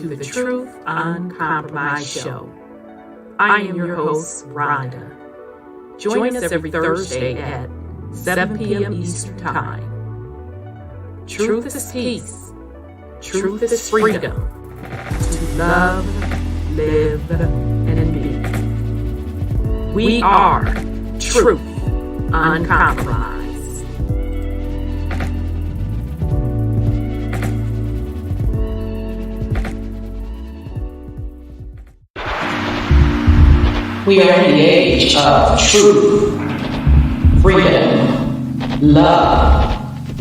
to the Truth Uncompromised Show. I am your host, Rhonda. Join us every Thursday at 7 p.m. Eastern Time. Truth is peace. Truth is freedom. To love, live, and be. We are Truth Uncompromised. We are in the age of truth, freedom, love,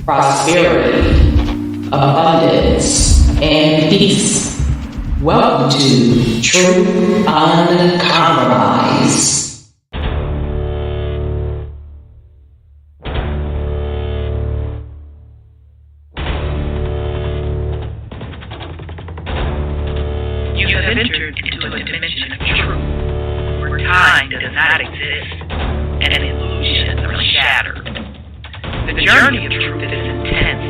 prosperity, abundance, and peace. Welcome to Truth Uncompromised. You have entered into a dimension of truth. Time does not exist, and illusions are shattered. The journey of truth is intense.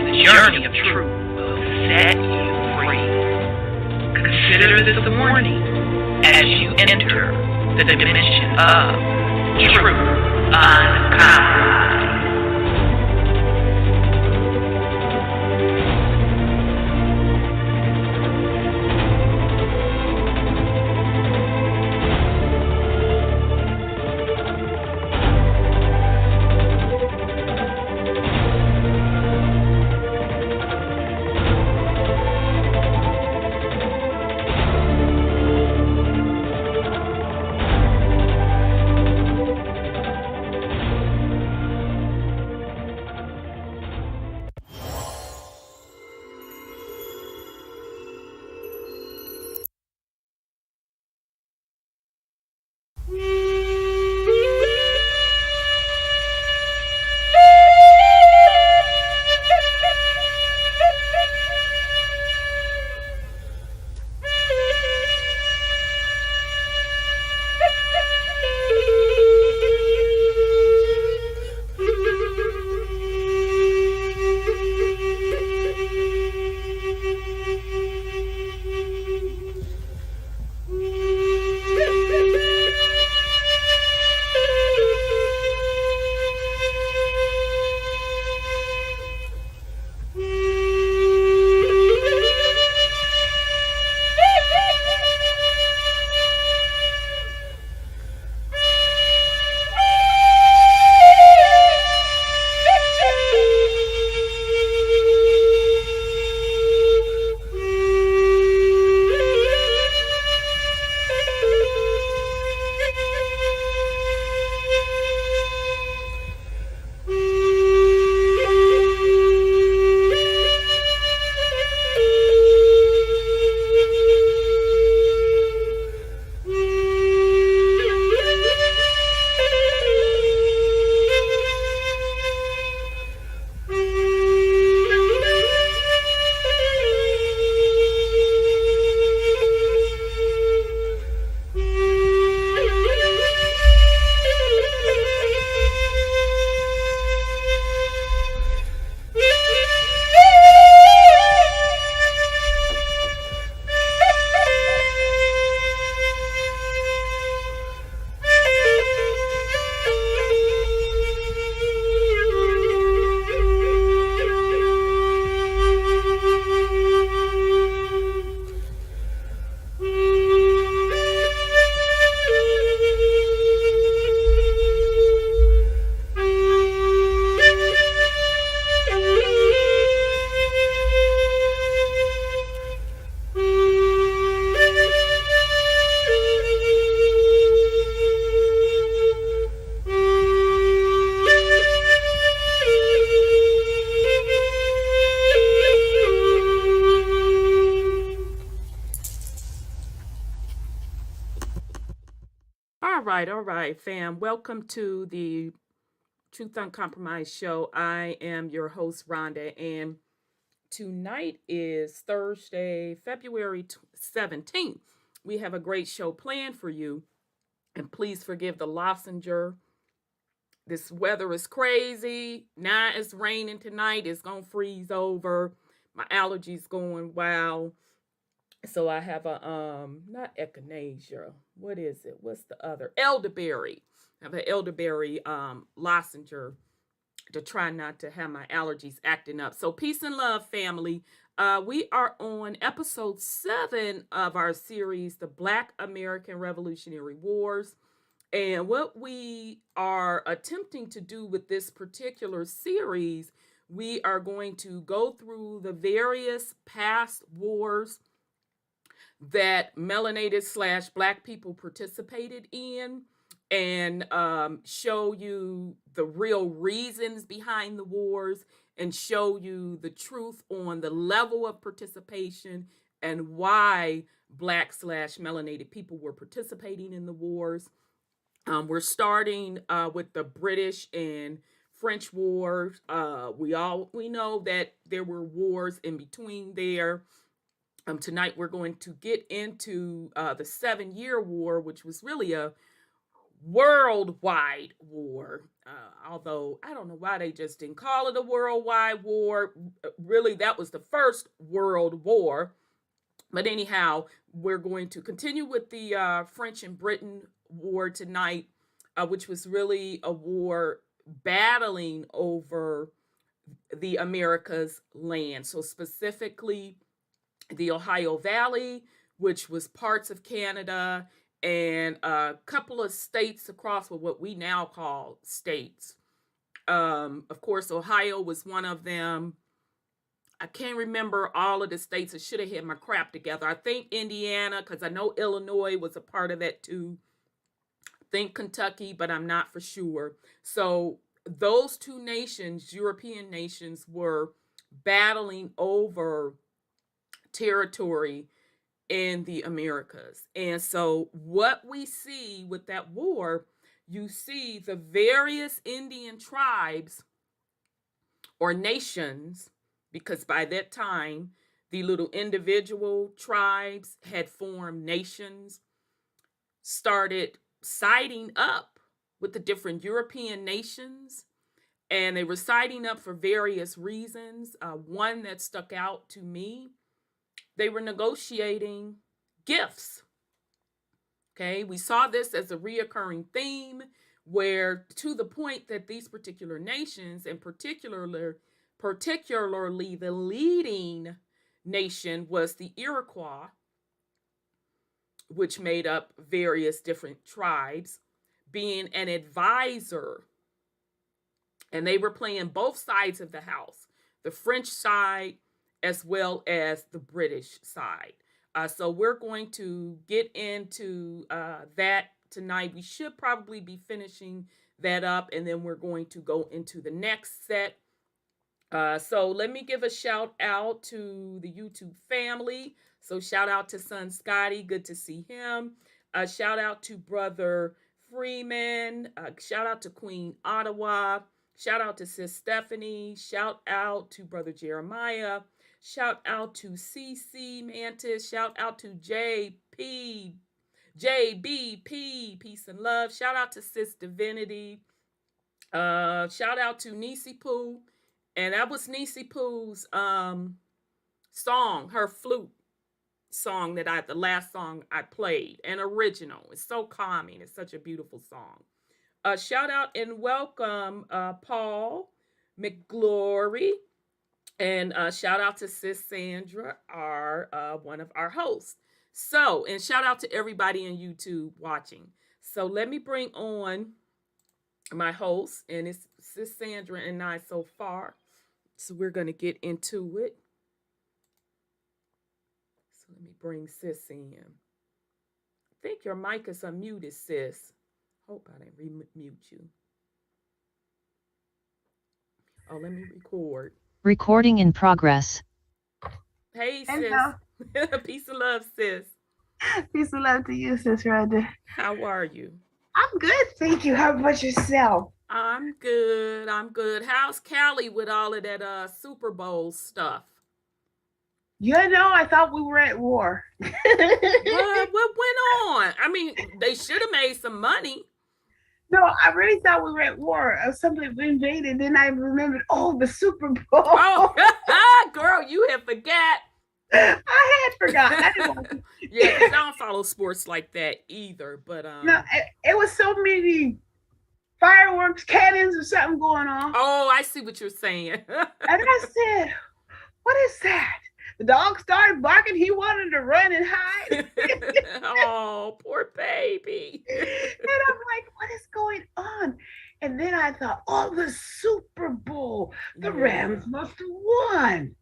The journey of truth will set you free. Consider this a warning as you enter the dimension of truth uncompromised. All right, fam. Welcome to the Truth Uncompromised Show. I am your host, Rhonda, and tonight is Thursday, February 17th. We have a great show planned for you, and please forgive the lozenger. This weather is crazy. Now it's raining tonight. It's going to freeze over. My allergies going wild. So I have a not echinacea. What is it? What's the other? Elderberry. I have an elderberry lozenge to try not to have my allergies acting up. So peace and love, family. We are on episode 7 of our series, The Black American Revolutionary Wars. And what we are attempting to do with this particular series, we are going to go through the various past wars that melanated / black people participated in, and show you the real reasons behind the wars, and show you the truth on the level of participation and why black / melanated people were participating in the wars. We're starting with the British and French Wars. We know that there were wars in between there. Tonight we're going to get into the 7-Year War, which was really a worldwide war. Although I don't know why they just didn't call it a worldwide war. Really, that was the first World War. But anyhow, we're going to continue with the French and Britain War tonight, which was really a war battling over the Americas land. So specifically, the Ohio Valley, which was parts of Canada, and a couple of states across what we now call states. Of course, Ohio was one of them. I can't remember all of the states. I should have had my crap together. I think Indiana, because I know Illinois was a part of that too. I think Kentucky, but I'm not for sure. So those two nations, European nations, were battling over territory in the Americas. And so what we see with that war, you see the various Indian tribes or nations, because by that time, the little individual tribes had formed nations, started siding up with the different European nations, and they were siding up for various reasons. One that stuck out to me, they were negotiating gifts. Okay, we saw this as a reoccurring theme, where to the point that these particular nations, and particularly the leading nation was the Iroquois, which made up various different tribes, being an advisor. And they were playing both sides of the house, the French side as well as the British side. So we're going to get into that tonight. We should probably be finishing that up, and then we're going to go into the next set. So let me give a shout out to the YouTube family. So shout out to son Scotty, good to see him. Shout out to brother Freeman. Shout out to Queen Ottawa. Shout out to sis Stephanie. Shout out to brother Jeremiah. Shout out to CC Mantis. Shout out to JBP. Peace and love. Shout out to sis Divinity. Shout out to Nisi Poo. And that was Nisi Poo's song, her flute song the last song I played, an original. It's so calming. It's such a beautiful song. Shout out and welcome Paul McGlory. And shout out to sis Sandra, our one of our hosts. So, and shout out to everybody on YouTube watching. So let me bring on my host, and it's sis Sandra and I so far. So we're going to get into it. So let me bring sis in. I think your mic is unmuted, sis. Hope I didn't remute you. Oh, let me record. Recording in progress. Hey, sis. Hello. Peace and love, sis. Peace and love to you, Sis Rhonda. How are you? I'm good, thank you. How about yourself? I'm good. How's Callie with all of that Super Bowl stuff? I thought we were at war. What went on? I mean, they should have made some money. No, I really thought we were at war. Something invaded. Then I remembered, the Super Bowl. Oh, girl, you have forgot. I had forgotten. I didn't watch it. Yeah, because I don't follow sports like that either. But No, it was so many fireworks, cannons, or something going on. oh, I see what you're saying. And I said, what is that? The dog started barking. He wanted to run and hide. Oh, poor baby. And I'm like, what is going on? And then I thought, oh, the Super Bowl. The Yeah. Rams must have won.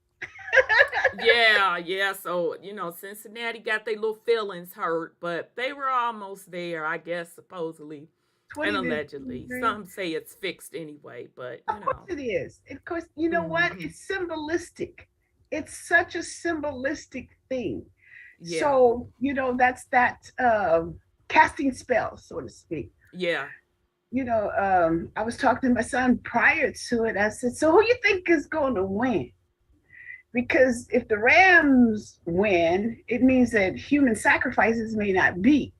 Yeah. So, Cincinnati got their little feelings hurt, but they were almost there, I guess, supposedly 20 and to allegedly. 23. Some say it's fixed anyway, but, Of course it is. Of course, you know what? Mhm. It's symbolistic. It's such a symbolistic thing. Yeah. So, that's that casting spell, so to speak. Yeah. I was talking to my son prior to it. I said, so who you think is going to win? Because if the Rams win, it means that human sacrifices may not be.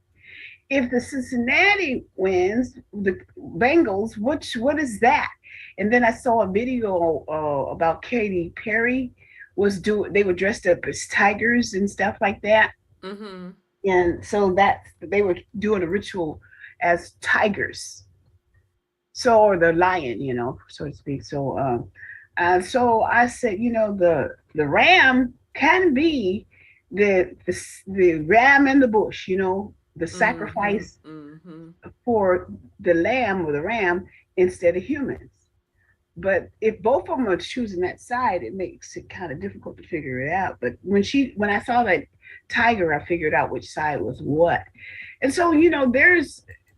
If the Cincinnati wins, the Bengals, what is that? And then I saw a video about Katy Perry they were dressed up as tigers and stuff like that. Mm-hmm. And so they were doing a ritual as tigers. So, or the lion, so to speak. So so I said, the ram can be the ram in the bush, the sacrifice for the lamb or the ram instead of humans. But if both of them are choosing that side, it makes it kind of difficult to figure it out. But when I saw that tiger, I figured out which side was what. And so,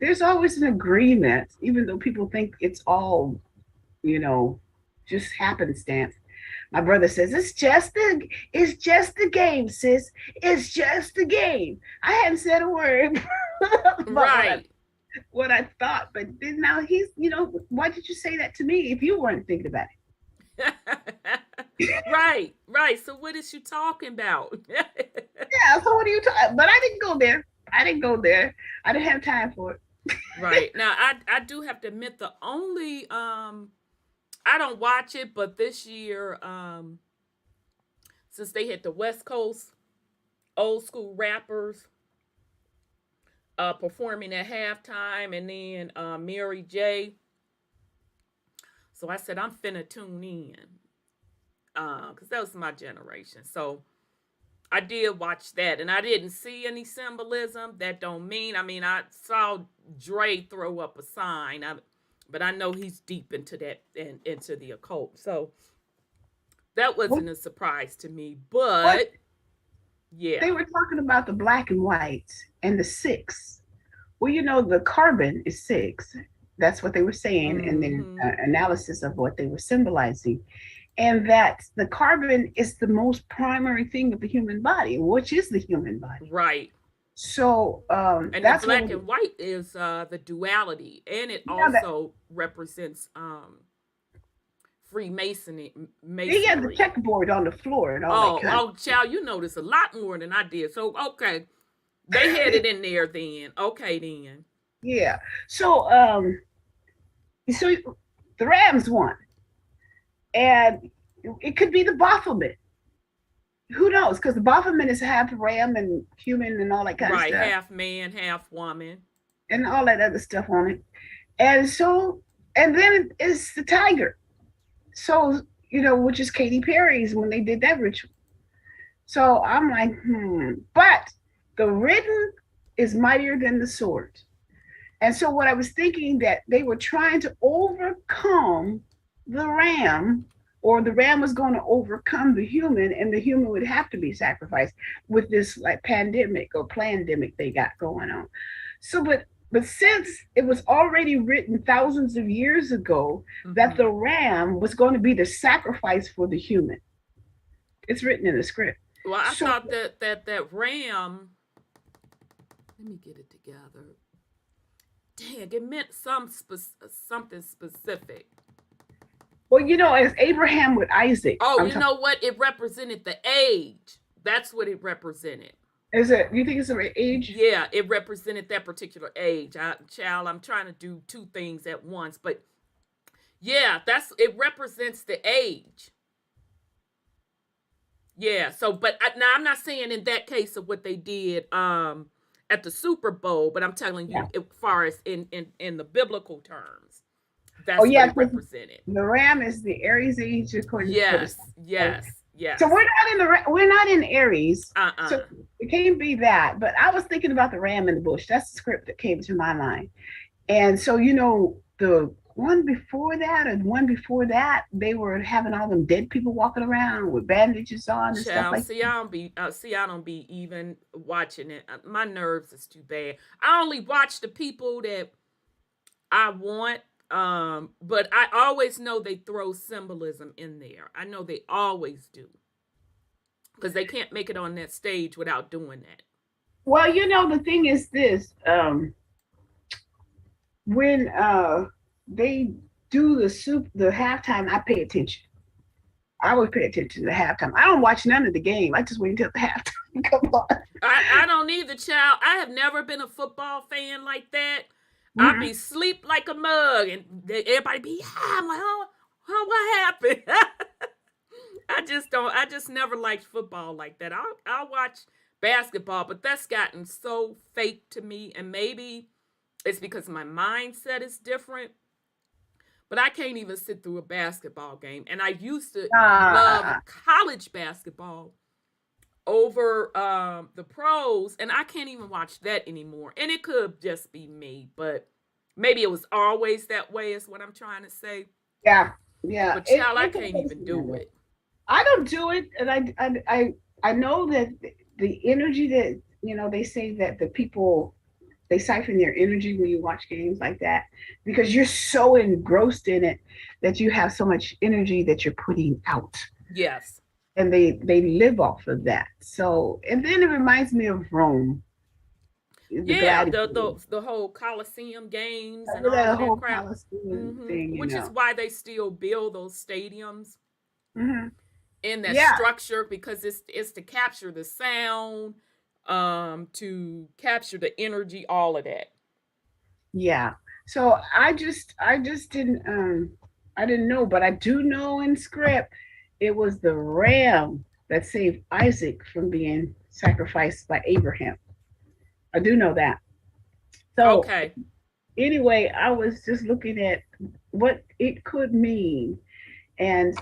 there's always an agreement, even though people think it's all, just happenstance. My brother says, it's just a game, sis. It's just a game. I hadn't said a word about Right. what I thought, but then now he's, why did you say that to me if you weren't thinking about it? Right. So what is you talking about? Yeah, so what are you talking? But I didn't go there. I didn't have time for it. Right. Now I do have to admit the only I don't watch it, but this year, since they hit the West Coast, old school rappers performing at halftime, and then Mary J. So I said I'm finna tune in, because that was my generation. So I did watch that, and I didn't see any symbolism. That don't mean. I mean, I saw Dre throw up a sign. But I know he's deep into that and into the occult. So that wasn't a surprise to me. But yeah. They were talking about the black and white and the 6. Well, the carbon is 6. That's what they were saying in their analysis of what they were symbolizing. And that the carbon is the most primary thing of the human body, which is the human body. Right. So and that's the black and white is the duality, and it also represents Freemasonry. They had the checkerboard on the floor and all that. Oh, child, you noticed a lot more than I did. So okay, they had it in there then. Okay, then. Yeah. So so the Rams won, and it could be the Baphomet. Who knows? Because the Baphomet is half ram and human and all that kind of stuff. Right, half man, half woman. And all that other stuff on it. And so, and then it's the tiger. So, which is Katy Perry's when they did that ritual. So I'm like, But the written is mightier than the sword. And so what I was thinking that they were trying to overcome the ram, or the ram was going to overcome the human, and the human would have to be sacrificed with this like pandemic or plandemic they got going on. So, but since it was already written thousands of years ago that the ram was going to be the sacrifice for the human, it's written in the script. Well, I thought that ram. Let me get it together. Dang, it meant something specific. Well, as Abraham with Isaac. Oh, you know what? It represented the age. That's what it represented. Is it? You think it's the age? Yeah, it represented that particular age. I'm trying to do two things at once, but yeah, it represents the age. Yeah. So, but now I'm not saying in that case of what they did at the Super Bowl, but I'm telling Yeah. you, as far as in the biblical terms, Oh that's what yeah, it 'cause represented. the ram is the Aries age according to the Yes. sacrifice. Yes. So Yes. we're not in Aries. So Uh-uh. it can't be that. But I was thinking about the ram in the bush. That's the script that came to my mind. And so, the one before that or the one before that, they were having all them dead people walking around with bandages on and stuff Child, like see, I don't be even watching it. My nerves is too bad. I only watch the people that I want. But I always know they throw symbolism in there. I know they always do because they can't make it on that stage without doing that. well, the thing is this, when they do the halftime, I pay attention. I would pay attention to the halftime. I don't watch none of the game. I just wait until the halftime. Come on. I don't need the child. I have never been a football fan like that. I Mhm. be sleep like a mug, and everybody be yeah. I'm like, what happened? I just don't. I just never liked football like that. I'll watch basketball, but that's gotten so fake to me, and maybe it's because my mindset is different. But I can't even sit through a basketball game, and I used to love Uh, college basketball over the pros, and I can't even watch that anymore. And it could just be me, but maybe it was always that way. Is what I'm trying to say. yeah, yeah. But child, I It's can't supposed even to be that do way. it. I don't do it, and I know that the energy that they say that the people they siphon their energy when you watch games like that because you're so engrossed in it that you have so much energy that you're putting out, Yes. and they live off of that. So, and then it reminds me of Rome, the Yeah, gladiators, the whole Coliseum games and remember all that of that whole crap. Palestinian thing, Which is why they still build those stadiums Hmm. in that Yeah, structure because it's to capture the sound, to capture the energy, all of that. yeah. So I just didn't know, but I do know in script it was the ram that saved Isaac from being sacrificed by Abraham. I do know that. So Okay. anyway, I was just looking at what it could mean. And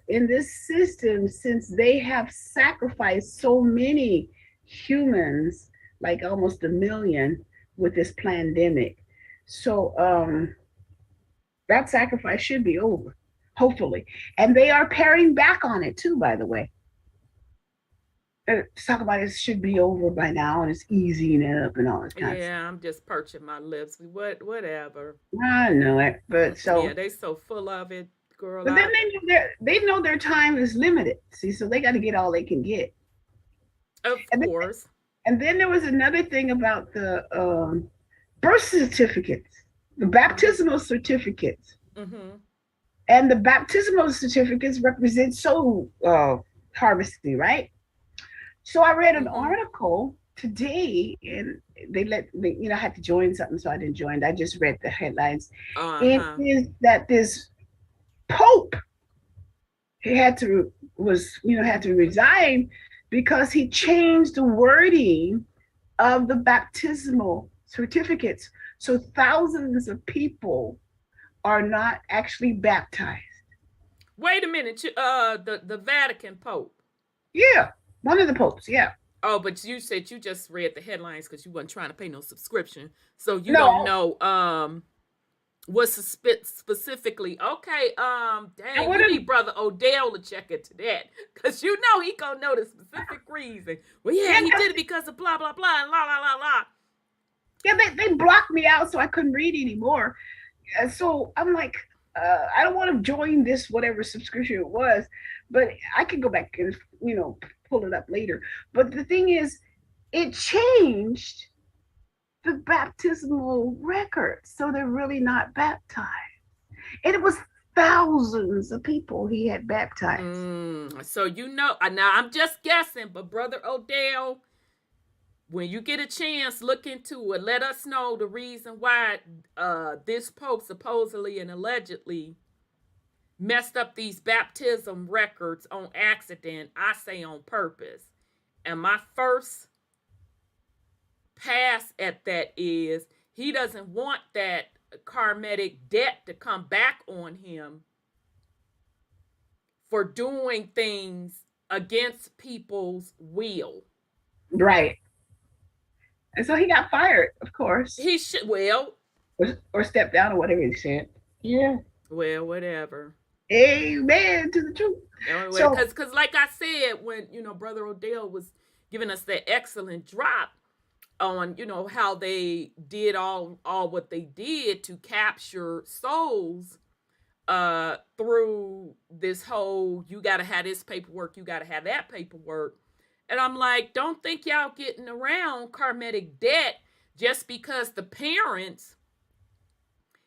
in this system, since they have sacrificed so many humans, like almost a million with this pandemic, so that sacrifice should be over, hopefully. And they are paring back on it too, by the way. Talk about it should be over by now and it's easing up and all this kind of stuff. Yeah, I'm just perching my lips. Whatever. I know it, but Yeah, so they so full of it, girl. but then they know their time is limited. See, so they got to get all they can get. Of And then, course. and then there was another thing about the birth certificates, the baptismal certificates, Mm-hmm. and the baptismal certificates represent soul harvesting, right? So I read an Mm-hmm. article today, and I had to join something, so I didn't join. I just read the headlines. It Uh-huh. is that this Pope he had to resign because he changed the wording of the baptismal certificates. So thousands of people are not actually baptized. Wait a minute. The Vatican Pope. Yeah, one of the popes. Yeah. Oh, but you said you just read the headlines because you wasn't trying to pay no subscription, so you don't No, know what's specifically. Okay, I dang, would you have. need Brother Odell to check into that because you know he gonna know the specific reason. Well, yeah, Yeah, he did it because of blah blah blah and la la la la. yeah. They blocked me out, so I couldn't read anymore. So I'm like, I don't want to join this whatever subscription it was, but I can go back and pull it up later. But the thing is, it changed the baptismal record, so they're really not baptized. And it was thousands of people he had baptized. So now I'm just guessing, but Brother Odell, when you get a chance, look into it. Let us know the reason why this Pope supposedly and allegedly messed up these baptism records on accident, I say on purpose. And my first pass at that is he doesn't want that karmic debt to come back on him for doing things against people's will. Right. And so he got fired, of course, He should, well, or stepped down or whatever he said. Yeah. well, whatever. Amen to the truth. So Because like I said, when, Brother Odell was giving us that excellent drop on, how they did all what they did to capture souls through this whole, you got to have this paperwork, you got to have that paperwork. And I'm like, don't think y'all getting around karmic debt just because the parents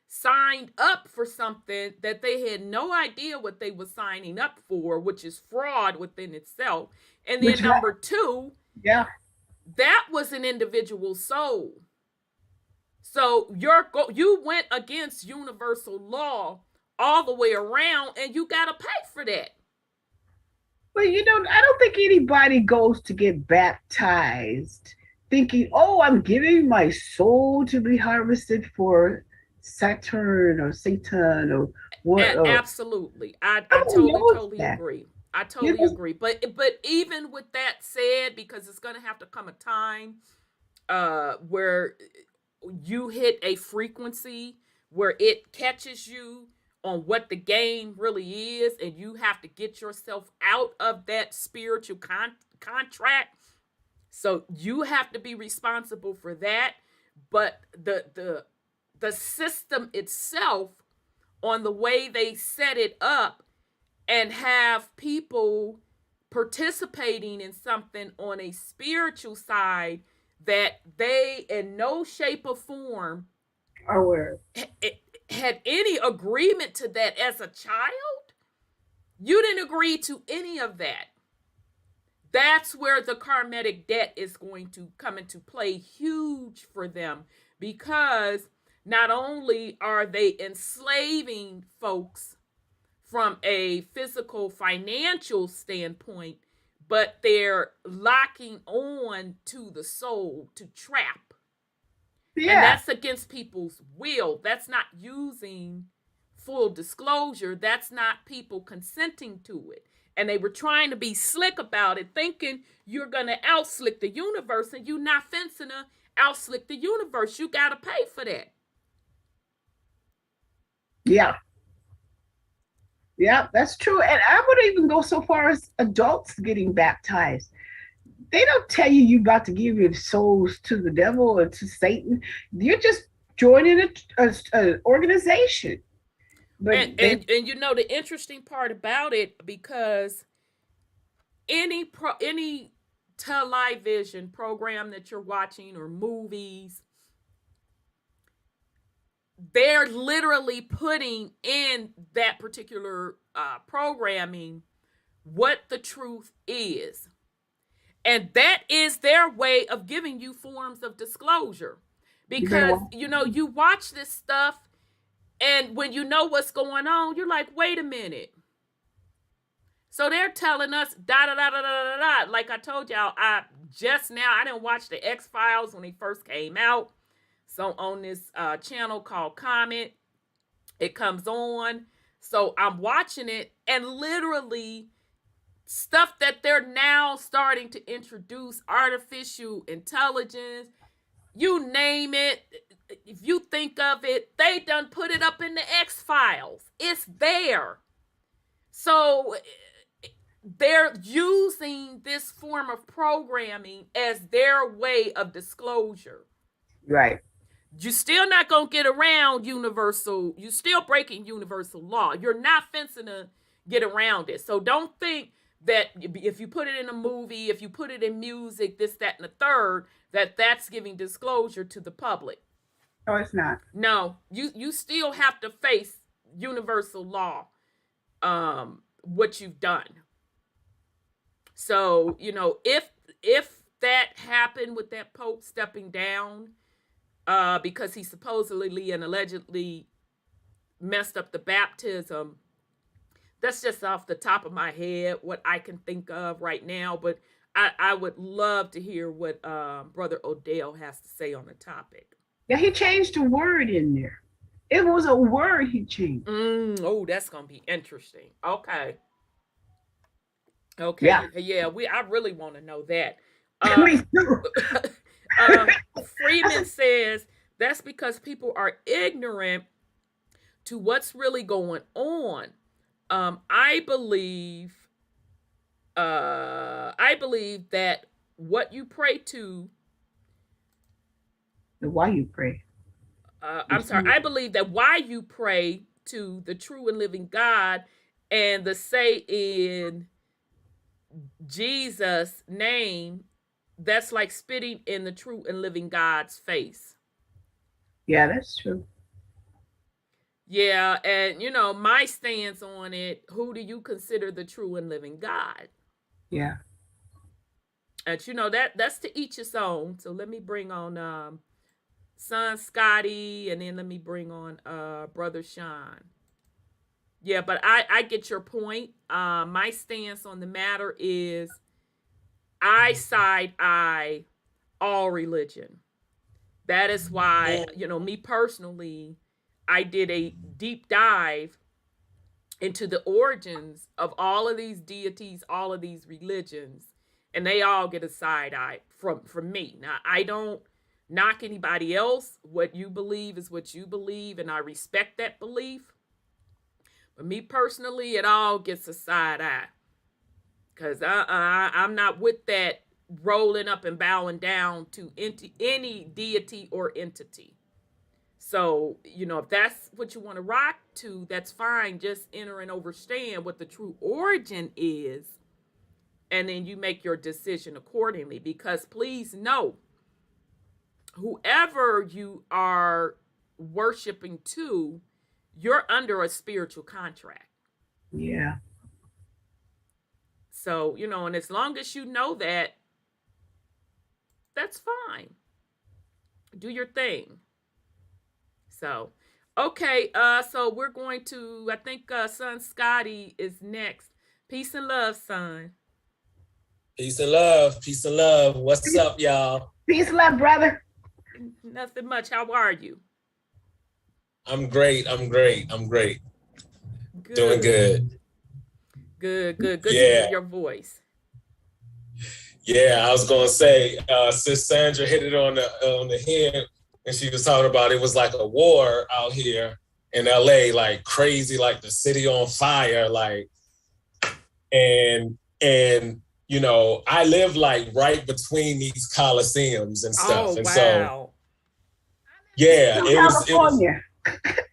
signed up for something that they had no idea what they were signing up for, which is fraud within itself. And then number two, yeah, that was an individual soul. So you went against universal law all the way around, and you got to pay for that. But I don't think anybody goes to get baptized thinking, oh, I'm giving my soul to be harvested for Saturn or Satan or what. Absolutely. I totally agree. I totally agree. But even with that said, because it's going to have to come a time where you hit a frequency where it catches you on what the game really is, and you have to get yourself out of that spiritual contract. So you have to be responsible for that. But the system itself, on the way they set it up and have people participating in something on a spiritual side that they in no shape or form are aware, had any agreement to that as a child. You didn't agree to any of that. That's where the karmic debt is going to come into play huge for them, because not only are they enslaving folks from a physical financial standpoint, but they're locking on to the soul to trap. Yeah. And that's against people's will. That's not using full disclosure. That's not people consenting to it. And they were trying to be slick about it, thinking you're going to outslick the universe, and you're not fencing to outslick the universe. You got to pay for that. Yeah. Yeah, that's true. And I would even go so far as adults getting baptized. They don't tell you you're about to give your souls to the devil or to Satan. You're just joining an organization. But and the interesting part about it, because any television program that you're watching or movies, they're literally putting in that particular programming what the truth is. And that is their way of giving you forms of disclosure. Because, you watch this stuff, and when you know what's going on, you're like, wait a minute. So they're telling us, da-da-da-da-da-da-da. Like I told y'all, I didn't watch the X-Files when they first came out. So on this channel called Comment, it comes on. So I'm watching it, and literally stuff that they're now starting to introduce, artificial intelligence, you name it, if you think of it, they done put it up in the X-Files. It's there. So they're using this form of programming as their way of disclosure. Right. You're still not going to get around universal. You're still breaking universal law. You're not fencing to get around it. So don't think that if you put it in a movie, if you put it in music, this, that, and the third, that's giving disclosure to the public. No, it's not. No, you still have to face universal law, what you've done. So, if that happened with that Pope stepping down, because he supposedly and allegedly messed up the baptism That's just off the top of my head what I can think of right now. But I would love to hear what Brother Odell has to say on the topic. Yeah, he changed the word in there. It was a word he changed. Oh, that's gonna be interesting. Okay. Yeah. Okay. Yeah, I really want to know that. Me too. Freeman says that's because people are ignorant to what's really going on. I believe that what you pray to. Why you pray? I'm sorry. I believe that why you pray to the true and living God and the say in Jesus' name, that's like spitting in the true and living God's face. Yeah, that's true. Yeah, and my stance on it, who do you consider the true and living God? Yeah. And that's to each his own. So let me bring on son Scotty, and then let me bring on brother Sean. Yeah, but I get your point. My stance on the matter is I side eye all religion. That is why, me personally, I did a deep dive into the origins of all of these deities, all of these religions, and they all get a side eye from me. Now, I don't knock anybody else. What you believe is what you believe, and I respect that belief. But me personally, it all gets a side eye. Because I'm not with that rolling up and bowing down to any deity or entity. So, if that's what you want to rock to, that's fine. Just enter and understand what the true origin is. And then you make your decision accordingly. Because please know, whoever you are worshiping to, you're under a spiritual contract. Yeah. So, and as long as you know that, that's fine. Do your thing. So, okay, so we're going to, I think son Scotty is next. Peace and love, son. Peace and love. Peace and love. What's up, y'all? Peace and love, brother. Nothing much. How are you? I'm great. Good. Doing good. Good to hear your voice. Yeah, I was gonna say, Sis Sandra hit it on the head, and she was talking about it was like a war out here in LA, like crazy, like the city on fire, like, and I live like right between these coliseums and stuff, and so yeah, it was.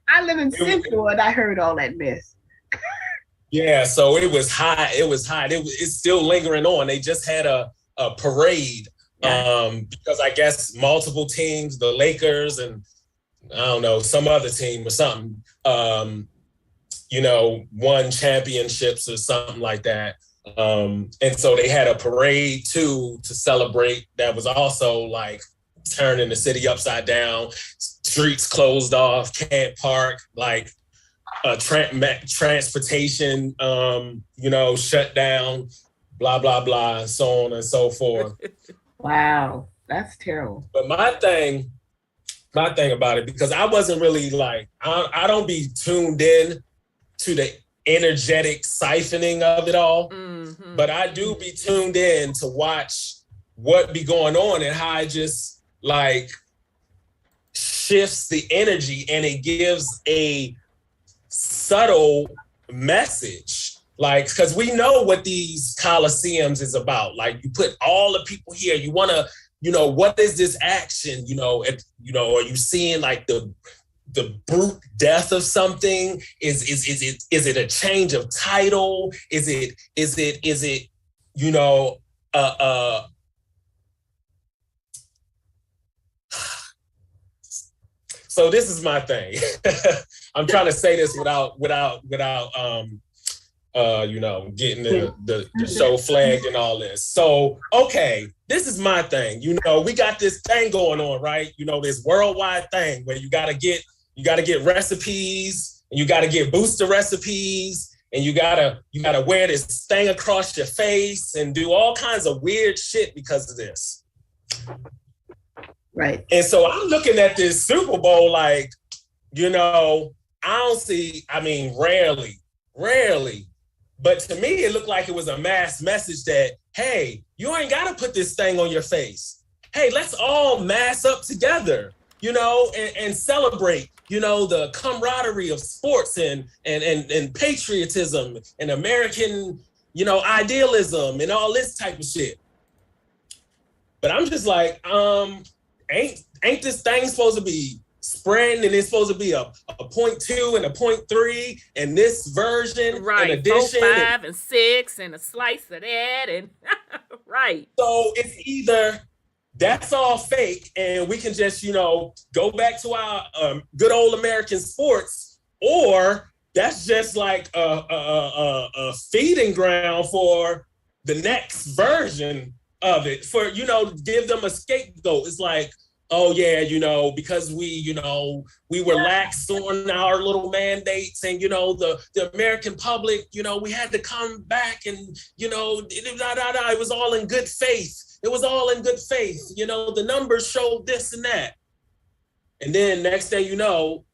I live in Central, and I heard all that mess. Yeah, so it was hot. It's still lingering on. They just had a parade because I guess multiple teams, the Lakers and I don't know, some other team or something, won championships or something like that. And so they had a parade too to celebrate that was also like turning the city upside down, streets closed off, can't park, like transportation, shut down, blah, blah, blah, so on and so forth. Wow, that's terrible. But my thing about it, because I wasn't really like, I don't be tuned in to the energetic siphoning of it all, but I do be tuned in to watch what be going on and how it just like shifts the energy and it gives a subtle message, like, because we know what these coliseums is about. Like, you put all the people here, you want to, what is this action? Are you seeing like the brute death of something? Is it a change of title? Is it So this is my thing. I'm trying to say this without getting the show flagged and all this. So, okay, this is my thing. We got this thing going on, right? This worldwide thing where you gotta get recipes and you gotta get booster recipes and you gotta wear this thing across your face and do all kinds of weird shit because of this. Right. And so I'm looking at this Super Bowl like, you know, I don't see, I mean, rarely, but to me, it looked like it was a mass message that, hey, you ain't got to put this thing on your face. Hey, let's all mass up together, you know, and celebrate, you know, the camaraderie of sports and patriotism and American, you know, idealism and all this type of shit. But I'm just like, ain't this thing supposed to be spreading, and it's supposed to be a 0.2 and a 0.3 and this version, right? In addition, 4, 5, and 6, and a slice of that, and right. So it's either that's all fake, and we can just, you know, go back to our good old American sports, or that's just like a feeding ground for the next version of it, for, you know, give them a scapegoat. It's like, oh yeah, you know, because we were lax on our little mandates, and, you know, the American public, you know, we had to come back, and, you know, it was all in good faith. It was all in good faith. You know, the numbers showed this and that. And then next day, you know,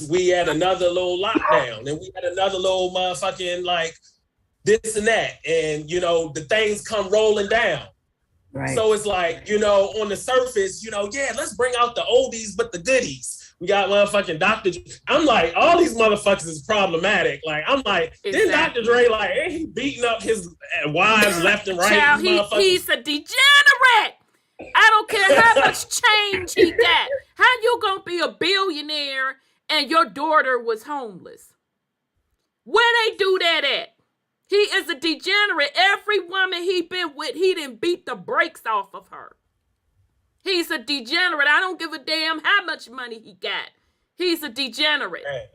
we had another little lockdown, and we had another little motherfucking like this and that. And, you know, the things come rolling down. Right. So it's like, you know, on the surface, you know, yeah, let's bring out the oldies but the goodies. We got motherfucking Dr. I'm like, all these motherfuckers is problematic. Like, I'm like, exactly. Then Dr. Dre, like, ain't he beating up his wives left and right? Child, he's a degenerate. I don't care how much change he got. How you gonna be a billionaire and your daughter was homeless? Where they do that at? He is a degenerate. Every woman he been with, he didn't beat the brakes off of her. He's a degenerate. I don't give a damn how much money he got. He's a degenerate. Right.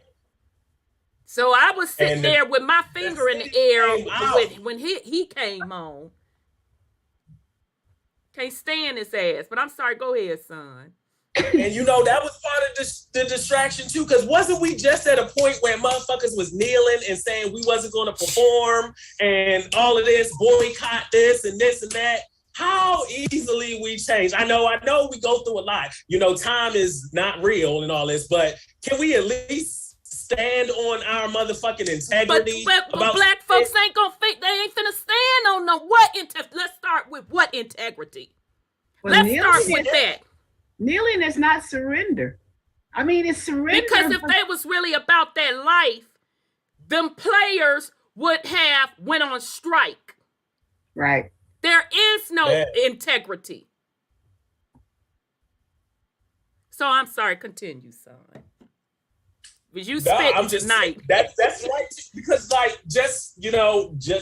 So I was sitting there with my finger in the air when he came on. Can't stand his ass. But I'm sorry. Go ahead, son. And, you know, that was part of the distraction, too, because wasn't we just at a point where motherfuckers was kneeling and saying we wasn't going to perform and all of this, boycott this and that? How easily we change. I know we go through a lot. You know, time is not real and all this, but can we at least stand on our motherfucking integrity? But black folks ain't gonna fit. They ain't finna stand on no what. Let's start with what integrity. Well, let's start with that. Kneeling is not surrender. I mean, it's surrender. Because if they was really about that life, them players would have went on strike. Right. There is no integrity. So I'm sorry, continue, son. Was you spitting tonight? That's right. Because like,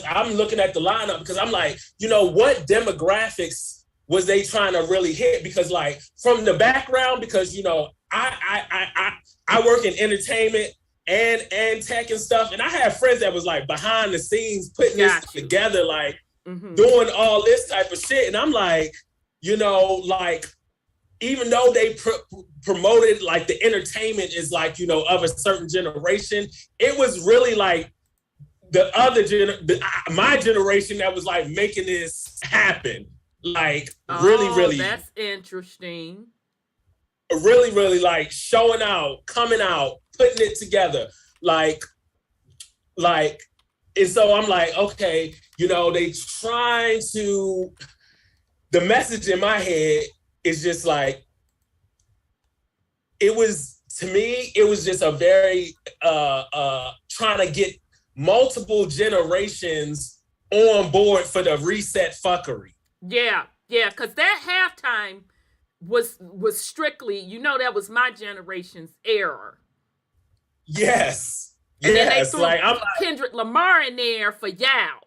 I'm looking at the lineup because I'm like, you know, what demographics was they trying to really hit? Because like from the background, because, you know, I work in entertainment and tech and stuff. And I have friends that was like behind the scenes putting this together, like, doing all this type of shit. And I'm like, you know, like, even though they promoted like the entertainment is like, you know, of a certain generation, it was really like the other my generation that was like making this happen. Like really. That's interesting. Really like showing out, coming out, putting it together. Like, and so I'm like, okay, you know, they trying to, the message in my head is just like, it was just a very, trying to get multiple generations on board for the reset fuckery. Yeah, because that halftime was strictly, you know, that was my generation's error. Yes. And then they threw Kendrick Lamar in there for Yow.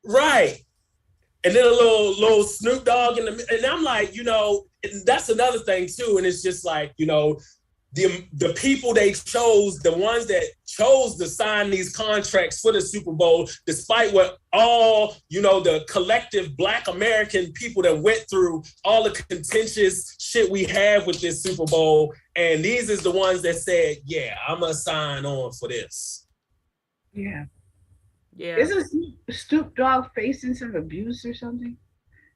Right. And then a little Snoop Dogg and I'm like, you know, and that's another thing too. And it's just like, you know, the people they chose, the ones that chose to sign these contracts for the Super Bowl, despite what all, you know, the collective Black American people that went through all the contentious shit we have with this Super Bowl. And these is the ones that said, yeah, I'm gonna sign on for this. Yeah. Yeah. Isn't Snoop Dogg facing some abuse or something?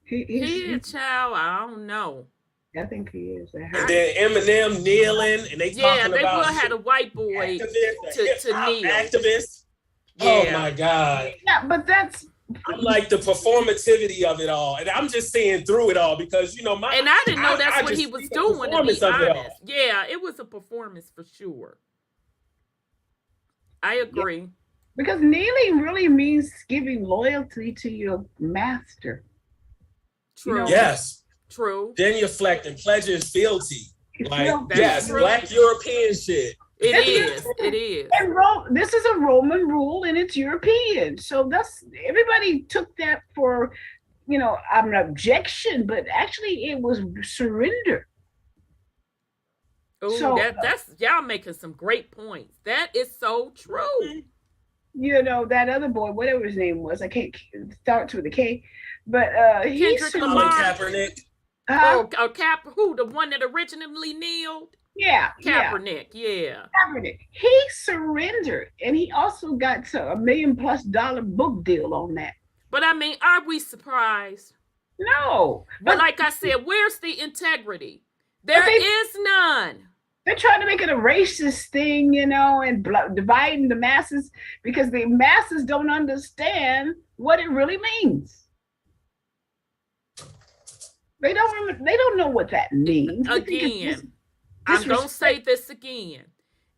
He a child, I don't know. I think he is. And then Eminem kneeling, and they talking they about will had a white boy to kneel. activist. Yeah. Oh my God. Yeah, but that's I'm like the performativity of it all, and I'm just seeing through it all because and I didn't know that's what he was doing. To be honest, yeah, it was a performance for sure. I agree. Yeah. Because kneeling really means giving loyalty to your master. True. You know? Yes. True. Genuflecting, pledging fealty. Like, yes, true. Black European shit. It is. It is. And this is a Roman rule, and it's European. So everybody took that for, an objection, but actually it was surrender. Oh, so, that's y'all making some great points. That is so true. That other boy, whatever his name was, I can't start with a K, but he's Kaepernick. Who, the one that originally kneeled? Yeah, Kaepernick. Yeah. Kaepernick. He surrendered, and he also got $1 million+ book deal on that. But I mean, are we surprised? No. But like I said, where's the integrity? There is none. They're trying to make it a racist thing, and dividing the masses because the masses don't understand what it really means. They don't know what that means. Again, I'm going to say this again.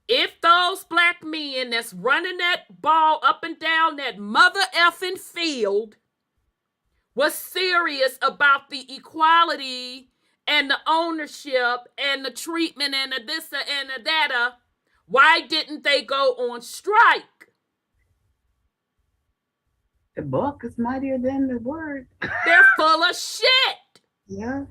If those black men that's running that ball up and down that mother effing field was serious about the equality and the ownership and the treatment and the this and the that, why didn't they go on strike? The book is mightier than the word. They're full of shit. Yeah.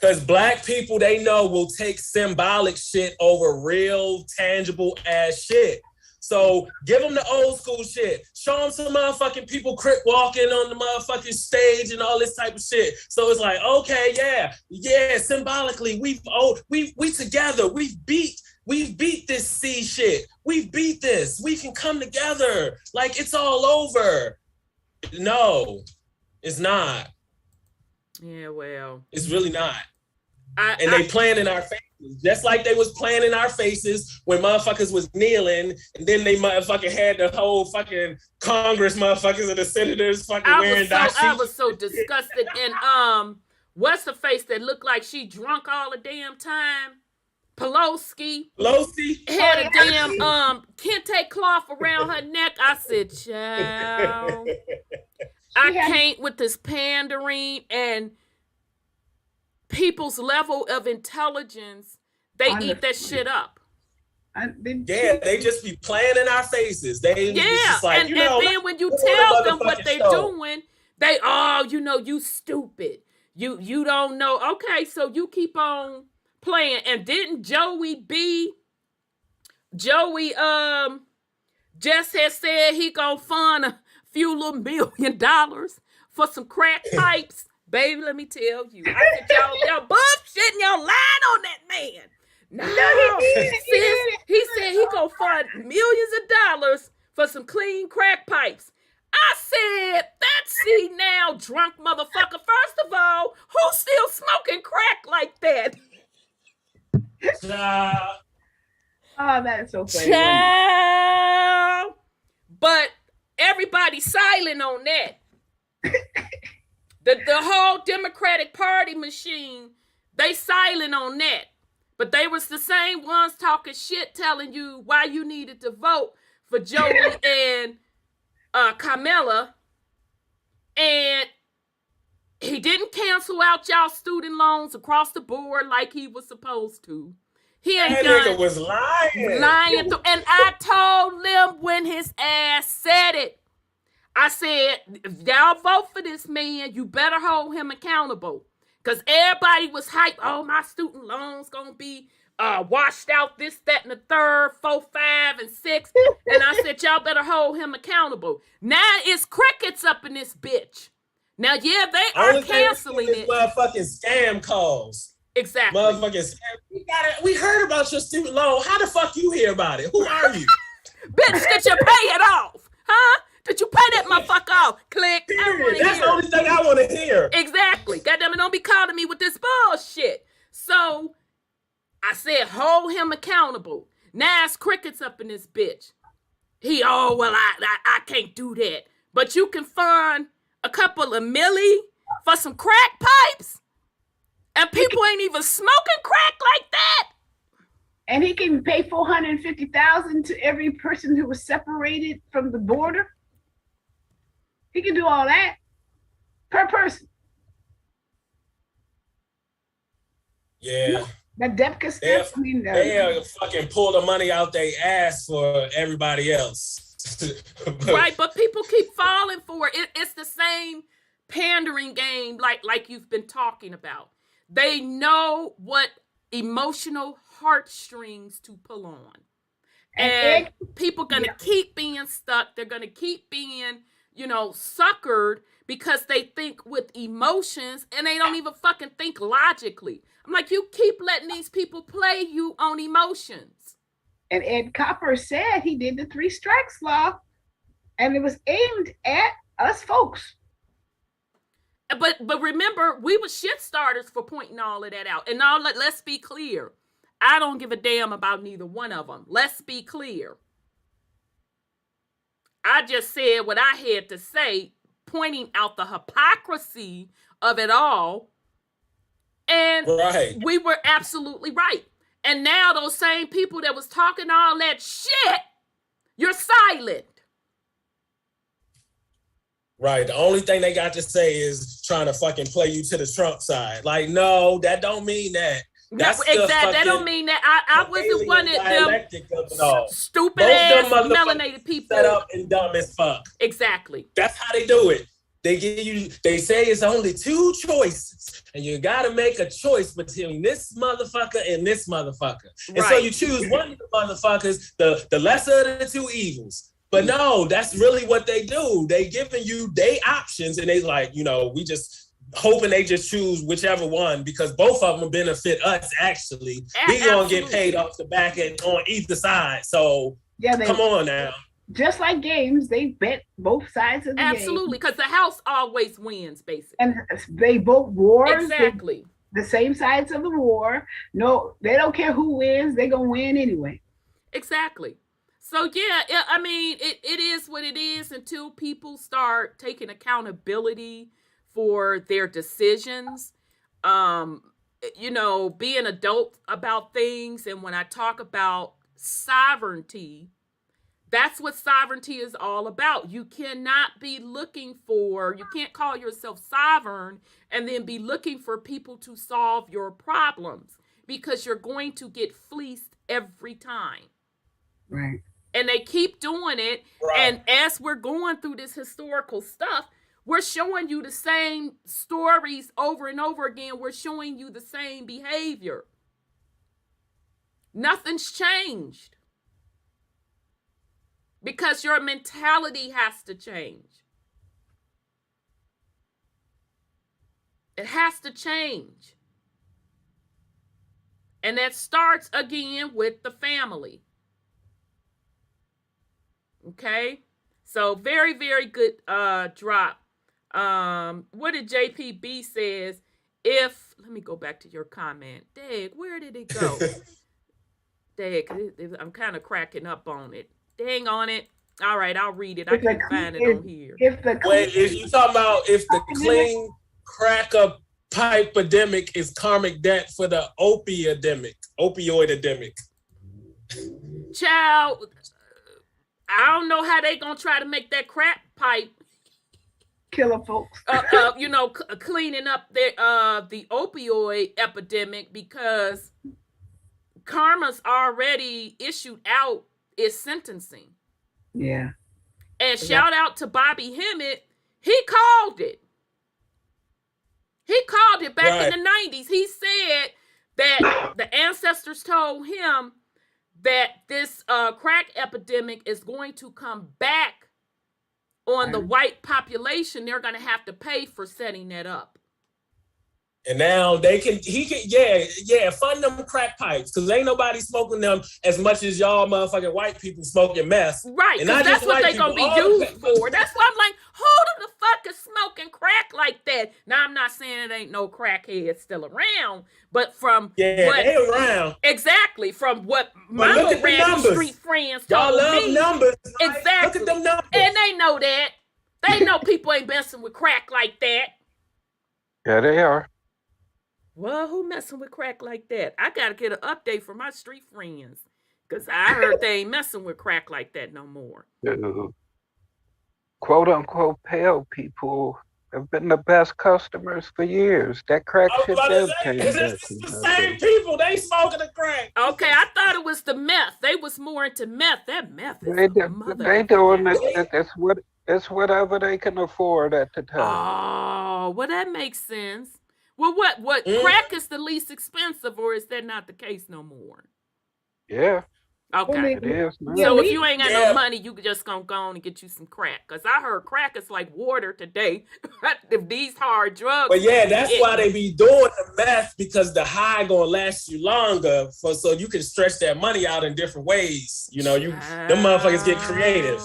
Because black people, they know, will take symbolic shit over real, tangible ass shit. So give them the old school shit. Show them some motherfucking people crip walking on the motherfucking stage and all this type of shit. So it's like, okay, yeah, symbolically, we together, we've beat this C shit. We've beat this. We can come together. Like it's all over. No, it's not. Yeah, well. It's really not. They playing in our faces, just like they was playing in our faces when motherfuckers was kneeling, and then they motherfucking had the whole fucking Congress motherfuckers and the senators fucking wearing dashiki. I was so disgusted. And what's the face that looked like she drunk all the damn time? Pelosi had a damn kente cloth around her neck. I said, child, I can't with this pandering and people's level of intelligence. They eat that shit up. They just be playing in our faces. Just like, and then when you tell them what they're doing, they you stupid. You don't know. Okay, so you keep on playing. And didn't Joey just had said he gonna fund a few little $1 million for some crack pipes. Baby, let me tell you. I said, y'all bullshitting, y'all lying on that man. No, he said he gonna fund millions of dollars for some clean crack pipes. I said, that's now, drunk motherfucker. First of all, who's still smoking crack like that? Oh, that's so funny. Child. But everybody's silent on that. The whole Democratic Party machine, they silent on that. But they was the same ones talking shit, telling you why you needed to vote for Joey and Kamala. And he didn't cancel out y'all student loans across the board like he was supposed to. He ain't that nigga was lying. And I told them when his ass said it. I said, if y'all vote for this man, you better hold him accountable. Because everybody was hyped. Oh, my student loans going to be washed out, this, that, and the third, 4, 5, and 6. And I said, y'all better hold him accountable. Now it's crickets up in this bitch. Now, yeah, they are canceling it. Motherfucking scam calls. Exactly. Motherfucking scam. We heard about your student loan. How the fuck you hear about it? Who are you? Bitch, did you pay it off? Huh? Did you pay that motherfucker off? Click. That's the only thing I want to hear. Exactly. Goddamn it, don't be calling me with this bullshit. So I said, hold him accountable. Now it's crickets up in this bitch. I can't do that. But you can fund a couple of milli for some crack pipes, and people ain't even smoking crack like that. And he can pay $450,000 to every person who was separated from the border. He can do all that per person. Yeah. That Depka stuff. They fucking pull the money out their ass for everybody else. Right, but people keep falling for it. It's the same pandering game like you've been talking about. They know what emotional heartstrings to pull on. And people gonna keep being stuck. They're gonna keep being, suckered because they think with emotions and they don't even fucking think logically. I'm like, you keep letting these people play you on emotions. And Ed Copper said he did the 3 strikes law, and it was aimed at us folks. But remember, we were shit starters for pointing all of that out. And now let's be clear. I don't give a damn about neither one of them. Let's be clear. I just said what I had to say, pointing out the hypocrisy of it all. And we were absolutely right. And now those same people that was talking all that shit, you're silent. Right. The only thing they got to say is trying to fucking play you to the Trump side. Like, no, that don't mean that. That's exactly. That don't mean that. I wasn't one of them stupid ass melanated people. Set up and dumb as fuck. Exactly. That's how they do it. They say it's only 2 choices, and you gotta make a choice between this motherfucker and this motherfucker. And so you choose one of the motherfuckers, the lesser of the 2 evils. But no, that's really what they do. They giving you they options, and they like, we just hoping they just choose whichever one, because both of them benefit us actually. We gonna get paid off the back end on either side. So come on now. Just like games, they bet both sides of the game. Absolutely, because the house always wins, basically. And they both wars. Exactly. The same sides of the war. No, they don't care who wins. They're going to win anyway. Exactly. So, yeah, I mean, it is what it is until people start taking accountability for their decisions. Being adult about things. And when I talk about sovereignty, that's what sovereignty is all about. You cannot be you can't call yourself sovereign and then be looking for people to solve your problems, because you're going to get fleeced every time. Right. And they keep doing it. Right. And as we're going through this historical stuff, we're showing you the same stories over and over again. We're showing you the same behavior. Nothing's changed. Because your mentality has to change. It has to change. And that starts again with the family. Okay? So very, very good drop. What did JPB says? Let me go back to your comment. Dag, where did it go? Dag, I'm kind of cracking up on it. Dang on it. All right, I'll read it. I can't find it on here. If you talking about if the clean cracker pipe epidemic is karmic debt for the opioid epidemic. Child, I don't know how they gonna try to make that crack pipe killer folks. Cleaning up the opioid epidemic, because karma's already issued out its sentencing. Yeah. And shout out to Bobby Hemmett. He called it. He called it back in the 90s. He said that the ancestors told him that this crack epidemic is going to come back on the white population. They're going to have to pay for setting that up. And now fund them crack pipes, because ain't nobody smoking them as much as y'all motherfucking white people smoking meth. Right, because that's what they gonna be used for. That's why I'm like, who the fuck is smoking crack like that? Now, I'm not saying it ain't no crackheads still around, but from they around. Exactly, from what my little random street friends told me. Y'all love numbers. Right? Exactly. Look at them numbers. And they know that. They know people ain't messing with crack like that. Yeah, they are. Well, who messing with crack like that? I gotta get an update from my street friends, because I heard they ain't messing with crack like that no more. Quote unquote pale people have been the best customers for years. That crack shit does change. It's the same people. They smoking the crack. Okay, I thought it was the meth. They was more into meth. That meth is they doing it. It's whatever they can afford at the time. Oh, well, that makes sense. Well, what crack is the least expensive, or is that not the case no more? Yeah. Okay. It is, man. So if you ain't got no money, you just gonna go on and get you some crack. Because I heard crack is like water today. If these hard drugs. But yeah, that's why they be doing the meth, because the high gonna last you longer, so you can stretch that money out in different ways. You know, them motherfuckers get creative.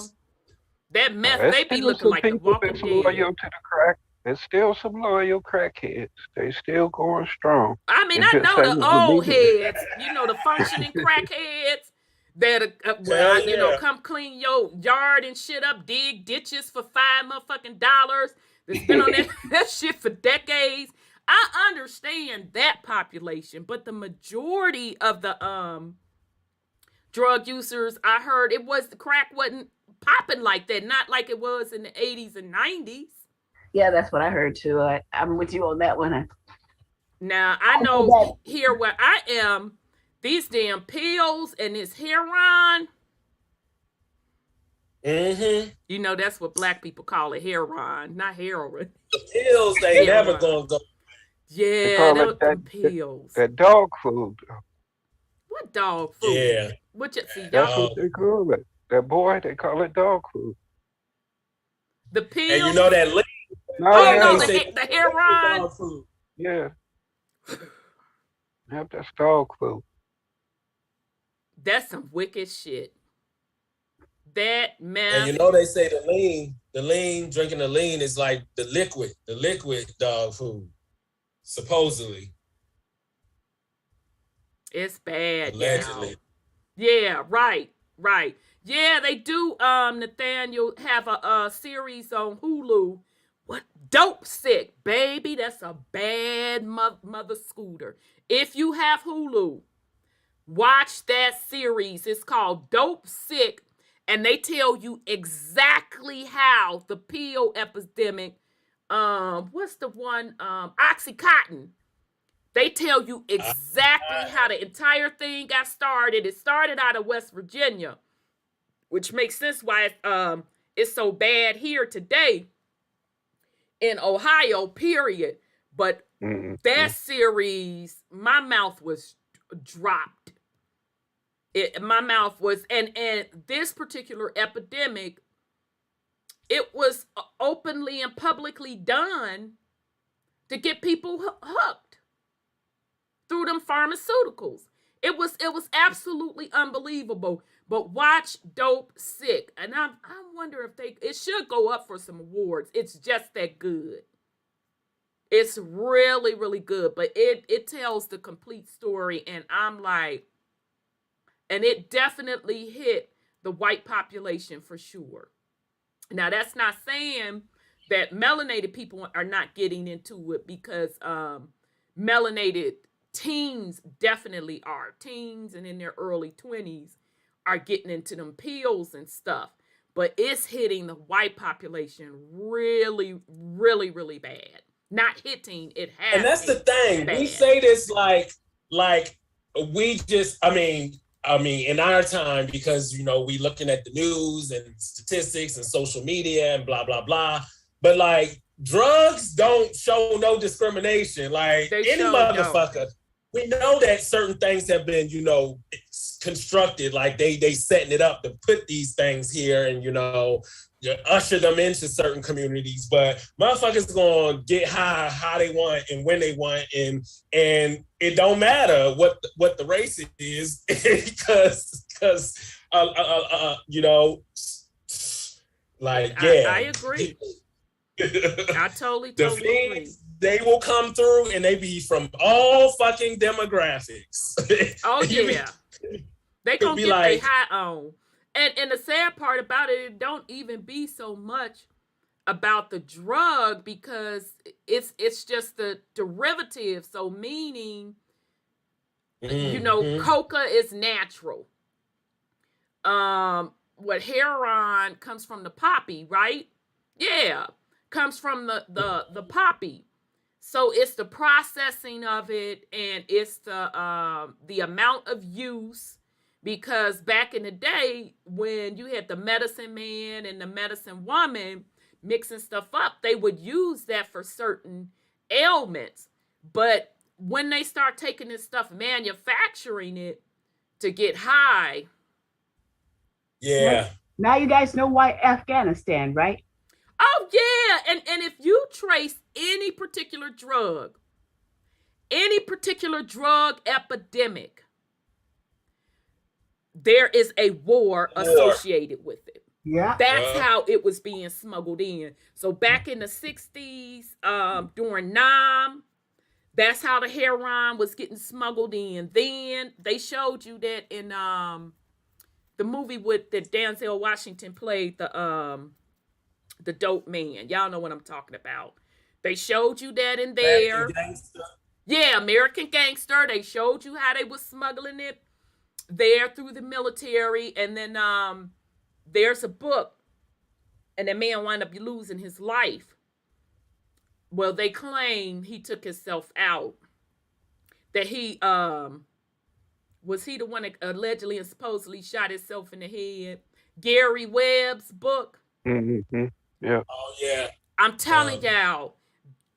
That meth, they be looking like the Walking Dead. Loyal to the crack. There's still some loyal crackheads. They still going strong. I mean, I know the old heads, the functioning crackheads that, come clean your yard and shit up, dig ditches for $5 motherfucking dollars. That's been on that shit for decades. I understand that population, but the majority of the drug users, I heard the crack wasn't popping like that, not like it was in the 80s and 90s. Yeah, that's what I heard too. I'm with you on that one. Now, I know here where I am, these damn pills and this heroin. Mm-hmm. That's what black people call it, heroin, not heroin. The pills, they never gonna go. Yeah, them pills. That dog food. What dog food? Yeah. That's what they call it. That boy, they call it dog food. The pills. And that lean. The heroin. Dog food. Yeah. Yep, that's dog food. That's some wicked shit. That meth. And they say drinking the lean is like the liquid dog food, supposedly. It's bad. Allegedly. Yeah, right. Yeah, they do, Nathaniel, have a series on Hulu. What? Dope Sick, baby. That's a bad mother scooter. If you have Hulu, watch that series. It's called Dope Sick, and they tell you exactly how the pill epidemic, what's the one, Oxycontin. They tell you exactly how the entire thing got started. It started out of West Virginia, which makes sense why it's so bad here today in Ohio, period. But that series, my mouth was dropped. My mouth was, and this particular epidemic, it was openly and publicly done to get people hooked through them pharmaceuticals. It was absolutely unbelievable. But watch Dope Sick. And I wonder if it should go up for some awards. It's just that good. It's really, really good. But it tells the complete story. And I'm like, and it definitely hit the white population for sure. Now, that's not saying that melanated people are not getting into it, because melanated teens definitely are. Teens and in their early 20s are getting into them pills and stuff. But it's hitting the white population really, really, really bad. Not hitting, it has. And that's the thing. Bad. We say this like we just, I mean, in our time, because, we looking at the news and statistics and social media and blah, blah, blah. But like, drugs don't show no discrimination. Like any motherfucker. We know that certain things have been, constructed, like they setting it up to put these things here, and usher them into certain communities, but motherfuckers gonna get high how they want and when they want, and it don't matter what the race is because you know, like I agree. I totally agree. They will come through and they be from all fucking demographics. Oh yeah, they gonna get like, their high on. And the sad part about it, it don't even be so much about the drug because it's just the derivative. So meaning, you know, coca is natural. What heroin comes from the poppy, right? Yeah, comes from the poppy. So it's the processing of it, and it's the amount of use. Because back in the day, when you had the medicine man and the medicine woman mixing stuff up, they would use that for certain ailments. But when they start taking this stuff, manufacturing it to get high. Yeah. Now you guys know why Afghanistan, right? Oh, yeah. And if you trace any particular drug epidemic, there is a war associated with it. Yeah. That's how it was being smuggled in. So back in the 60s, during Nam, that's how the heroin was getting smuggled in. Then they showed you that in the movie that Denzel Washington played, the dope man. Y'all know what I'm talking about. They showed you that in there. Yeah, American Gangster. They showed you how they was smuggling it there through the military. And then there's a book, and that man wound up losing his life. Well, they claim he took himself out. That he was he the one that allegedly and supposedly shot himself in the head. Gary Webb's book. Mm-hmm. Yeah. Oh yeah. I'm telling y'all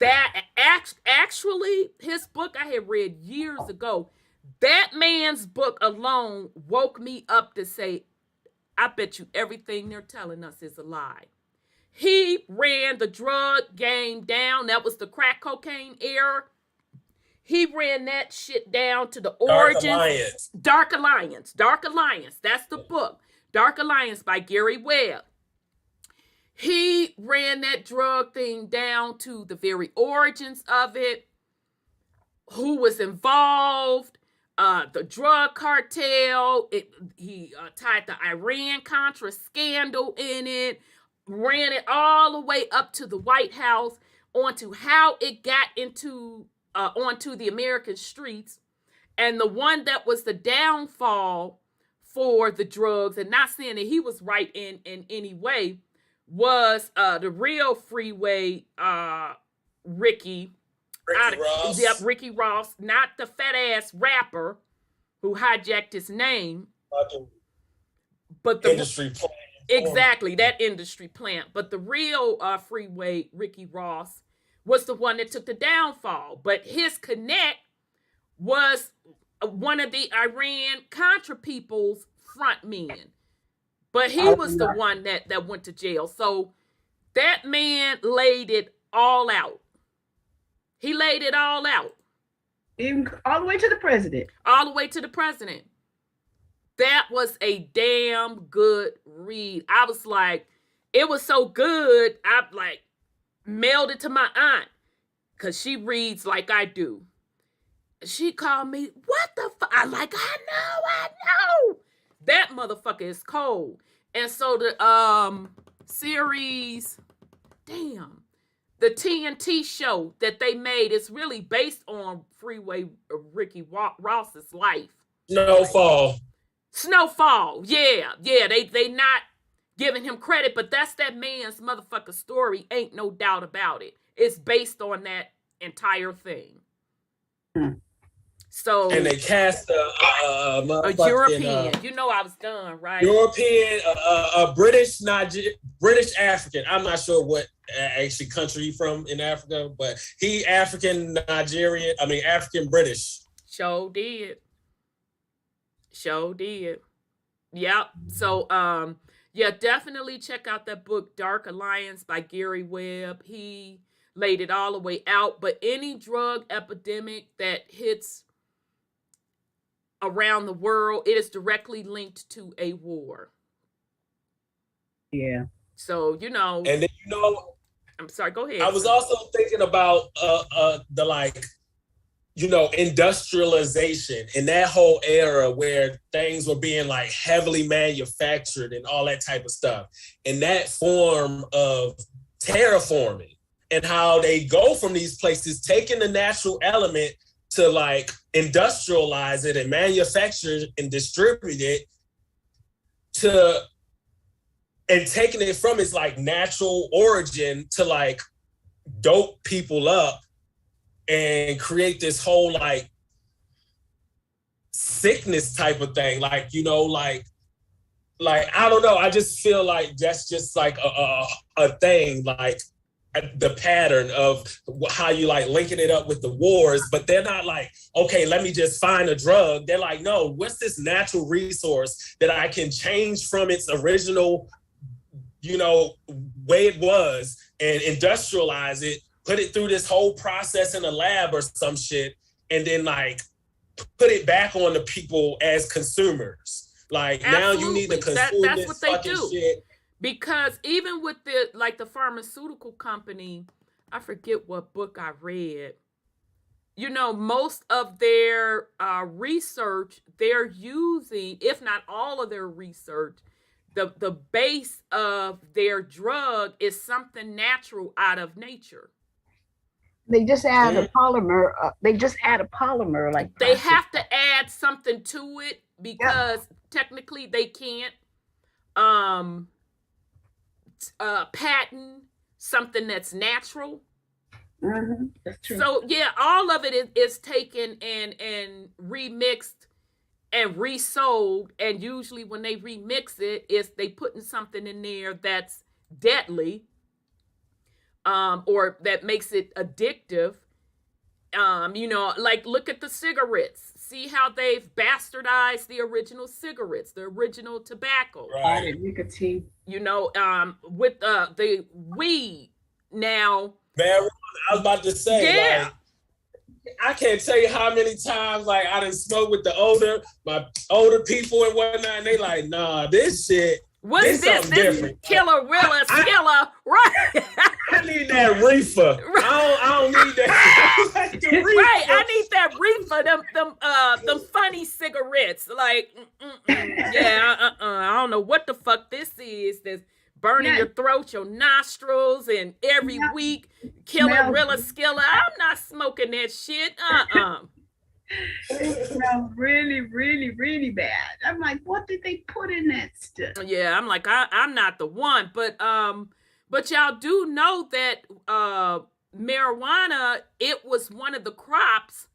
that actually his book I had read years ago. That man's book alone woke me up to say, I bet you everything they're telling us is a lie. He ran the drug game down. That was the crack cocaine era. He ran that shit down to the origins. Dark Alliance. That's the book. Dark Alliance by Gary Webb. He ran that drug thing down to the very origins of it. Who was involved. The drug cartel. He tied the Iran-Contra scandal in it. Ran it all the way up to the White House, onto how it got onto the American streets. And the one that was the downfall for the drugs, and not saying that he was right in any way, was the real freeway Ricky Ross. Yep, Ricky Ross, not the fat ass rapper who hijacked his name, but the industry plant. Exactly, that industry plant. But the real freeway Ricky Ross was the one that took the downfall. But his connect was one of the Iran-Contra people's front men. But he was the one that went to jail. So that man laid it all out. He laid it all out. Even all the way to the president. All the way to the president. That was a damn good read. I was like, it was so good. I like mailed it to my aunt because she reads like I do. She called me, what the fuck? I like, I know. That motherfucker is cold. And so the series, the TNT show that they made is really based on Freeway Ricky Ross's life. Snowfall, yeah. They not giving him credit, but that's that man's motherfucker story. Ain't no doubt about it. It's based on that entire thing. So, and they cast a European. You know I was done, right? European, a British African. I'm not sure what actually country he from in Africa, but he African British. Sure did. Yep. So Yeah, definitely check out that book, Dark Alliance by Gary Webb. He laid it all the way out. But any drug epidemic that hits around the world, it is directly linked to a war. Yeah. So, And then, I'm sorry, go ahead. I was also thinking about the industrialization in that whole era where things were being like heavily manufactured and all that type of stuff. And that form of terraforming and how they go from these places, taking the natural element to like industrialize it and manufacture and distribute it and taking it from its like natural origin to like dope people up and create this whole like sickness type of thing. Like, like I don't know. I just feel like that's just like a thing, like the pattern of how you like linking it up with the wars, but they're not like, okay, let me just find a drug. They're like, no, what's this natural resource that I can change from its original, way it was and industrialize it, put it through this whole process in a lab or some shit, and then like put it back on the people as consumers. Like Absolutely. Now you need to consume that's what they do. Shit. Because even with the pharmaceutical company, I forget what book I read. Most of their research, they're using, if not all of their research, the base of their drug is something natural out of nature. They just add a polymer. Like they have to add something to it because technically they can't patent something that's natural. Mm-hmm. That's true. So yeah, all of it is taken and remixed and resold, and usually when they remix it, is they putting something in there that's deadly. Or that makes it addictive. Like look at the cigarettes. See how they've bastardized the original cigarettes, the original tobacco. Right. Nicotine. With the weed now. Man, I was about to say, like, I can't tell you how many times like I done smoked with my older people and whatnot, and they like, nah, this shit. What's this? This killer, right? I need that reefer. Right. I don't need that. Right, I need that reefer. Them funny cigarettes. Like, I don't know what the fuck this is. That's burning your throat, your nostrils, and every week, killer, skiller. I'm not smoking that shit. It smells really, really, really bad. I'm like, what did they put in that stuff? Yeah, I'm like, I'm not the one, but y'all do know that marijuana, it was one of the crops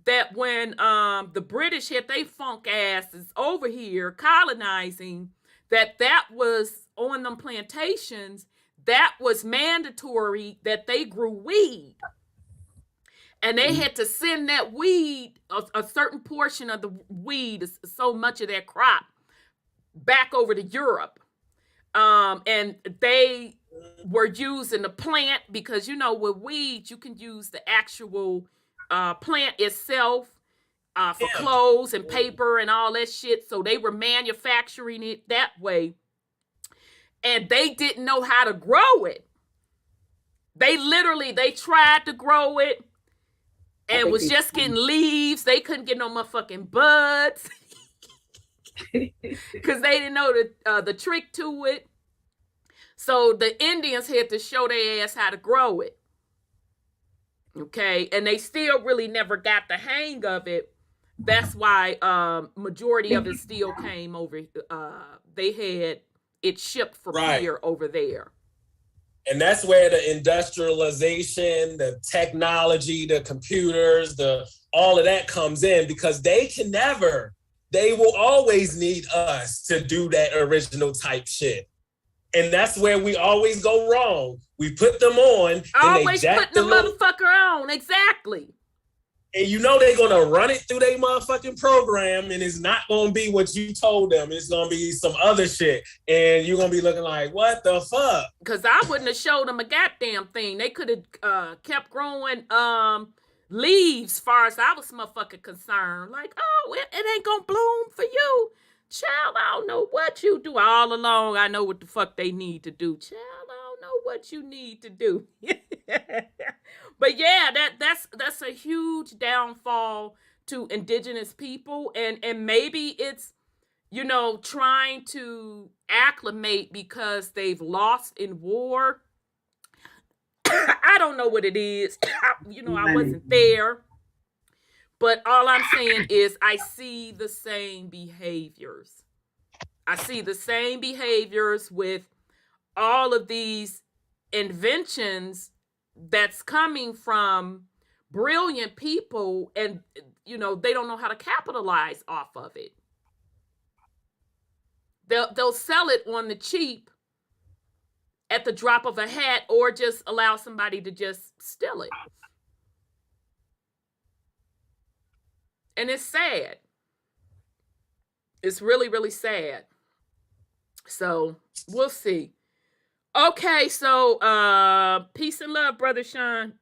that when the British had they funk asses over here colonizing, that was on them plantations, that was mandatory that they grew weed. And they had to send that weed, a certain portion of the weed, so much of that crop, back over to Europe. And they were using the plant because, with weed, you can use the actual plant itself for clothes and paper and all that shit. So they were manufacturing it that way. And they didn't know how to grow it. They tried to grow it. And was just getting leaves. They couldn't get no motherfucking buds. Because they didn't know the trick to it. So the Indians had to show their ass how to grow it. Okay? And they still really never got the hang of it. That's why majority of it still came over. They had it shipped from here over there. And that's where the industrialization, the technology, the computers, all of that comes in, because they will always need us to do that original type shit. And that's where we always go wrong. We put them on. Always putting the motherfucker on. Exactly. And you know they're gonna run it through their motherfucking program, and it's not gonna be what you told them. It's gonna be some other shit, and you're gonna be looking like, what the fuck? Because I wouldn't have showed them a goddamn thing. They could have kept growing leaves, far as I was motherfucking concerned. Like, oh, it ain't gonna bloom for you, child. I don't know what you do. All along, I know what the fuck they need to do, child. I don't know what you need to do. But yeah, that's a huge downfall to indigenous people, and maybe it's, you know, trying to acclimate because they've lost in war. I don't know what it is. You know, I wasn't there. But all I'm saying is I see the same behaviors. I see the same behaviors with all of these inventions that's coming from brilliant people, and, you know, they don't know how to capitalize off of it. They'll sell it on the cheap at the drop of a hat, or just allow somebody to just steal it. And it's sad. It's really, really sad. So we'll see. Okay, so peace and love, Brother Sean.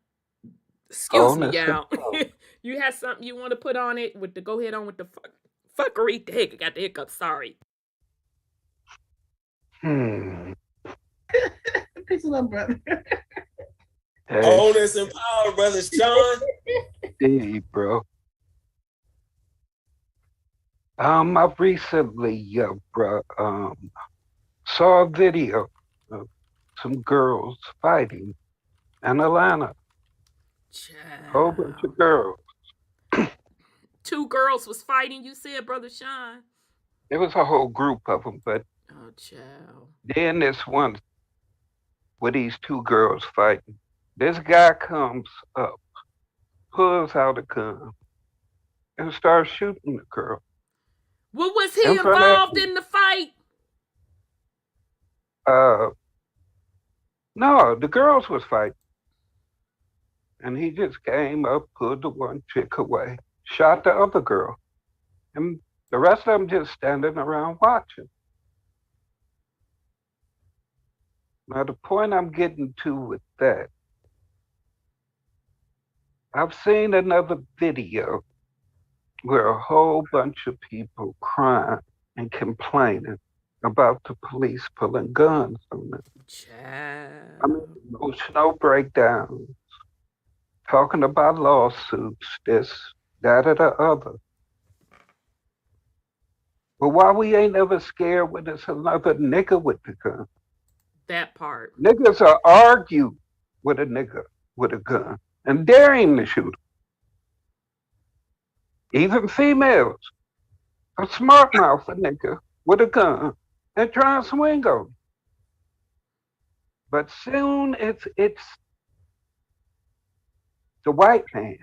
Excuse me, y'all. You have something you want to put on it with the go ahead on with the fuckery? Heck, I got the hiccup. Sorry. Peace and love, brother. Wholeness and power, Brother Sean. Hey, bro. I recently, saw a video of some girls fighting in Atlanta. Child. Whole bunch of girls. 2 girls was fighting, you said, Brother Sean? It was a whole group of them, but oh, child. Then this one, with these 2 girls fighting, this guy comes up, pulls out a gun, and starts shooting the girl. Well, was he involved in the fight? No, the girls was fighting. And he just came up, pulled the one chick away, shot the other girl. And the rest of them just standing around watching. Now, the point I'm getting to with that, I've seen another video where a whole bunch of people crying and complaining about the police pulling guns on them. Child. I mean, emotional breakdowns, talking about lawsuits, this, that, or the other. But why we ain't ever scared when it's another nigga with the gun? That part. Niggas will argue with a nigga with a gun and dare him to shoot him. Even females are smart mouth a nigga with a gun and try and swing on him. But soon it's the white man.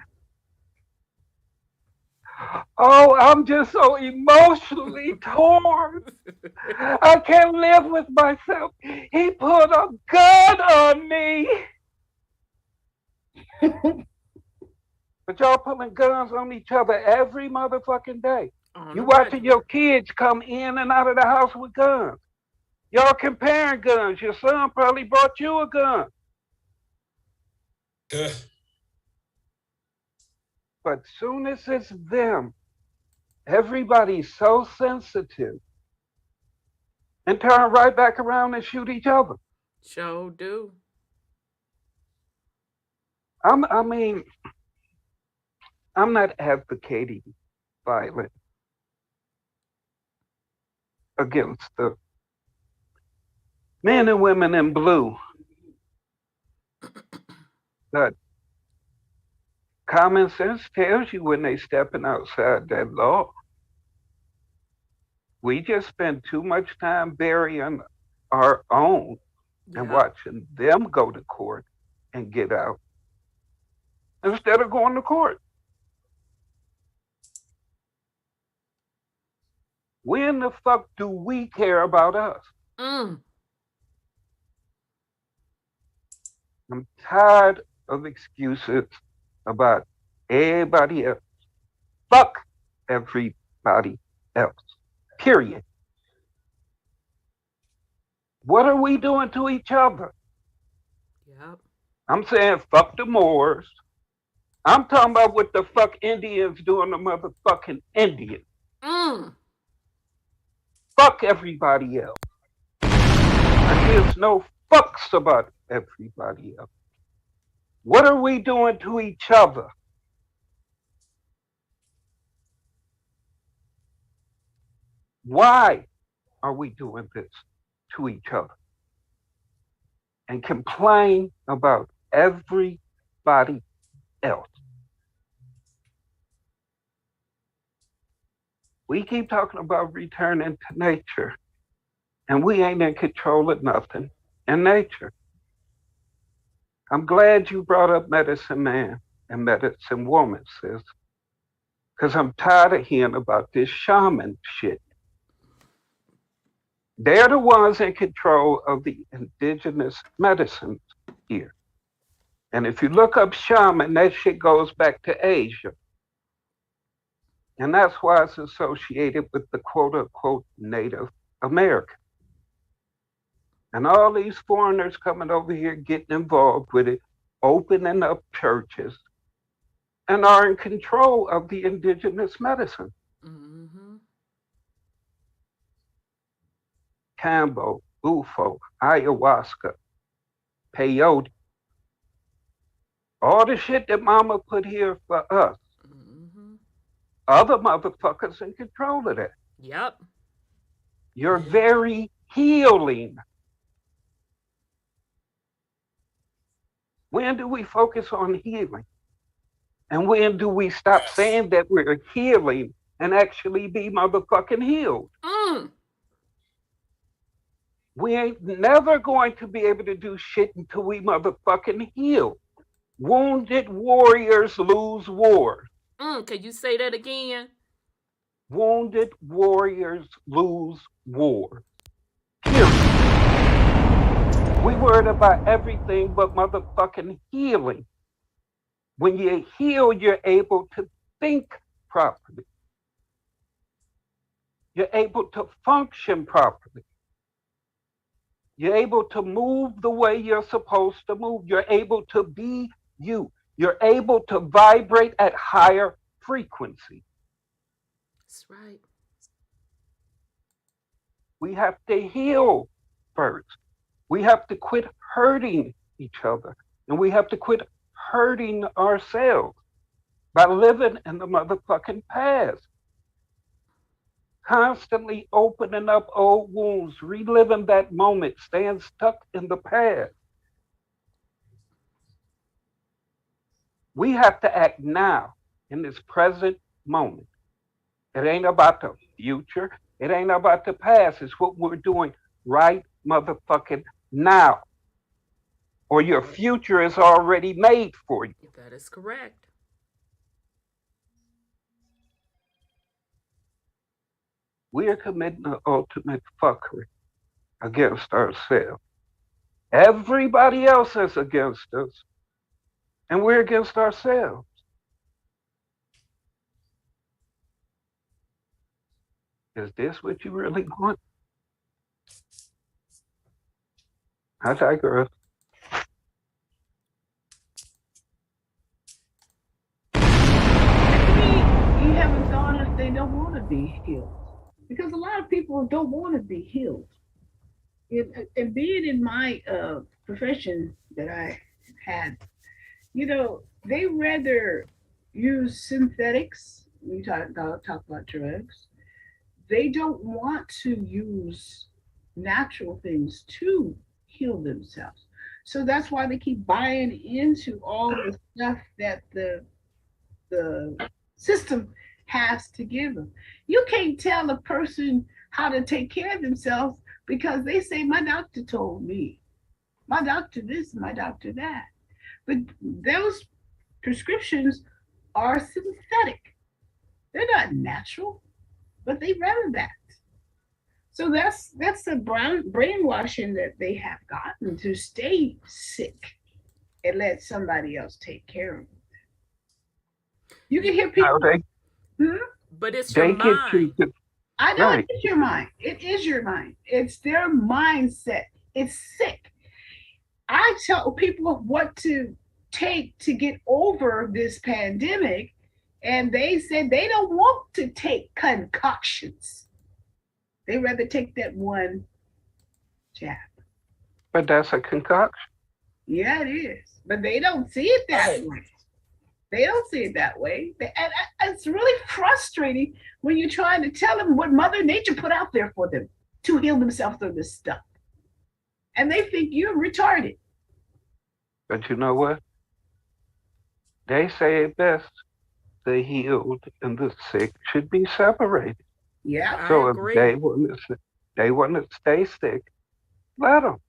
Oh, I'm just so emotionally torn. I can't live with myself. He put a gun on me. But y'all pulling guns on each other every motherfucking day. You watching your kids come in and out of the house with guns. Y'all comparing guns. Your son probably brought you a gun. But soon as it's them, everybody's so sensitive and turn right back around and shoot each other. Sure do. I mean, I'm not advocating violence against the men and women in blue. But common sense tells you when they stepping outside that law. We just spend too much time burying our own and watching them go to court and get out instead of going to court. When the fuck do we care about us? I'm tired of excuses about Everybody else. Fuck everybody else. Period. What are we doing to each other? Yep. I'm saying fuck the Moors. I'm talking about what the fuck Indians doing to motherfucking Indians. Fuck everybody else. I gives no fucks about everybody else. What are we doing to each other? Why are we doing this to each other? And complain about everybody else. We keep talking about returning to nature, and we ain't in control of nothing in nature. I'm glad you brought up medicine man and medicine woman, sis, because I'm tired of hearing about this shaman shit. They're the ones in control of the indigenous medicines here. And if you look up shaman, that shit goes back to Asia. And that's why it's associated with the quote unquote Native American. And all these foreigners coming over here getting involved with it, opening up churches, and are in control of the indigenous medicine. Mm-hmm. Cambo, Bufo, ayahuasca, peyote. All the shit that mama put here for us. Mm-hmm. Other motherfuckers in control of that. Yep. Your very healing. When do we focus on healing? And when do we stop saying that we're healing and actually be motherfucking healed? We ain't never going to be able to do shit until we motherfucking heal. Wounded warriors lose wars. Can you say that again? Wounded warriors lose war. Period. We worried about everything but motherfucking healing. When you heal, you're able to think properly. You're able to function properly. You're able to move the way you're supposed to move. You're able to be you. You're able to vibrate at higher frequency. That's right. We have to heal first. We have to quit hurting each other. And we have to quit hurting ourselves by living in the motherfucking past. Constantly opening up old wounds, reliving that moment, staying stuck in the past. We have to act now in this present moment. It ain't about the future. It ain't about the past. It's what we're doing right motherfucking now. Or your future is already made for you. That is correct. We are committing the ultimate fuckery against ourselves. Everybody else is against us, and we're against ourselves. Is this what you really want? I digress. You haven't thought if they don't want to be healed. Because a lot of people don't want to be healed. And being in my profession that I had, they rather use synthetics. We talk about drugs. They don't want to use natural things to heal themselves. So that's why they keep buying into all the stuff that the system has to give them. You can't tell a person how to take care of themselves because they say, my doctor told me, my doctor this, my doctor that. But those prescriptions are synthetic. They're not natural, but they rather that. So that's the brainwashing that they have gotten to stay sick and let somebody else take care of them. You can hear people. But it's your mind. I know it is your mind. It is your mind. It's their mindset. It's sick. I tell people what to take to get over this pandemic, and they said they don't want to take concoctions. They rather take that one jab. But that's a concoction. Yeah, it is. But they don't see it that way. They don't see it that way. And it's really frustrating when you're trying to tell them what Mother Nature put out there for them to heal themselves of this stuff. And they think you're retarded. But you know what? They say it best. The healed and the sick should be separated. Yeah. So if they want to stay sick, let them.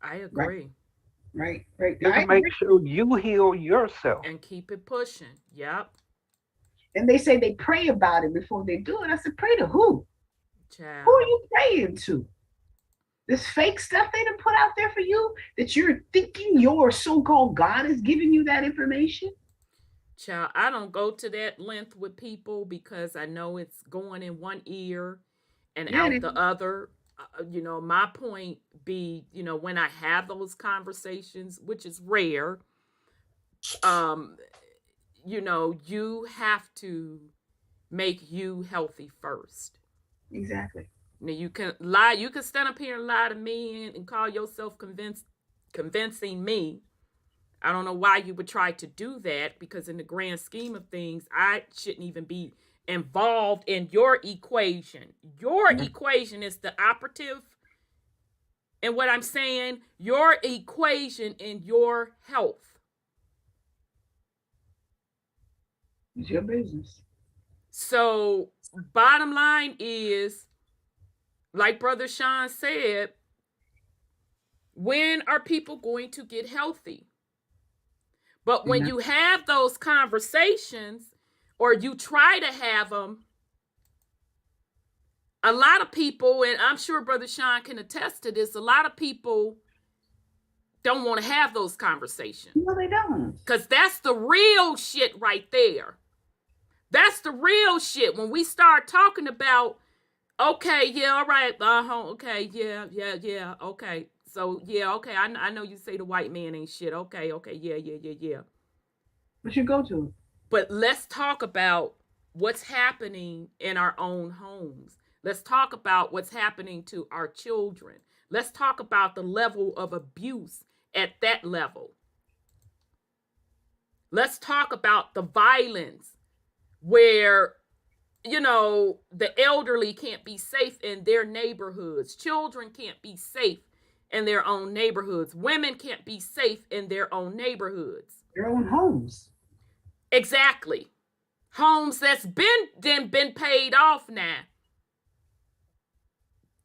I agree. Right. You can make sure you heal yourself. And keep it pushing. Yep. And they say they pray about it before they do it. I said, pray to who? Child. Who are you praying to? This fake stuff they done put out there for you that you're thinking your so-called God is giving you that information? Child, I don't go to that length with people because I know it's going in one ear and out the other. My point be, when I have those conversations, which is rare, you have to make you healthy first. Exactly. Now you can lie, you can stand up here and lie to me and call yourself convincing me. I don't know why you would try to do that, because in the grand scheme of things, I shouldn't even be involved in your equation. Your equation is the operative. And what I'm saying, your equation in your health. It's your business. So bottom line is, like Brother Sean said, when are people going to get healthy? But when you have those conversations, or you try to have them, a lot of people, and I'm sure Brother Sean can attest to this, a lot of people don't want to have those conversations. No, they don't. Because that's the real shit right there. That's the real shit. When we start talking about, okay, yeah, all right, okay, yeah, okay. So, yeah, okay, I know you say the white man ain't shit. Okay, yeah. But you go to it. But let's talk about what's happening in our own homes. Let's talk about what's happening to our children. Let's talk about the level of abuse at that level. Let's talk about the violence where, the elderly can't be safe in their neighborhoods. Children can't be safe in their own neighborhoods. Women can't be safe in their own neighborhoods. Their own homes. Exactly. Homes that's been paid off now.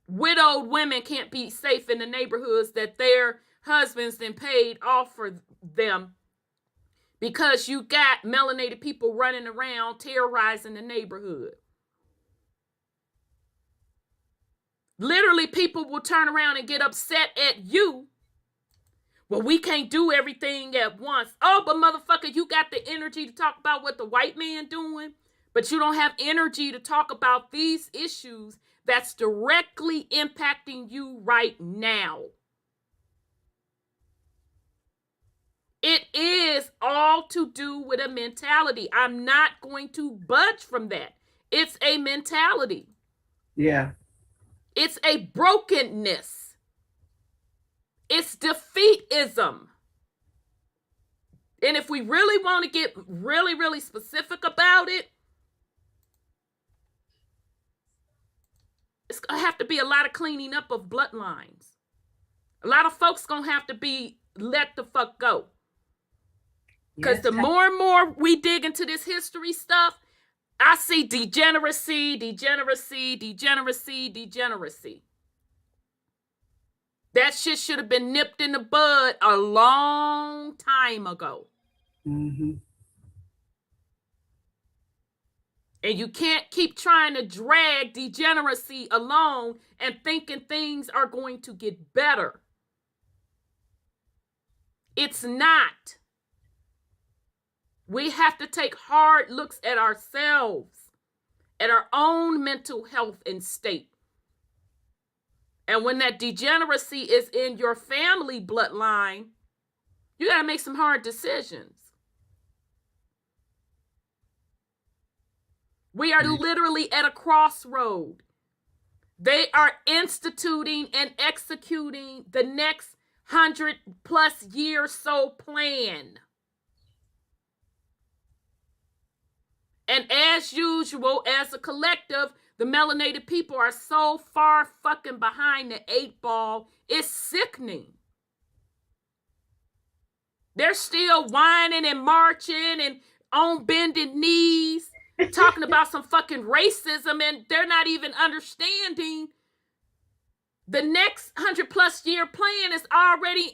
Widowed women can't be safe in the neighborhoods that their husbands then paid off for them, because you got melanated people running around terrorizing the neighborhood. Literally, people will turn around and get upset at you. Well, we can't do everything at once. Oh, but motherfucker, you got the energy to talk about what the white man doing, but you don't have energy to talk about these issues that's directly impacting you right now. It is all to do with a mentality. I'm not going to budge from that. It's a mentality. Yeah. It's a brokenness. It's defeatism. And if we really want to get really, really specific about it, it's going to have to be a lot of cleaning up of bloodlines. A lot of folks going to have to be let the fuck go. Because the more and more we dig into this history stuff, I see degeneracy. That shit should have been nipped in the bud a long time ago. Mm-hmm. And you can't keep trying to drag degeneracy along and thinking things are going to get better. It's not. We have to take hard looks at ourselves, at our own mental health and state. And when that degeneracy is in your family bloodline, you got to make some hard decisions. We are literally at a crossroad. They are instituting and executing the next 100+ year so plan. And as usual, as a collective, the melanated people are so far fucking behind the 8 ball. It's sickening. They're still whining and marching and on bended knees, talking about some fucking racism, and they're not even understanding the next 100+ year plan is already,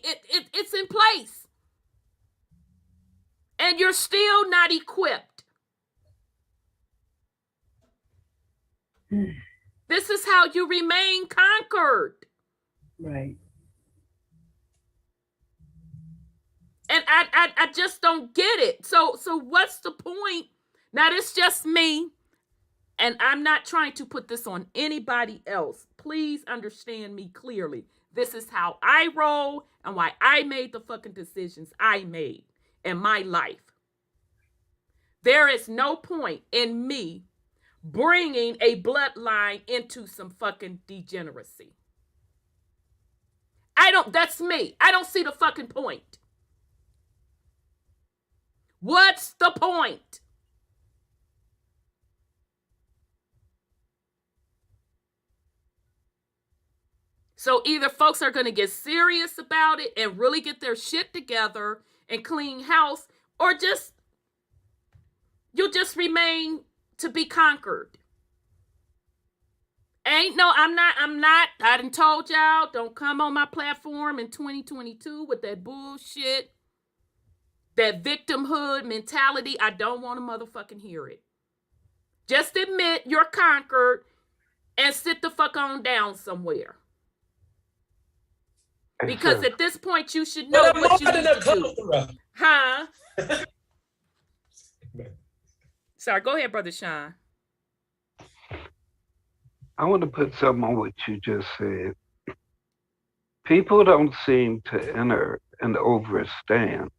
it's in place. And you're still not equipped. This is how you remain conquered. Right. And I just don't get it. So what's the point? Now, it's just me, and I'm not trying to put this on anybody else. Please understand me clearly. This is how I roll and why I made the fucking decisions I made in my life. There is no point in me bringing a bloodline into some fucking degeneracy. That's me. I don't see the fucking point. What's the point? So either folks are going to get serious about it and really get their shit together and clean house, or you'll just remain to be conquered. I'm not. I done told y'all, don't come on my platform in 2022 with that bullshit, that victimhood mentality. I don't want to motherfucking hear it. Just admit you're conquered and sit the fuck on down somewhere. Because at this point, you should know what you need to do. Huh? Sorry, go ahead, Brother Sean. I want to put something on what you just said. People don't seem to enter and understand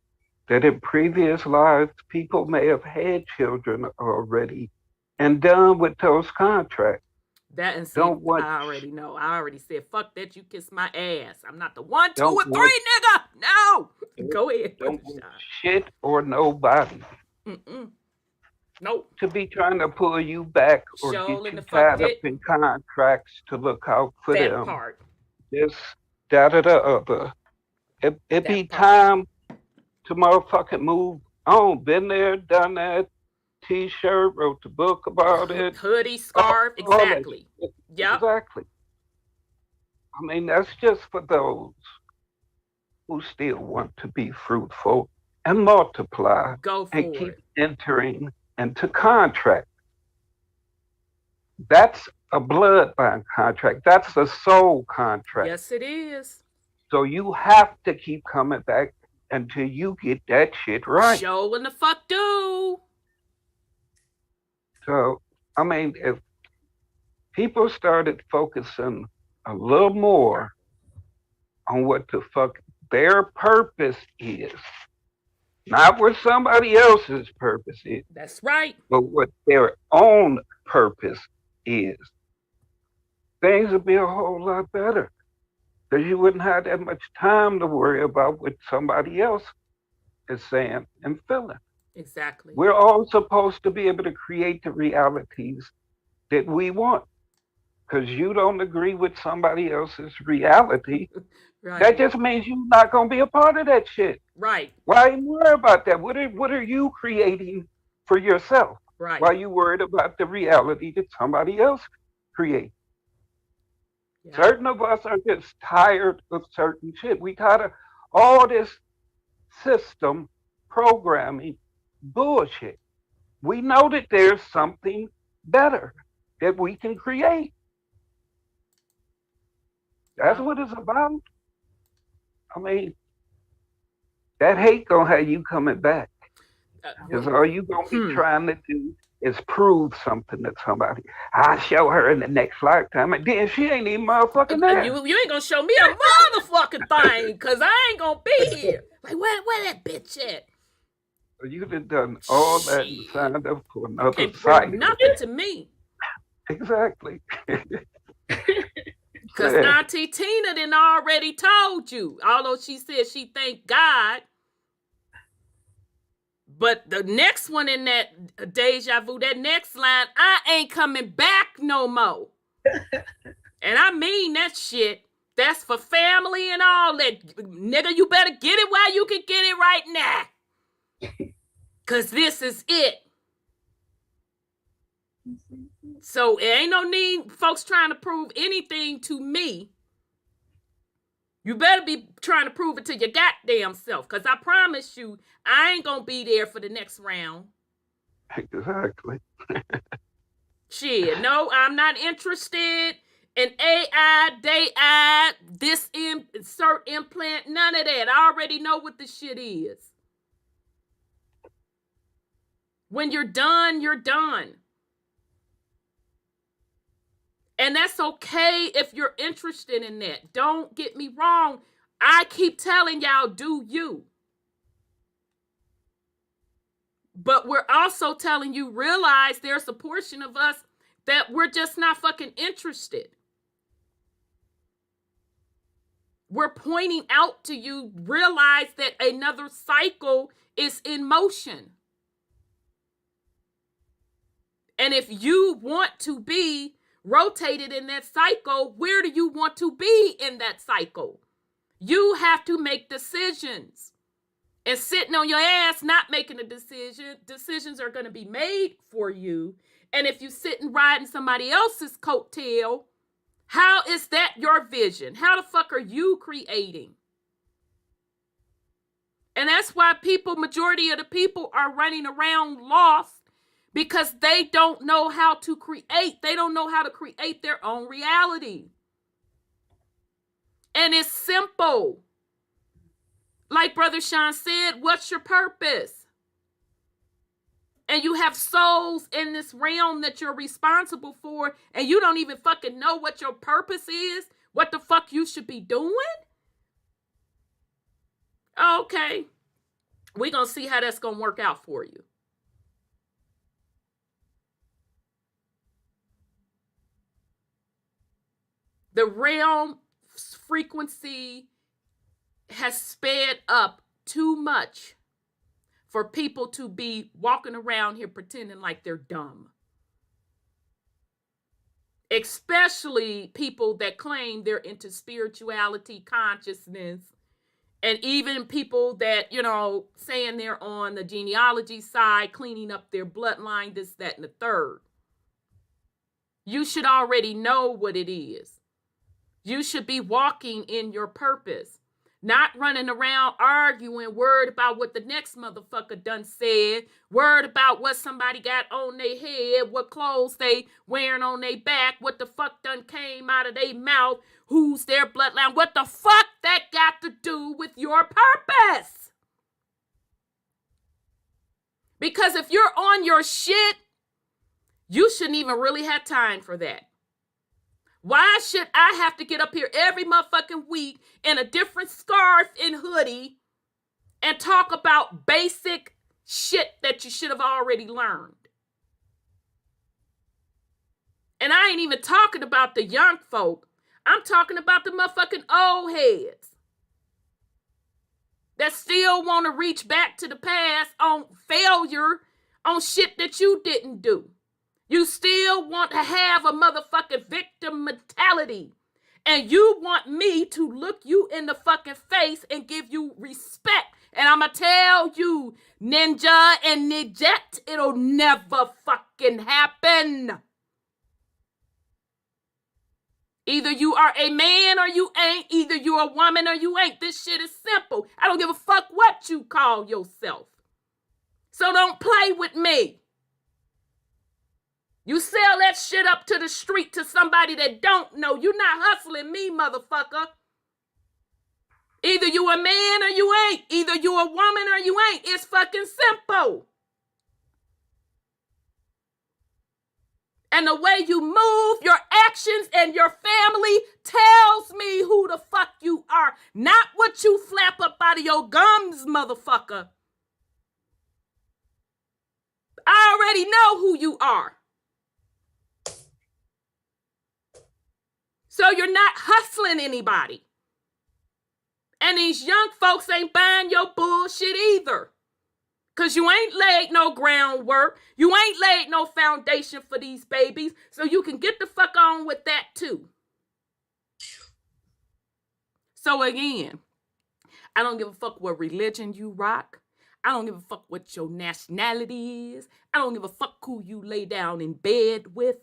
that in previous lives, people may have had children already and done with those contracts. That and see, I already know. I already said, fuck that, you kiss my ass. I'm not the 1, 2, or 3, nigga. No. Go ahead. Don't want shit or nobody. Nope. To be trying to pull you back or get you tied up in contracts to look out for them. That part. This, that, or the other. It be time to motherfucking move on. Been there, done that. T-shirt, wrote the book about it. Hoodie, scarf, exactly. Yep. Exactly. I mean, that's just for those who still want to be fruitful and multiply. Go for and keep entering into contract. That's a bloodline contract. That's a soul contract. Yes, it is. So you have to keep coming back until you get that shit right. Show in the fuck do. So, I mean, if people started focusing a little more on what the fuck their purpose is, not what somebody else's purpose is. That's right. But what their own purpose is, things would be a whole lot better. Because you wouldn't have that much time to worry about what somebody else is saying and feeling. Exactly. We're all supposed to be able to create the realities that we want. Because you don't agree with somebody else's reality. Right. That just means you're not going to be a part of that shit. Right. Why are you worried about that? What are you creating for yourself? Right. Why are you worried about the reality that somebody else creates? Yeah. Certain of us are just tired of certain shit. We tired of all this system programming bullshit. We know that there's something better that we can create. That's what it's about. I mean, that hate gonna have you coming back. Because all you gonna be trying to do is prove something to somebody. I'll show her in the next lifetime, and then she ain't even motherfucking there. You ain't gonna show me a motherfucking thing, cause I ain't gonna be here. Like, where that bitch at? You done all that and signed up for another Can't cycle. prove nothing to me. Exactly. Because Auntie Tina done already told you, although she said she thanked God. But the next one in that deja vu, that next line, I ain't coming back no more. And I mean that shit. That's for family and all that. Nigga, you better get it while you can get it right now. Because this is it. So it ain't no need folks trying to prove anything to me. You better be trying to prove it to your goddamn self. Because I promise you, I ain't going to be there for the next round. Exactly. Shit, no, I'm not interested in AI, DAI, this insert implant, none of that. I already know what the shit is. When you're done, you're done. And that's okay if you're interested in that. Don't get me wrong. I keep telling y'all, do you. But we're also telling you, realize there's a portion of us that we're just not fucking interested. We're pointing out to you, realize that another cycle is in motion. And if you want to be rotated in that cycle, where do you want to be in that cycle? You have to make decisions. And sitting on your ass not making a decision, decisions are going to be made for you. And if you sit and riding somebody else's coattail, how is that your vision? How the fuck are you creating? And that's why majority of the people are running around lost, because they don't know how to create. They don't know how to create their own reality. And it's simple. Like Brother Sean said, what's your purpose? And you have souls in this realm that you're responsible for, and you don't even fucking know what your purpose is, what the fuck you should be doing? Okay. We're going to see how that's going to work out for you. The realm frequency has sped up too much for people to be walking around here pretending like they're dumb. Especially people that claim they're into spirituality, consciousness, and even people that, saying they're on the genealogy side, cleaning up their bloodline, this, that, and the third. You should already know what it is. You should be walking in your purpose, not running around arguing, worried about what the next motherfucker done said, worried about what somebody got on their head, what clothes they wearing on their back, what the fuck done came out of their mouth, who's their bloodline, what the fuck that got to do with your purpose? Because if you're on your shit, you shouldn't even really have time for that. Why should I have to get up here every motherfucking week in a different scarf and hoodie and talk about basic shit that you should have already learned? And I ain't even talking about the young folk. I'm talking about the motherfucking old heads that still want to reach back to the past on failure, on shit that you didn't do. You still want to have a motherfucking victim mentality. And you want me to look you in the fucking face and give you respect. And I'm going to tell you, Ninja and Nijet, it'll never fucking happen. Either you are a man or you ain't. Either you're a woman or you ain't. This shit is simple. I don't give a fuck what you call yourself. So don't play with me. You sell that shit up to the street to somebody that don't know. You're not hustling me, motherfucker. Either you a man or you ain't. Either you a woman or you ain't. It's fucking simple. And the way you move, your actions, and your family tells me who the fuck you are. Not what you flap up out of your gums, motherfucker. I already know who you are. So you're not hustling anybody. And these young folks ain't buying your bullshit either. Because you ain't laid no groundwork. You ain't laid no foundation for these babies. So you can get the fuck on with that too. So again, I don't give a fuck what religion you rock. I don't give a fuck what your nationality is. I don't give a fuck who you lay down in bed with.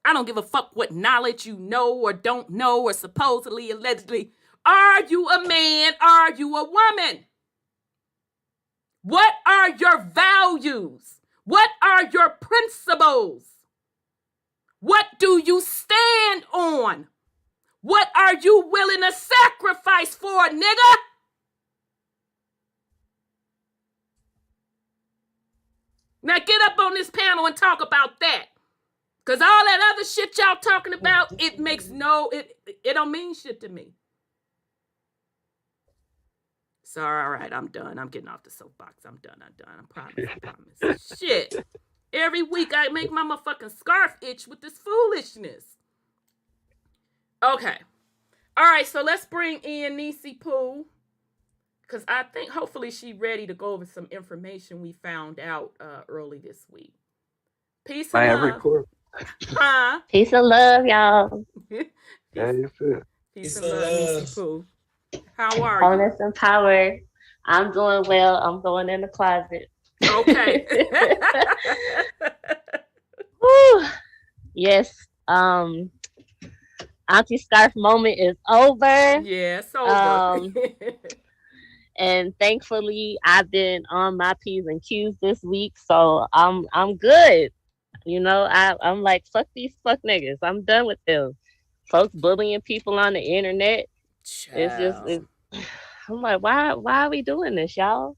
I don't give a fuck what knowledge you know or don't know or supposedly, allegedly. Are you a man? Are you a woman? What are your values? What are your principles? What do you stand on? What are you willing to sacrifice for, nigga? Now get up on this panel and talk about that. Because all that other shit y'all talking about, it makes it don't mean shit to me. So, all right, I'm done. I'm getting off the soapbox. I'm done. I promise. Shit. Every week I make my motherfucking scarf itch with this foolishness. Okay. All right, so let's bring in Nisi Pooh. Because I think hopefully she's ready to go over some information we found out early this week. Peace and love. Huh? Peace and love, y'all. Peace and love, Nisi Pooh. How are you? Wholeness and power. I'm doing well. I'm going in the closet. Okay. Woo. Yes. Auntie Scarf moment is over. Yeah, it's over. And thankfully, I've been on my P's and Q's this week, so I'm good. You know, I'm like, fuck these fuck niggas. I'm done with them. Folks bullying people on the internet. It's I'm like, why are we doing this, y'all?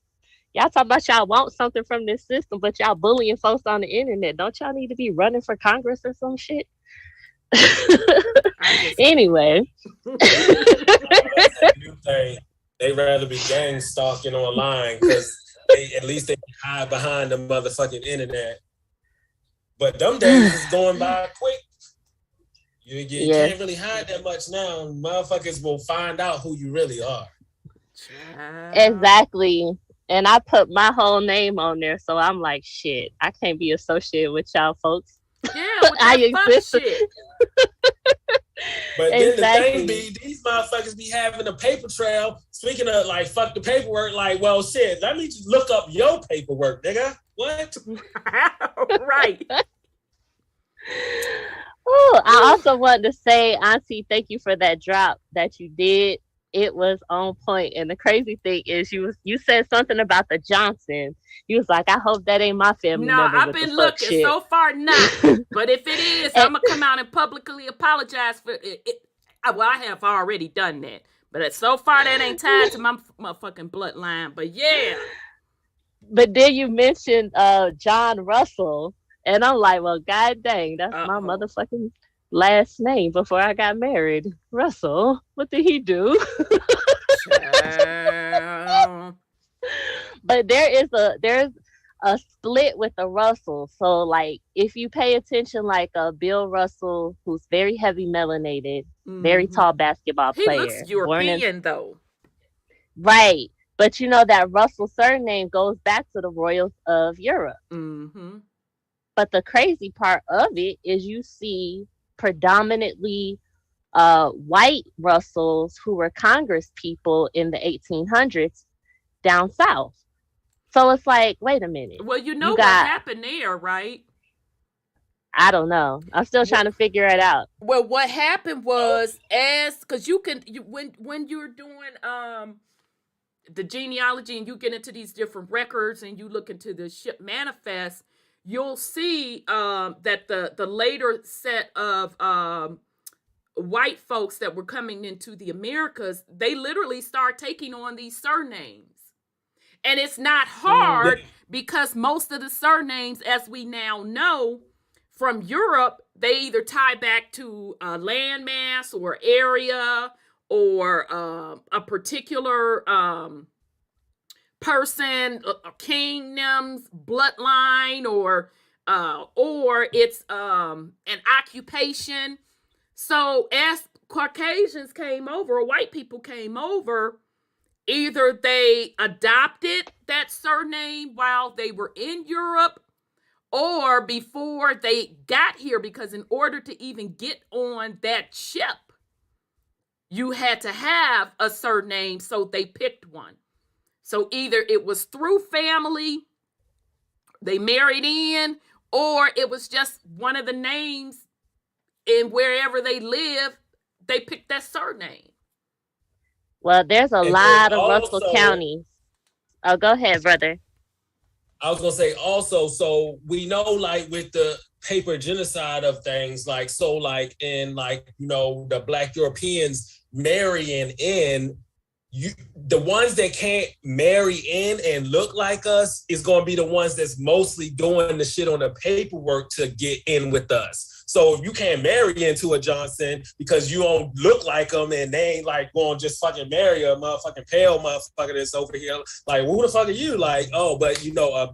Y'all talk about y'all want something from this system, but y'all bullying folks on the internet. Don't y'all need to be running for Congress or some shit? Anyway. They rather be gang stalking online because at least they can hide behind the motherfucking internet. But them days is going by quick. You can't really hide that much now. Motherfuckers will find out who you really are. Exactly. And I put my whole name on there, so I'm like, shit, I can't be associated with y'all folks. Yeah, with that exist. Shit. But then the thing be, these motherfuckers be having a paper trail. Speaking of like, fuck the paperwork, like, well, shit, let me just look up your paperwork, nigga. What? Right. Oh, I also wanted to say, Auntie, thank you for that drop that you did. It was on point. And the crazy thing is you said something about the Johnson. You was like, I hope that ain't my family member. No, I've been looking. Shit. So far, not. But if it is, I'm going to come out and publicly apologize for it. Well, I have already done that. But so far, that ain't tied to my fucking bloodline. But yeah. But then you mentioned John Russell. And I'm like, well, god dang, that's my motherfucking last name before I got married. Russell, what did he do? But there's a split with the Russell. So like if you pay attention, like Bill Russell, who's very heavy melanated, very tall basketball player. He looks European though. Right. But you know that Russell surname goes back to the royals of Europe. Mm-hmm. But the crazy part of it is you see predominantly white Russells who were Congress people in the 1800s down south. So it's like, wait a minute. Well, you know what happened there, right? I don't know. I'm still trying to figure it out. Well, what happened was because when you're doing the genealogy and you get into these different records and you look into the ship manifest, you'll see that the later set of white folks that were coming into the Americas, they literally start taking on these surnames. And it's not hard because most of the surnames, as we now know from Europe, they either tie back to a landmass or area or a particular person, a kingdom's bloodline, or it's an occupation. So as Caucasians came over, or white people came over, either they adopted that surname while they were in Europe or before they got here, because in order to even get on that ship, you had to have a surname, so they picked one. So either it was through family, they married in, or it was just one of the names, and wherever they live, they picked that surname. Well, there's a lot of Russell counties. Oh, go ahead, brother. I was gonna say also, so we know, like, with the paper genocide of things, like, so like in, like, you know, the Black Europeans marrying in, the ones that can't marry in and look like us is gonna be the ones that's mostly doing the shit on the paperwork to get in with us. So you can't marry into a Johnson because you don't look like them, and they ain't like going to just fucking marry a motherfucking pale motherfucker that's over here. Like, who the fuck are you? Like, oh, but you know, a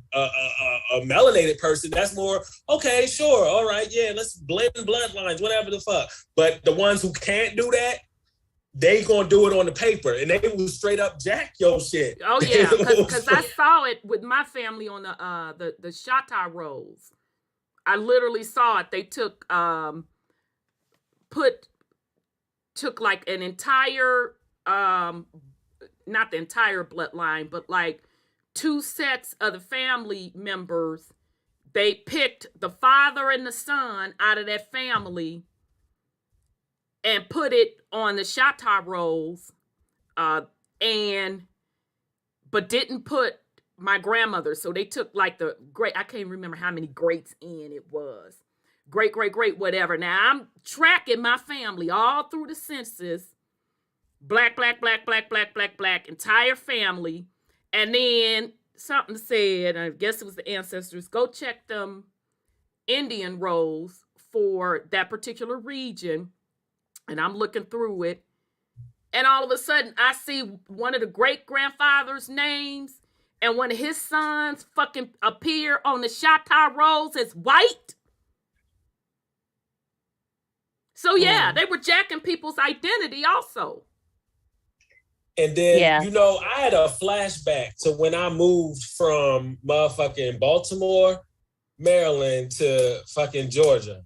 melanated person, that's more, okay, sure, all right, yeah, let's blend bloodlines, whatever the fuck. But the ones who can't do that, they gonna do it on the paper, and they will straight up jack your shit. Oh yeah, because I saw it with my family on the Shatta rolls. I literally saw it. They took like an entire not the entire bloodline, but like 2 sets of the family members. They picked the father and the son out of that family and put it on the Shatta rolls, but didn't put my grandmother. So they took like the great, I can't remember how many greats in it was. Great, whatever. Now I'm tracking my family all through the census. Black, entire family. And then something said, I guess it was the ancestors, go check them Indian rolls for that particular region. And I'm looking through it. And all of a sudden I see one of the great grandfather's names and one of his sons fucking appear on the Shatta rolls as white. So yeah, they were jacking people's identity also. And then, you know, I had a flashback to when I moved from motherfucking Baltimore, Maryland to fucking Georgia.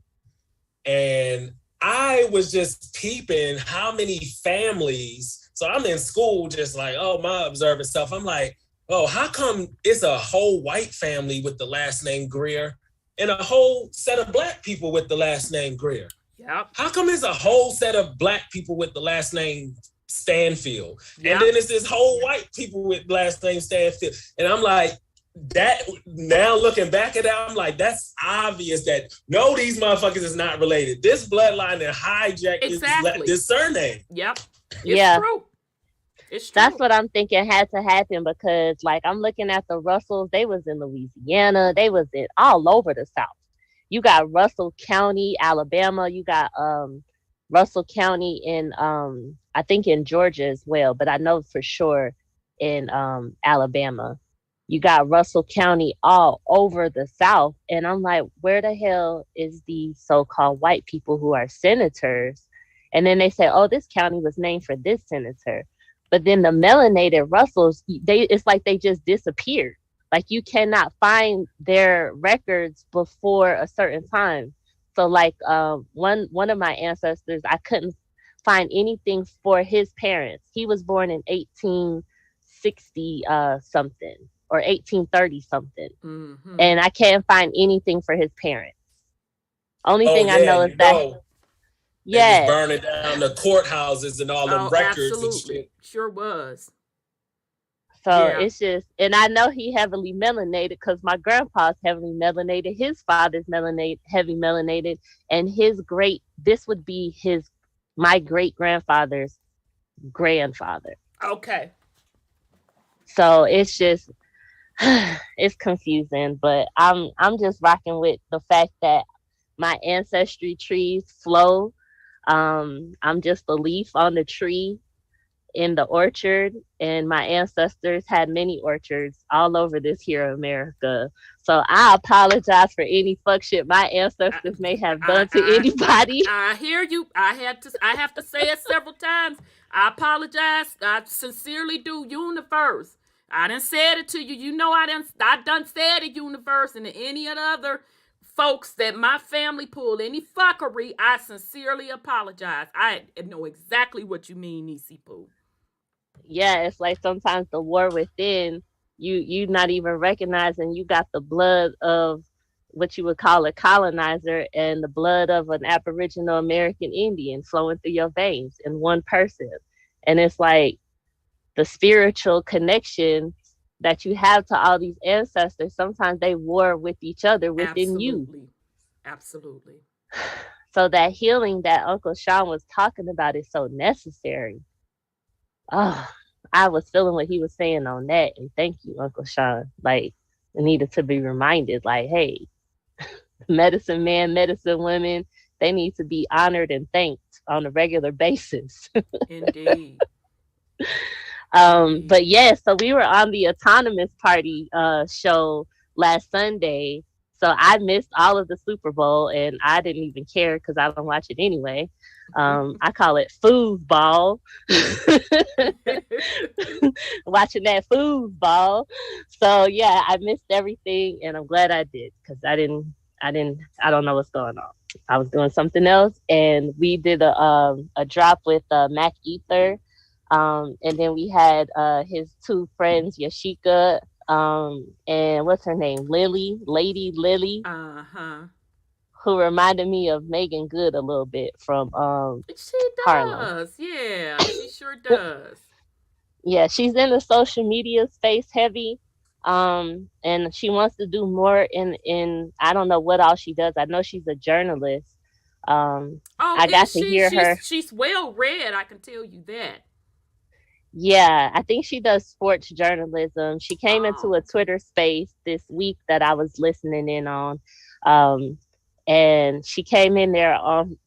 And I was just peeping how many families. So I'm in school just like, oh, my observant stuff. I'm like, oh, how come it's a whole white family with the last name Greer and a whole set of black people with the last name Greer? Yep. How come it's a whole set of black people with the last name Stanfield? Yep. And then it's this whole white people with last name Stanfield. And I'm like, that, now looking back at that, I'm like, that's obvious that no, these motherfuckers is not related. This bloodline that hijacked this surname. Yep. It's true. It's true. That's what I'm thinking had to happen, because like I'm looking at the Russells, they was in Louisiana, they was in all over the South. You got Russell County, Alabama, you got Russell County in I think in Georgia as well, but I know for sure in Alabama. You got Russell County all over the South. And I'm like, where the hell is the so-called white people who are senators? And then they say, oh, this county was named for this senator. But then the melanated Russells, it's like they just disappeared. Like you cannot find their records before a certain time. So like one of my ancestors, I couldn't find anything for his parents. He was born in 1860 something or 1830 something. Mm-hmm. And I can't find anything for his parents. Only thing I know is that yeah, burning down the courthouses and all the records absolutely. And shit. Sure was. So it's just, and I know he heavily melanated because my grandpa's heavily melanated, his father's heavy melanated, and this would be my great grandfather's grandfather. Okay. So it's just it's confusing, but I'm just rocking with the fact that my ancestry trees flow. I'm just a leaf on the tree in the orchard, and my ancestors had many orchards all over this here America. So I apologize for any fuck shit my ancestors may have done to anybody. I hear you. I have to say it several times. I apologize. I sincerely do. Universe. I done said it to you. You know I done said it, universe, and to any of the other folks that my family pulled any fuckery. I sincerely apologize. I know exactly what you mean, Nisi Poo. Yeah, it's like sometimes the war within you not even recognizing you got the blood of what you would call a colonizer and the blood of an Aboriginal American Indian flowing through your veins in one person. And it's like the spiritual connection that you have to all these ancestors, sometimes they war with each other within you. Absolutely. So that healing that Uncle Sean was talking about is so necessary. Oh, I was feeling what he was saying on that, and thank you, Uncle Sean. Like, I needed to be reminded, like, hey, medicine man, medicine women, they need to be honored and thanked on a regular basis. Indeed. But yeah, so we were on the Autonomous Party show last Sunday. So I missed all of the Super Bowl, and I didn't even care because I don't watch it anyway. I call it foosball. Watching that foosball. So yeah, I missed everything, and I'm glad I did because I don't know what's going on. I was doing something else, and we did a drop with Mac Ether, and then we had his two friends, Yashika, and what's her name, Lady Lily. Who reminded me of Megan Good a little bit from she does. Harlem. Yeah, she sure does. Yeah, she's in the social media space heavy. And she wants to do more in I don't know what all she does. I know she's a journalist. I got to hear her. She's well read, I can tell you that. Yeah, I think she does sports journalism. She came into a Twitter space this week that I was listening in on. And she came in there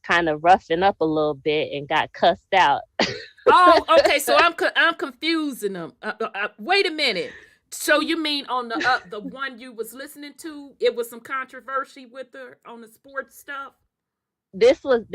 kind of roughing up a little bit and got cussed out. Oh, okay. So I'm confusing them. Wait a minute. So you mean on the one you was listening to, it was some controversy with her on the sports stuff? This was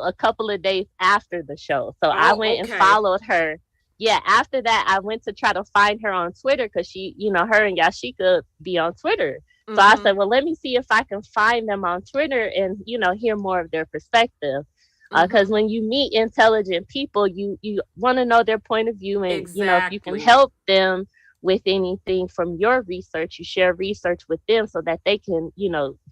a couple of days after the show. So I went and followed her. Yeah, after that, I went to try to find her on Twitter because she, her and Yashika be on Twitter. So I said, well, let me see if I can find them on Twitter and, hear more of their perspective. Because when you meet intelligent people, you want to know their point of view. And, if you can help them with anything from your research, you share research with them so that they can,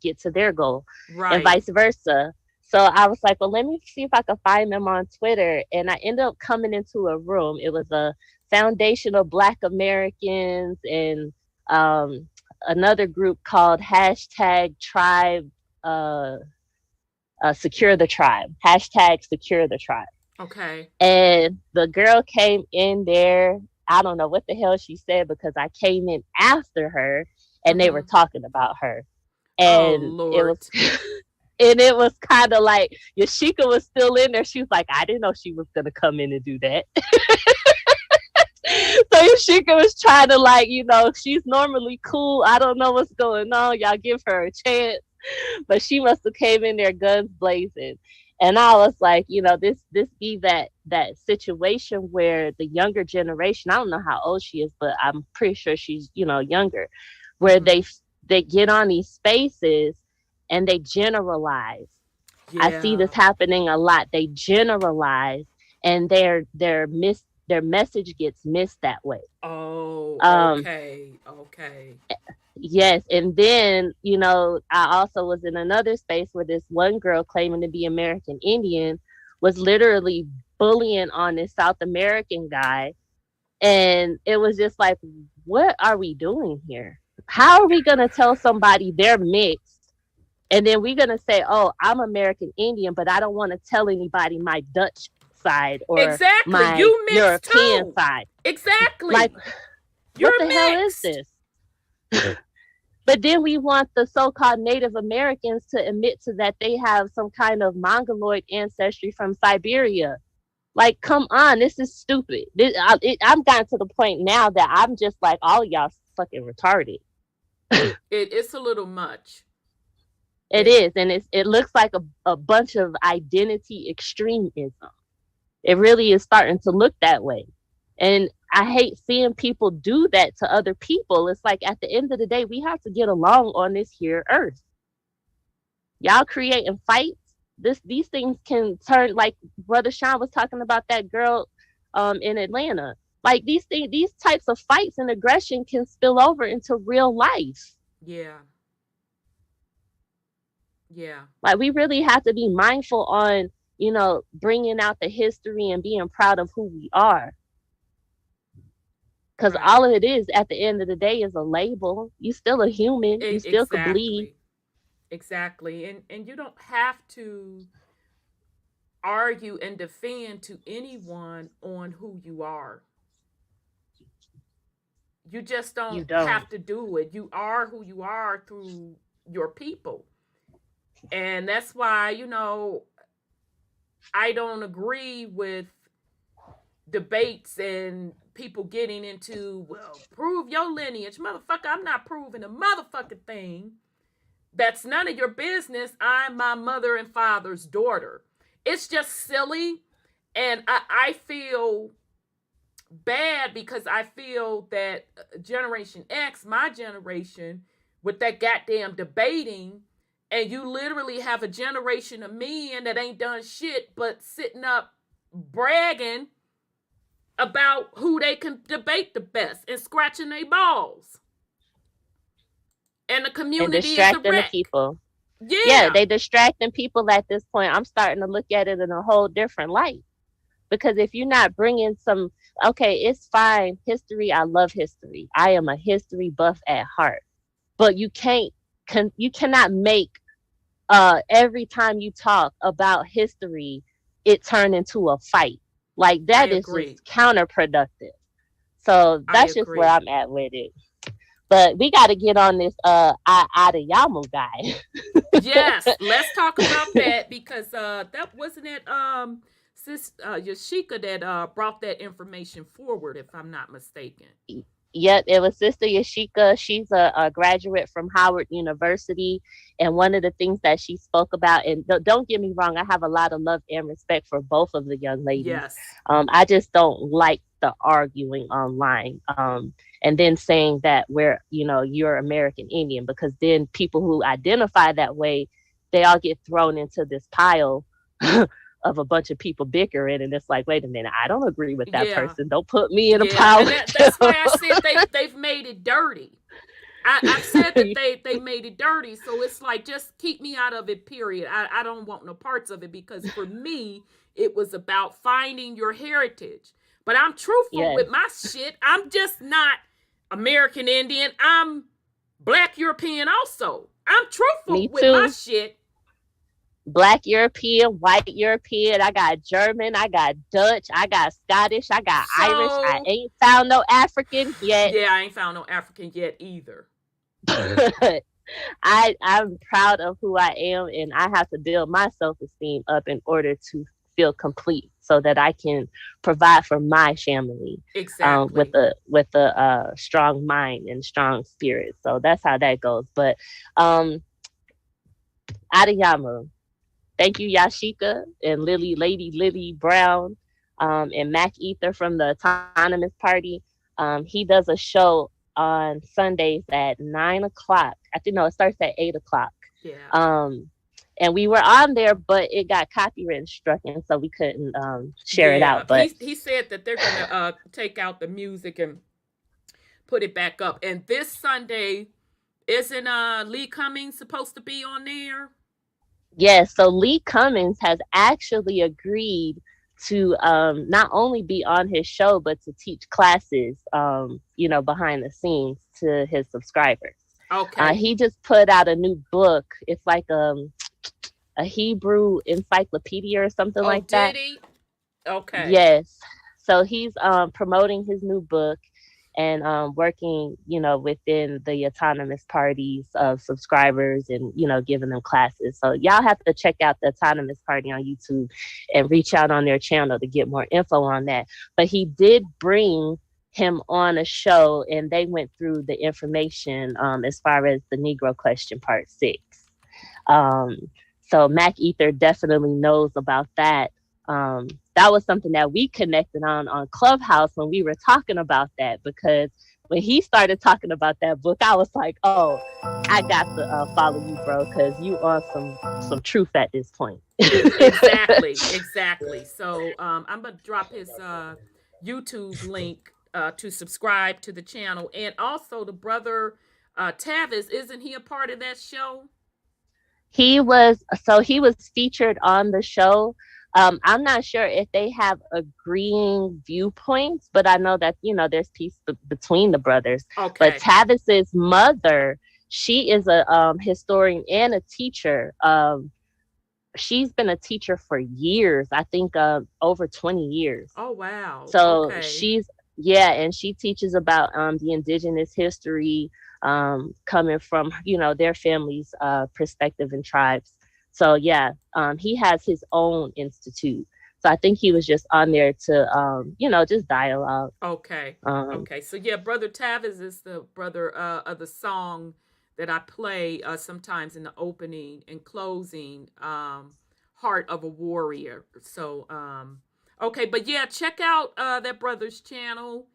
get to their goal. Right. And vice versa. So I was like, well, let me see if I can find them on Twitter. And I ended up coming into a room. It was a Foundation of Black Americans and another group called #Tribe Secure the Tribe. #Secure the Tribe. Okay. And the girl came in there. I don't know what the hell she said because I came in after her and they were talking about her. And it was kind of like Yashika was still in there. She was like, I didn't know she was gonna come in and do that. So Yashika was trying to she's normally cool. I don't know what's going on. Y'all give her a chance. But she must have came in there guns blazing. And I was like, this be that situation where the younger generation, I don't know how old she is, but I'm pretty sure she's, younger, where they get on these spaces and they generalize. Yeah. I see this happening a lot. They generalize and their message gets missed that way. Oh, okay. Yes. And then, I also was in another space where this one girl claiming to be American Indian was literally bullying on this South American guy. And it was just like, what are we doing here? How are we going to tell somebody they're mixed? And then we're going to say, oh, I'm American Indian, but I don't want to tell anybody my Dutch side or my European side. Exactly. You're What the hell is mixed. this? But then we want the so-called Native Americans to admit to that they have some kind of Mongoloid ancestry from Siberia. Like, come on, this is stupid. I'm gotten to the point now that I'm just like, all y'all fucking retarded. It's a little much. It is, and it looks like a bunch of identity extremism. It really is starting to look that way. And I hate seeing people do that to other people. It's like, at the end of the day, we have to get along on this here earth. Y'all creating fights. These things can turn, like Brother Sean was talking about that girl in Atlanta. Like, these types of fights and aggression can spill over into real life. Yeah. Yeah. Like, we really have to be mindful on, bringing out the history and being proud of who we are. Because all of it is, at the end of the day, is a label. You still a human. You still could bleed. Exactly. And you don't have to argue and defend to anyone on who you are. You just don't have to do it. You are who you are through your people. And that's why, I don't agree with debates and people getting into, well, prove your lineage. Motherfucker, I'm not proving a motherfucking thing. That's none of your business. I'm my mother and father's daughter. It's just silly. And I feel bad because I feel that Generation X, my generation, with that goddamn debating, and you literally have a generation of men that ain't done shit but sitting up bragging about who they can debate the best and scratching their balls. And the community and distracting the people. Yeah, they distracting people at this point. I'm starting to look at it in a whole different light. Because if you're not bringing some, okay, it's fine. History, I love history. I am a history buff at heart. But you cannot make every time you talk about history, it turn into a fight. Like, that is just counterproductive. So that's just where I'm at with it. But we got to get on this Adeyemo guy. Yes, let's talk about that, because that wasn't it sis Yashika that brought that information forward, if I'm not mistaken. Yep, it was Sister Yashika. She's a graduate from Howard University. And one of the things that she spoke about, and don't get me wrong, I have a lot of love and respect for both of the young ladies. Yes. I just don't like the arguing online. And then saying that you're American Indian, because then people who identify that way, they all get thrown into this pile of a bunch of people bickering, and it's like, wait a minute, I don't agree with that person. Don't put me in a pile. That's why I said they've made it dirty. I said that they made it dirty. So it's like, just keep me out of it, period. I don't want no parts of it, because for me, it was about finding your heritage. But I'm truthful with my shit. I'm just not American Indian. I'm Black European also. I'm truthful with my shit. Black European, white European, I got German, I got Dutch, I got Scottish, I got Irish. I ain't found no African yet. Yeah, I ain't found no African yet either. I'm proud of who I am, and I have to build my self-esteem up in order to feel complete, so that I can provide for my family. Exactly. With a strong mind and strong spirit. So that's how that goes. But Adeyemo. Thank you, Yashika and Lady Lily Brown, and Mac Ether from the Autonomous Party. He does a show on Sundays at 9:00. I think, no, it starts at 8:00. Yeah. And we were on there, but it got copyright struck, and so we couldn't share it out. But he said that they're gonna take out the music and put it back up. And this Sunday, isn't Lee Cummings supposed to be on there? Yes, so Lee Cummings has actually agreed to not only be on his show, but to teach classes, behind the scenes to his subscribers. Okay. He just put out a new book. It's like a Hebrew encyclopedia or something like that. Did he? Okay. Yes. So he's promoting his new book. and working, within the autonomous parties of subscribers and, giving them classes. So y'all have to check out the Autonomous Party on YouTube and reach out on their channel to get more info on that. But he did bring him on a show, and they went through the information as far as the Negro Question Part 6. So Mac Ether definitely knows about that. That was something that we connected on Clubhouse when we were talking about that, because when he started talking about that book, I was like, oh, I got to follow you, bro, because you on some truth at this point. Exactly. So I'm going to drop his YouTube link to subscribe to the channel. And also the brother Tavis, isn't he a part of that show? He was featured on the show. I'm not sure if they have agreeing viewpoints, but I know that, there's peace between the brothers. Okay. But Tavis's mother, she is a historian and a teacher. She's been a teacher for years, I think over 20 years. Oh, wow. So okay. and she teaches about the indigenous history, coming from, their family's perspective and tribes. So he has his own institute. So I think he was just on there to, just dialogue. Okay. Okay. So Brother Tavis is the brother of the song that I play sometimes in the opening and closing, Heart of a Warrior. So, okay. But check out that brother's channel.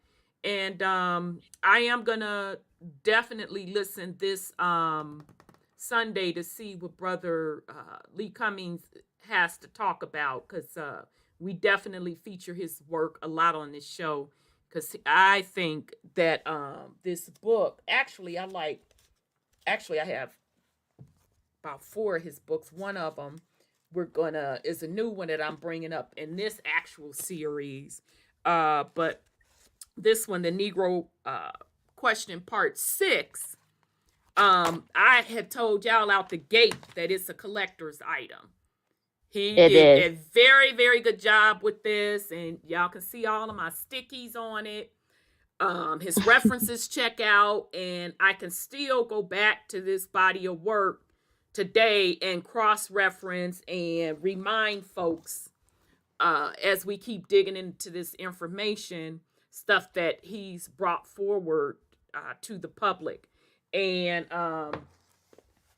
And I am going to definitely listen this Sunday to see what Brother Lee Cummings has to talk about, because we definitely feature his work a lot on this show, because I think that this book, I have about 4 of his books. One of them is a new one that I'm bringing up in this actual series, but this one, the Negro Question Part 6, I had told y'all out the gate that it's a collector's item. He did a very, very good job with this, and y'all can see all of my stickies on it. His references check out, and I can still go back to this body of work today and cross-reference and remind folks as we keep digging into this information, stuff that he's brought forward to the public. And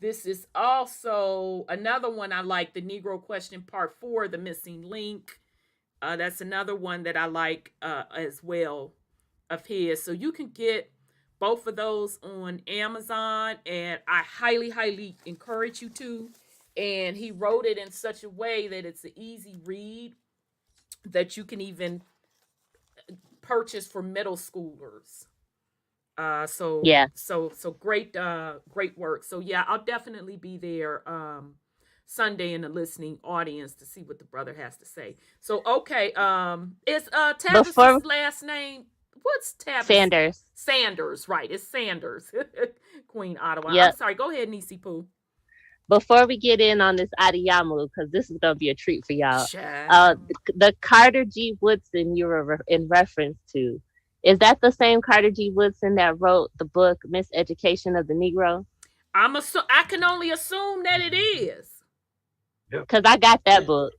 this is also another one I like, the Negro Question Part 4, the Missing Link. That's another one that I like as well of his. So you can get both of those on Amazon, and I highly, highly encourage you to. And he wrote it in such a way that it's an easy read that you can even purchase for middle schoolers. So great work. So I'll definitely be there Sunday in the listening audience to see what the brother has to say. So okay, is Tavis's last name? What's Tavis? Sanders, right? It's Sanders. Queen Ottawa. Yep. I'm sorry. Go ahead, Nisi Poo. Before we get in on this Adiyamu, because this is gonna be a treat for y'all. The Carter G. Woodson you were in reference to. Is that the same Carter G. Woodson that wrote the book Miseducation of the Negro? I can only assume that it is. Because I got that book.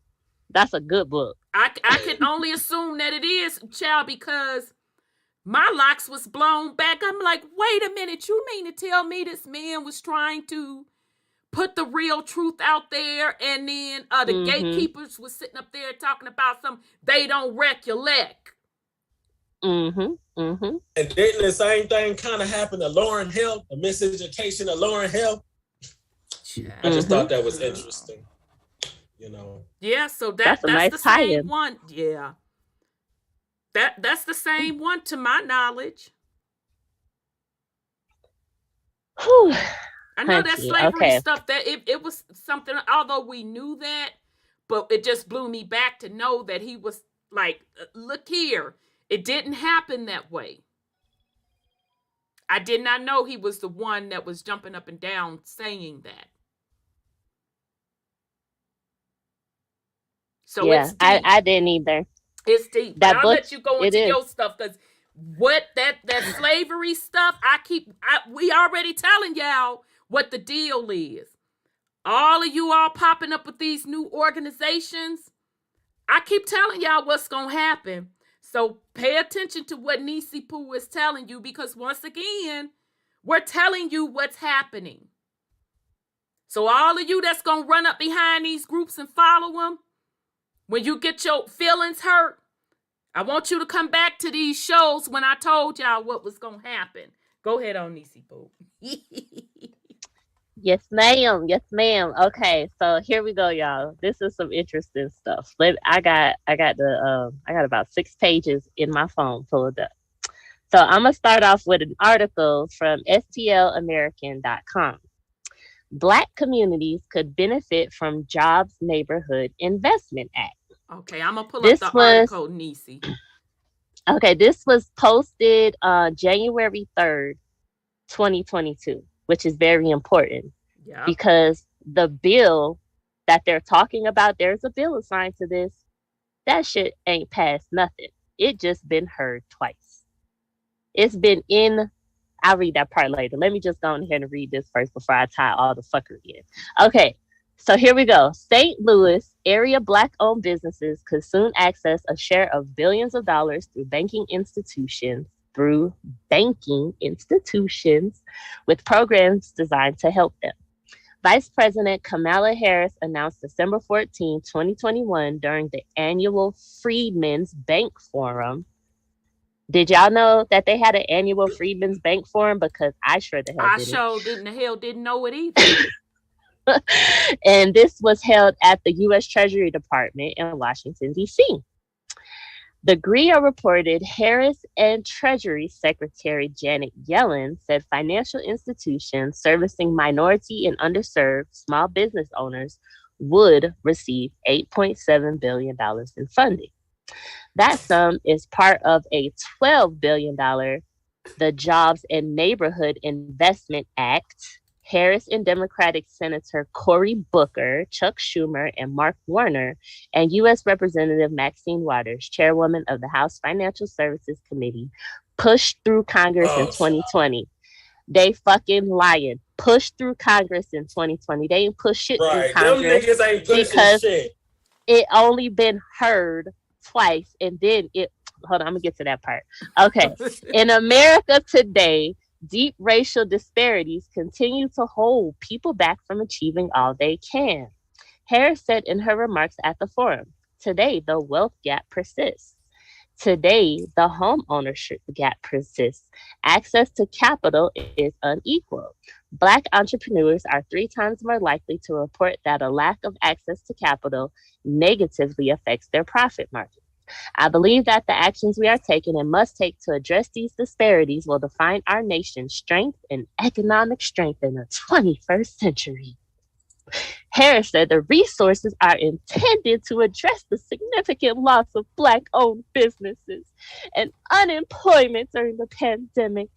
That's a good book. I can only assume that it is, child, because my locks was blown back. I'm like, wait a minute, you mean to tell me this man was trying to put the real truth out there, and then the gatekeepers was sitting up there talking about something they don't recollect. And didn't the same thing kind of happen to Lauren Hill, the miseducation of Lauren Hill? I just thought that was interesting. Yeah, so that's nice the same one. Yeah. That's the same one to my knowledge. Whew. I know that slavery stuff, that it was something, although we knew that, but it just blew me back to know that he was like, look here, it didn't happen that way. I did not know he was the one that was jumping up and down saying that. So it's deep. I didn't either. It's deep. I'll let you go into your stuff, because what that slavery stuff, we already telling y'all what the deal is. All of you all popping up with these new organizations, I keep telling y'all what's going to happen. So pay attention to what Nisi Poo is telling you, because once again, we're telling you what's happening. So all of you that's going to run up behind these groups and follow them, when you get your feelings hurt, I want you to come back to these shows when I told y'all what was going to happen. Go ahead on, Nisi Poo. Yes, ma'am. Yes, ma'am. Okay, so here we go, y'all. This is some interesting stuff. I got about 6 pages in my phone pulled up. So I'm gonna start off with an article from stlamerican.com. Black communities could benefit from Jobs Neighborhood Investment Act. Okay, I'm gonna pull up the article, Nisi. Okay, this was posted January 3rd, 2022. Which is very important because the bill that they're talking about, there's a bill assigned to this. That shit ain't passed nothing. It just been heard twice. It's been in, I'll read that part later. Let me just go ahead and read this first before I tie all the fuckery in. Okay, so here we go. St. Louis area Black-owned businesses could soon access a share of billions of dollars through banking institutions with programs designed to help them. Vice President Kamala Harris announced December 14, 2021 during the annual Freedmen's Bank Forum. Did y'all know that they had an annual Freedmen's Bank Forum? Because I sure the hell didn't know it either. And this was held at the U.S. Treasury Department in Washington, D.C. The GRIA reported Harris and Treasury Secretary Janet Yellen said financial institutions servicing minority and underserved small business owners would receive $8.7 billion in funding. That sum is part of a $12 billion, the Jobs and Neighborhood Investment Act. Harris and Democratic Senator Cory Booker, Chuck Schumer, and Mark Warner, and U.S. Representative Maxine Waters, chairwoman of the House Financial Services Committee, pushed through Congress in 2020. They fucking lying. Pushed through Congress in 2020. They ain't push shit through Congress. Them niggas ain't pushing shit. It only been heard twice, and then hold on, I'm gonna get to that part. Okay. In America today, deep racial disparities continue to hold people back from achieving all they can. Harris said in her remarks at the forum, today the wealth gap persists. Today the home ownership gap persists. Access to capital is unequal. Black entrepreneurs are 3 times more likely to report that a lack of access to capital negatively affects their profit margin. I believe that the actions we are taking and must take to address these disparities will define our nation's strength and economic strength in the 21st century. Harris said the resources are intended to address the significant loss of Black-owned businesses and unemployment during the pandemic.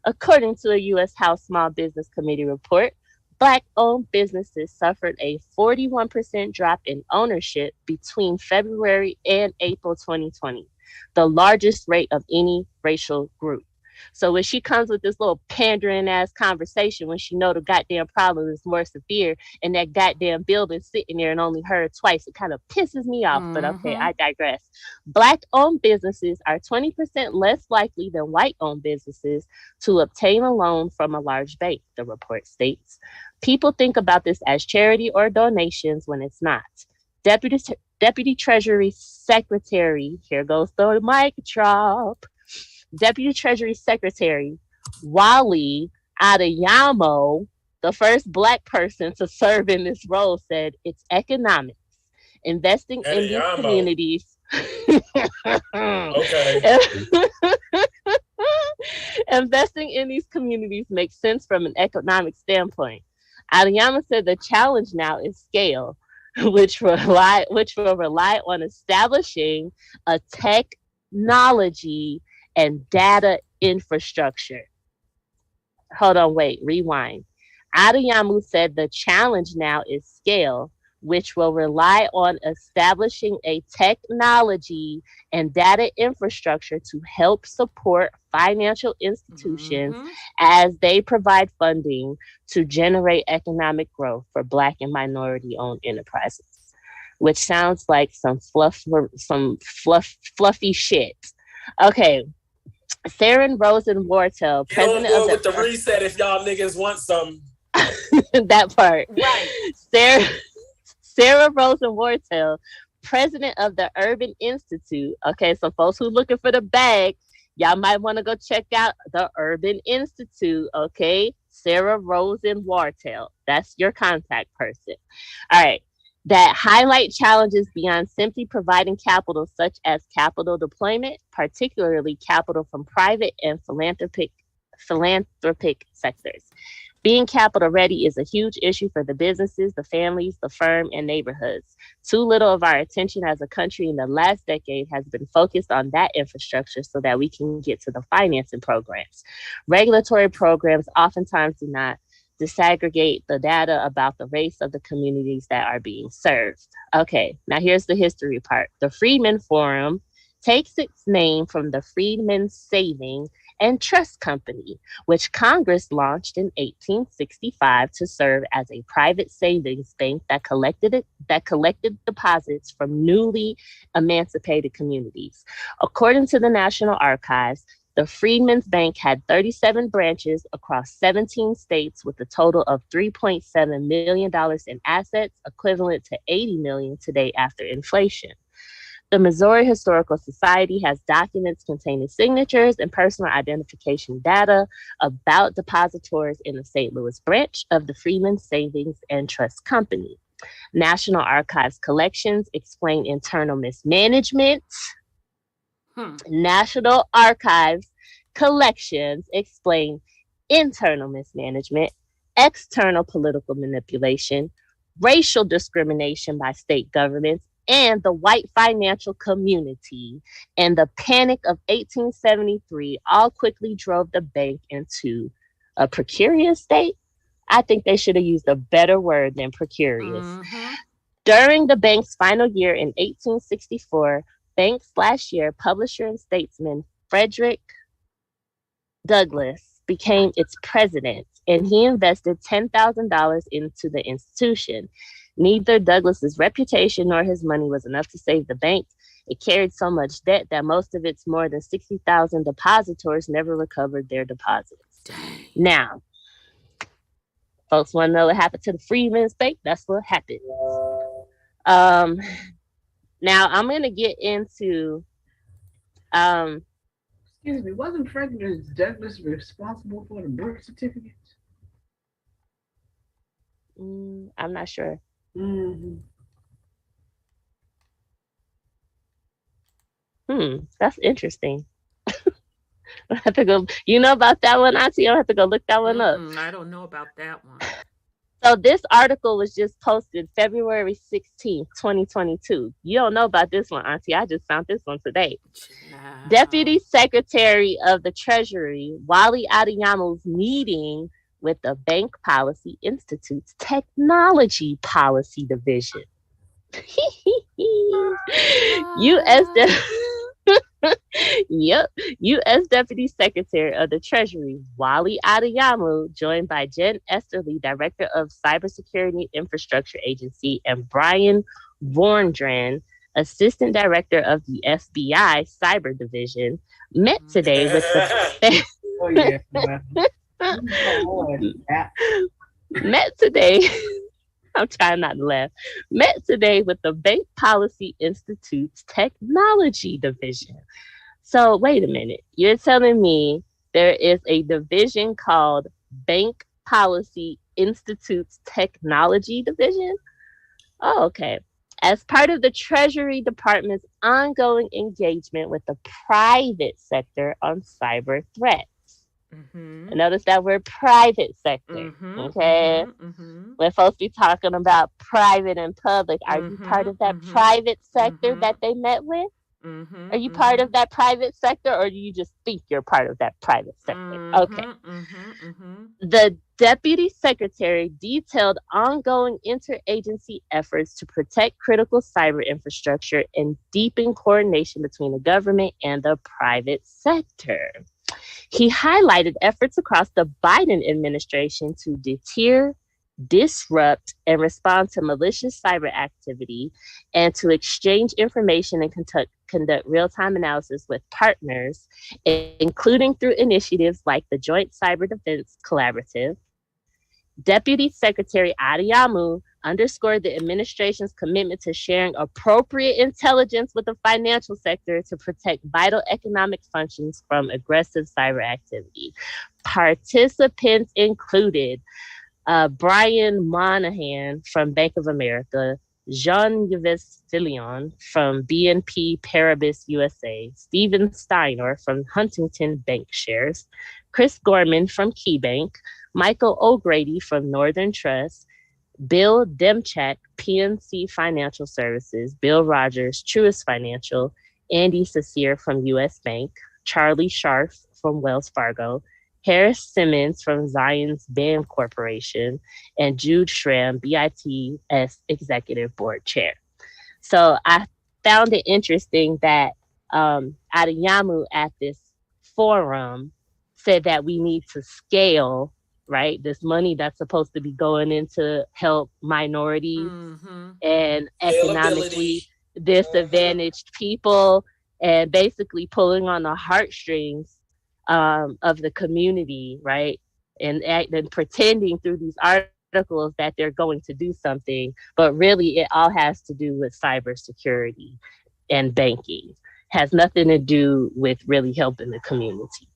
According to a U.S. House Small Business Committee report, Black-owned businesses suffered a 41% drop in ownership between February and April 2020, the largest rate of any racial group. So when she comes with this little pandering ass conversation, when she know the goddamn problem is more severe and that goddamn building sitting there and only heard twice, it kind of pisses me off. But okay, I digress. Black-owned businesses are 20% less likely than white-owned businesses to obtain a loan from a large bank, the report states. People think about this as charity or donations when it's not. Deputy Treasury Secretary, here goes the mic drop. Deputy Treasury Secretary Wally Adeyemo, the first Black person to serve in this role, said it's economics. Investing in these communities. Okay. Investing in these communities makes sense from an economic standpoint. Adeyemo said the challenge now is scale, which will rely on establishing a technology and data infrastructure. Hold on, wait, rewind. Adeyemo said the challenge now is scale, which will rely on establishing a technology and data infrastructure to help support financial institutions as they provide funding to generate economic growth for Black and minority-owned enterprises. Which sounds like some fluffy shit. Okay, Sarah Rosen-Wartel, president Don't of with the reset if y'all niggas want some. that part. Right. Sarah Rosen-Wartel, president of the Urban Institute. Okay, so folks who looking for the bag, y'all might want to go check out the Urban Institute. Okay, Sarah Rosen-Wartel. That's your contact person. All right. That highlight challenges beyond simply providing capital, such as capital deployment, particularly capital from private and philanthropic sectors. Being capital ready is a huge issue for the businesses, the families, the firm, and neighborhoods. Too little of our attention as a country in the last decade has been focused on that infrastructure so that we can get to the financing programs. Regulatory programs oftentimes do not disaggregate the data about the race of the communities that are being served. Okay, now here's the history part. The Freedmen Forum takes its name from the Freedmen Saving and Trust Company, which Congress launched in 1865 to serve as a private savings bank that collected deposits from newly emancipated communities. According to the National Archives, the Freedmen's Bank had 37 branches across 17 states with a total of $3.7 million in assets, equivalent to $80 million today after inflation. The Missouri Historical Society has documents containing signatures and personal identification data about depositors in the St. Louis branch of the Freedmen Savings and Trust Company. National Archives collections explain internal mismanagement. National Archives collections explain internal mismanagement, external political manipulation, racial discrimination by state governments, and the white financial community. And the Panic of 1873 all quickly drove the bank into a precarious state. I think they should have used a better word than precarious. During the bank's final year in 1864, bank/year publisher and statesman Frederick Douglass became its president, and he invested $10,000 into the institution. Neither Douglass's reputation nor his money was enough to save the bank. It carried so much debt that most of its more than 60,000 depositors never recovered their deposits. Dang. Now, folks want to know what happened to the Freedmen's Bank? That's what happened. Now I'm going to get into excuse me, wasn't Frederick Douglass responsible for the birth certificates? I'm not sure. That's interesting. I have to go. You know about that one, Auntie? I have to go look that one up. I don't know about that one. So this article was just posted February 16th, 2022. You don't know about this one, Auntie. I just found this one today. Wow. Deputy Secretary of the Treasury, Wally Adeyamu's meeting with the Bank Policy Institute's Technology Policy Division. U.S. Deputy Secretary of the Treasury, Wally Adeyamu, joined by Jen Esterly, Director of Cybersecurity Infrastructure Agency, and Brian Vorndran, Assistant Director of the FBI Cyber Division, met today with the met today. I'm trying not to laugh. Met today with the Bank Policy Institute's Technology Division. So wait a minute. You're telling me there is a division called Bank Policy Institute's Technology Division? Oh, okay. As part of the Treasury Department's ongoing engagement with the private sector on cyber threats. Notice that word private sector. Okay. When folks be talking about private and public, are you part of that private sector that they met with? Are you part of that private sector, or do you just think you're part of that private sector? Okay. The Deputy Secretary detailed ongoing interagency efforts to protect critical cyber infrastructure and deepen coordination between the government and the private sector. He highlighted efforts across the Biden administration to deter, disrupt, and respond to malicious cyber activity, and to exchange information and conduct real-time analysis with partners, including through initiatives like the Joint Cyber Defense Collaborative. Deputy Secretary Adeyemo underscored the administration's commitment to sharing appropriate intelligence with the financial sector to protect vital economic functions from aggressive cyber activity. Participants included Brian Monahan from Bank of America, Jean-Yves Fillon from BNP Paribas USA, Steven Steiner from Huntington Bankshares, Chris Gorman from KeyBank, Michael O'Grady from Northern Trust, Bill Demchak, PNC Financial Services, Bill Rogers, Truist Financial, Andy Cecere from US Bank, Charlie Scharf from Wells Fargo, Harris Simmons from Zions Band Corporation, and Jude Schramm, BITS Executive Board Chair. So I found it interesting that Adeyemo at this forum said that we need to scale, right, this money that's supposed to be going into help minorities and economically disadvantaged people, and basically pulling on the heartstrings of the community, right? And pretending through these articles that they're going to do something, but really it all has to do with cybersecurity and banking. Has nothing to do with really helping the community.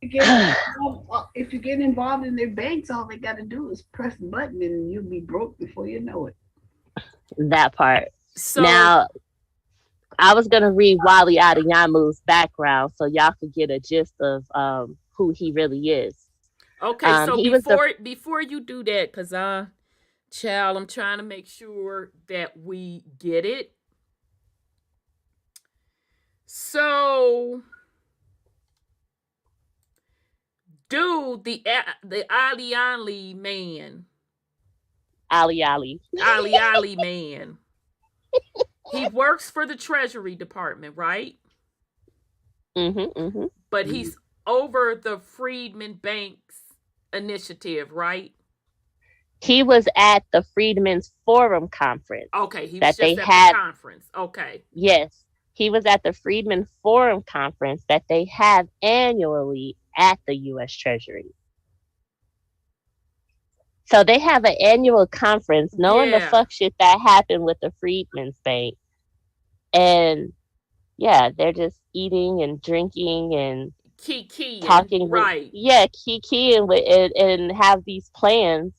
If you get involved in their banks, all they got to do is press a button and you'll be broke before you know it. That part. So now, I was going to read Wally Adeyemo's background so y'all could get a gist of who he really is. Okay, so before you do that, because child, I'm trying to make sure that we get it. So, dude, the Ali man. Ali man. He works for the Treasury Department, right? But he's over the Freedmen Banks initiative, right? He was at the Freedmen's Forum conference. Okay, he was just at the conference. Okay. Yes, he was at the Freedmen Forum conference that they have annually at the U.S. Treasury. So they have an annual conference, knowing the fuck shit that happened with the Freedmen's Bank. And yeah, they're just eating and drinking and talking, right? Kikiing with and have these plans,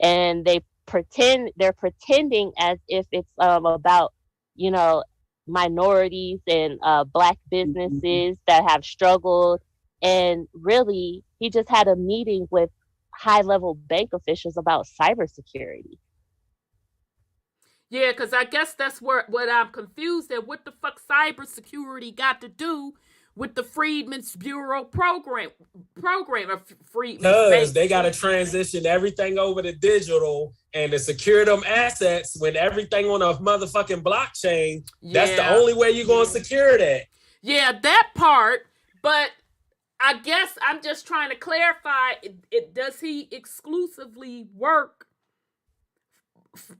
and they're pretending as if it's about, you know, minorities and black businesses that have struggled. And really, he just had a meeting with high-level bank officials about cybersecurity. Yeah, because I guess that's what I'm confused at. What the fuck cybersecurity got to do with the Freedmen's Bureau program of Freedmen's Because they got to transition everything over to digital and to secure them assets when everything on a motherfucking blockchain. That's the only way you're going to secure that. Yeah, that part. But I guess I'm just trying to clarify, does he exclusively work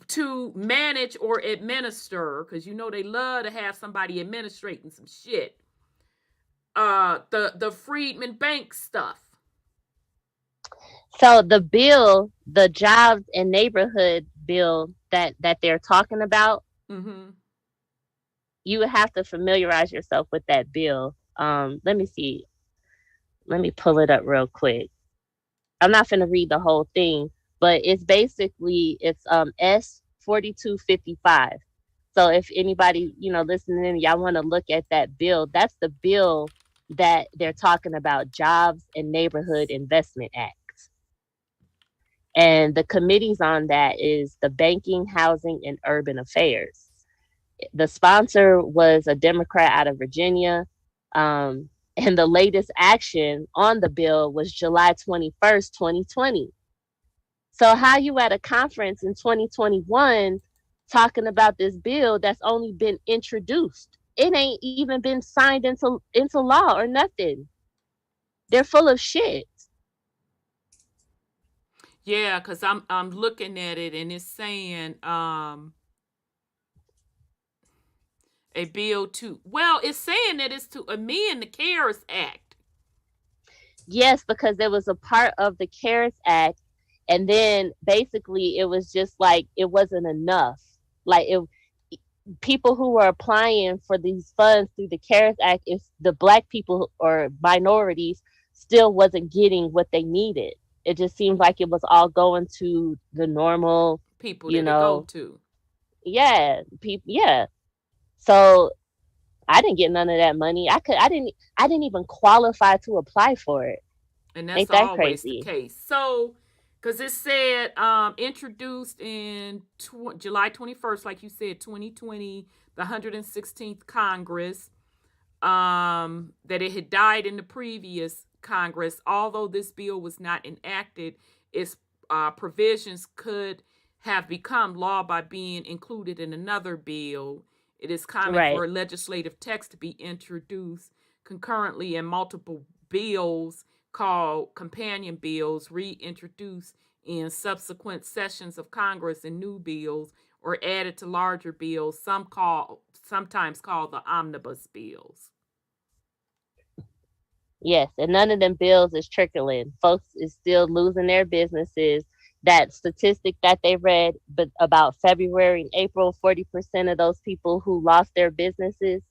to manage or administer? Because you know they love to have somebody administrating some shit. The Freedmen Bank stuff. So the bill, the jobs and neighborhood bill that they're talking about, you would have to familiarize yourself with that bill. Let me see. Let me pull it up real quick. I'm not going to read the whole thing, but it's basically, it's S4255. So if anybody, you know, listening, y'all want to look at that bill, that's the bill that they're talking about, Jobs and Neighborhood Investment Act. And the committees on that is the Banking, Housing, and Urban Affairs. The sponsor was a Democrat out of Virginia. And the latest action on the bill was July 21st, 2020. So how you at a conference in 2021 talking about this bill that's only been introduced? It ain't even been signed into law or nothing. They're full of shit. Yeah, because I'm looking at it and it's saying a bill to, well, it's saying that it's to amend the CARES Act. Yes, because there was a part of the CARES Act, and then basically it was just like it wasn't enough. Like people who were applying for these funds through the CARES Act, if the Black people or minorities still wasn't getting what they needed. It just seemed like it was all going to the normal people that they go to. Yeah, people. Yeah. So I didn't get none of that money. I didn't even qualify to apply for it. And that's always the case. So, because it said introduced in July 21st, like you said, 2020, the 116th Congress, that it had died in the previous Congress. Although this bill was not enacted, its provisions could have become law by being included in another bill. It is common for legislative text to be introduced concurrently in multiple bills called companion bills, reintroduced in subsequent sessions of Congress and new bills, or added to larger bills, sometimes called the omnibus bills. Yes, and none of them bills is trickling. Folks is still losing their businesses. That statistic that they read, but about February and April, 40% of those people who lost their businesses,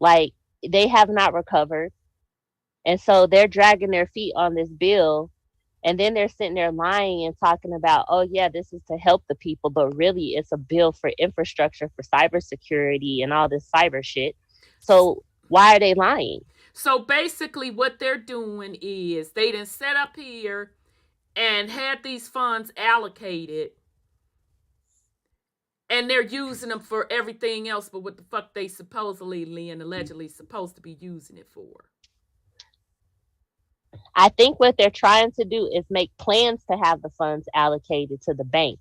like, they have not recovered. And so they're dragging their feet on this bill, and then they're sitting there lying and talking about, oh yeah, this is to help the people, but really it's a bill for infrastructure, for cybersecurity and all this cyber shit. So why are they lying? So basically what they're doing is they done set up here and had these funds allocated, and they're using them for everything else but what the fuck they supposedly and allegedly supposed to be using it for. I think what they're trying to do is make plans to have the funds allocated to the banks,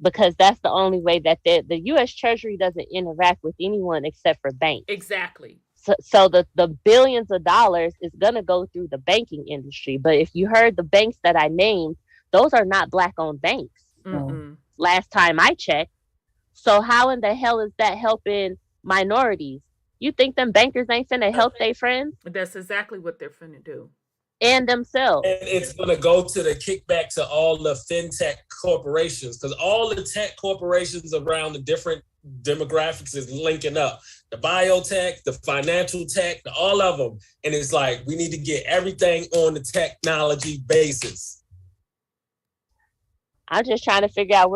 because that's the only way that the U.S. Treasury doesn't interact with anyone except for banks. Exactly. So the billions of dollars is going to go through the banking industry. But if you heard the banks that I named, those are not Black-owned banks. Mm-mm. Last time I checked. So how in the hell is that helping minorities? You think them bankers ain't finna help their friends? That's exactly what they're finna do. And themselves. And it's going to go to the kickback to all the fintech corporations, because all the tech corporations around the different demographics is linking up. The biotech, the financial tech, all of them. And it's like, we need to get everything on the technology basis. I'm just trying to figure out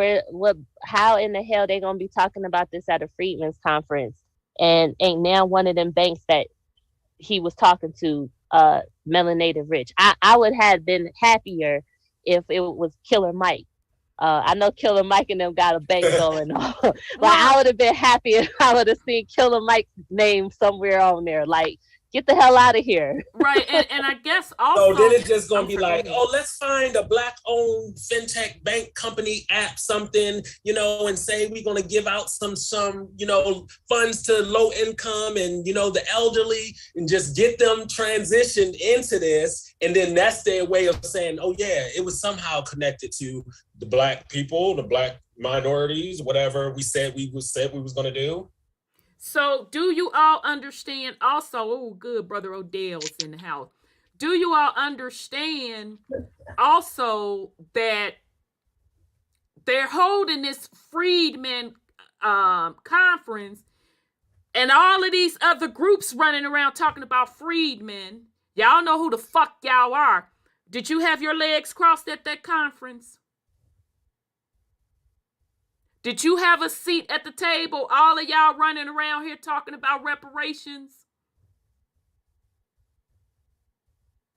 how in the hell they going to be talking about this at a Freedmen's conference. And ain't now one of them banks that he was talking to melanated rich. I would have been happier if it was Killer Mike. I know Killer Mike and them got a bank going on. I would have been happy if I would have seen Killer Mike's name somewhere on there. Like, get the hell out of here. Right. And I guess also. So then it's just going to be like, oh, let's find a Black-owned fintech bank company app, something, and say we're going to give out some, funds to low income and, the elderly, and just get them transitioned into this. And then that's their way of saying, oh, yeah, it was somehow connected to the Black people, the Black minorities, whatever we said we was going to do. So do you all understand also, oh, good, Brother Odell's in the house. Do you all understand also that they're holding this freedmen conference, and all of these other groups running around talking about freedmen? Y'all know who the fuck y'all are. Did you have your legs crossed at that conference? Did you have a seat at the table? All of y'all running around here talking about reparations?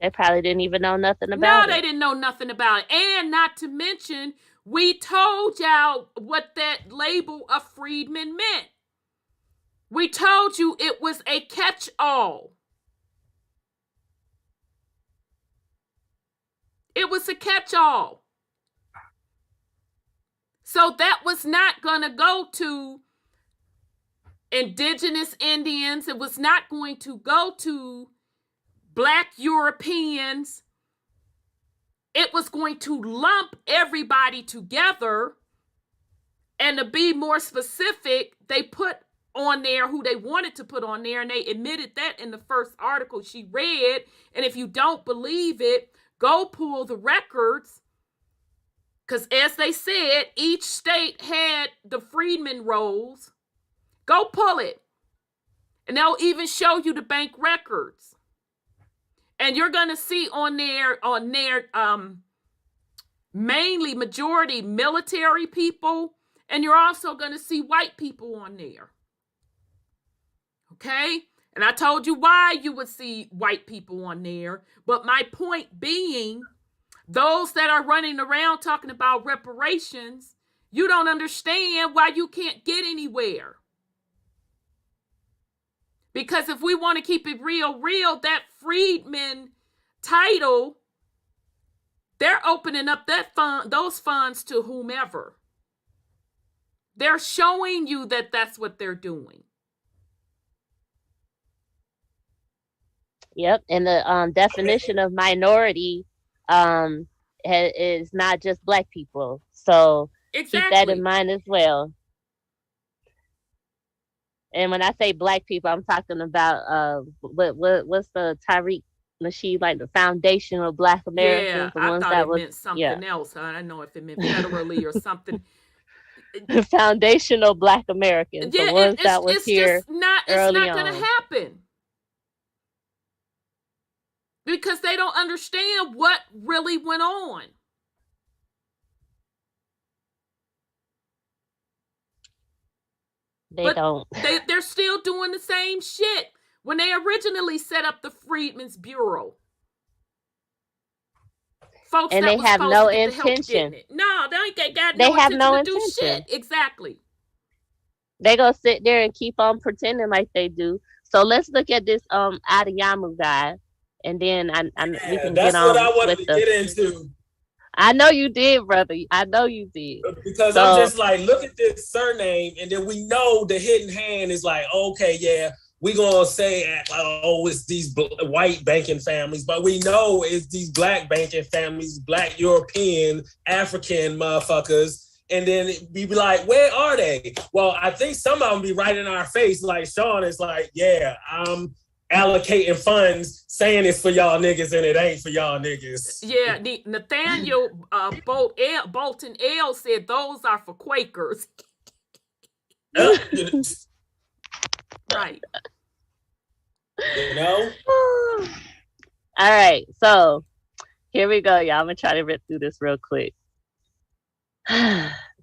They probably didn't even know nothing about it. No, they didn't know nothing about it. And not to mention, We told y'all what that label of freedmen meant. We told you it was a catch-all. It was a catch-all. So that was not going to go to indigenous Indians. It was not going to go to Black Europeans. It was going to lump everybody together. And to be more specific, they put on there who they wanted to put on there, and they admitted that in the first article she read. And if you don't believe it, go pull the records, because as they said, each state had the freedmen rolls. Go pull it, and they'll even show you the bank records. And you're gonna see on there, mainly majority military people, and you're also gonna see white people on there. Okay? And I told you why you would see white people on there. But my point being, those that are running around talking about reparations, you don't understand why you can't get anywhere. Because if we want to keep it real, that freedman title, they're opening up those funds to whomever. They're showing you that that's what they're doing. Yep, and the definition of minority is not just Black people. So exactly. Keep that in mind as well. And when I say Black people, I'm talking about what's the Tariq Nasheed, like the foundational Black Americans. Yeah, I thought it meant something else. I don't know if it meant federally or something. Foundational Black Americans, yeah, the ones that was here it's not going to happen. Because they don't understand what really went on. They're still doing the same shit when they originally set up the Freedmen's Bureau. Folks, and that they was have supposed no to get the help intention. getting it. No, they ain't got they no have intention no to intention. do shit. Exactly. They gonna sit there and keep on pretending like they do. So let's look at this Adeyamu guy, and then we can that's get on what I wanted with to get into. I know you did, brother. I know you did. Because I'm just like, look at this surname, and then we know the hidden hand is like, okay, yeah, we gonna say, oh, it's these white banking families, but we know it's these Black banking families, Black European, African motherfuckers. And then we be like, where are they? Well, I think some of them be right in our face. Like Sean is like, yeah, I'm allocating funds saying it's for y'all niggas and it ain't for y'all niggas. Yeah, Nathaniel Bolton L said those are for Quakers. Right. You know? All right, so here we go, y'all. I'm gonna try to rip through this real quick.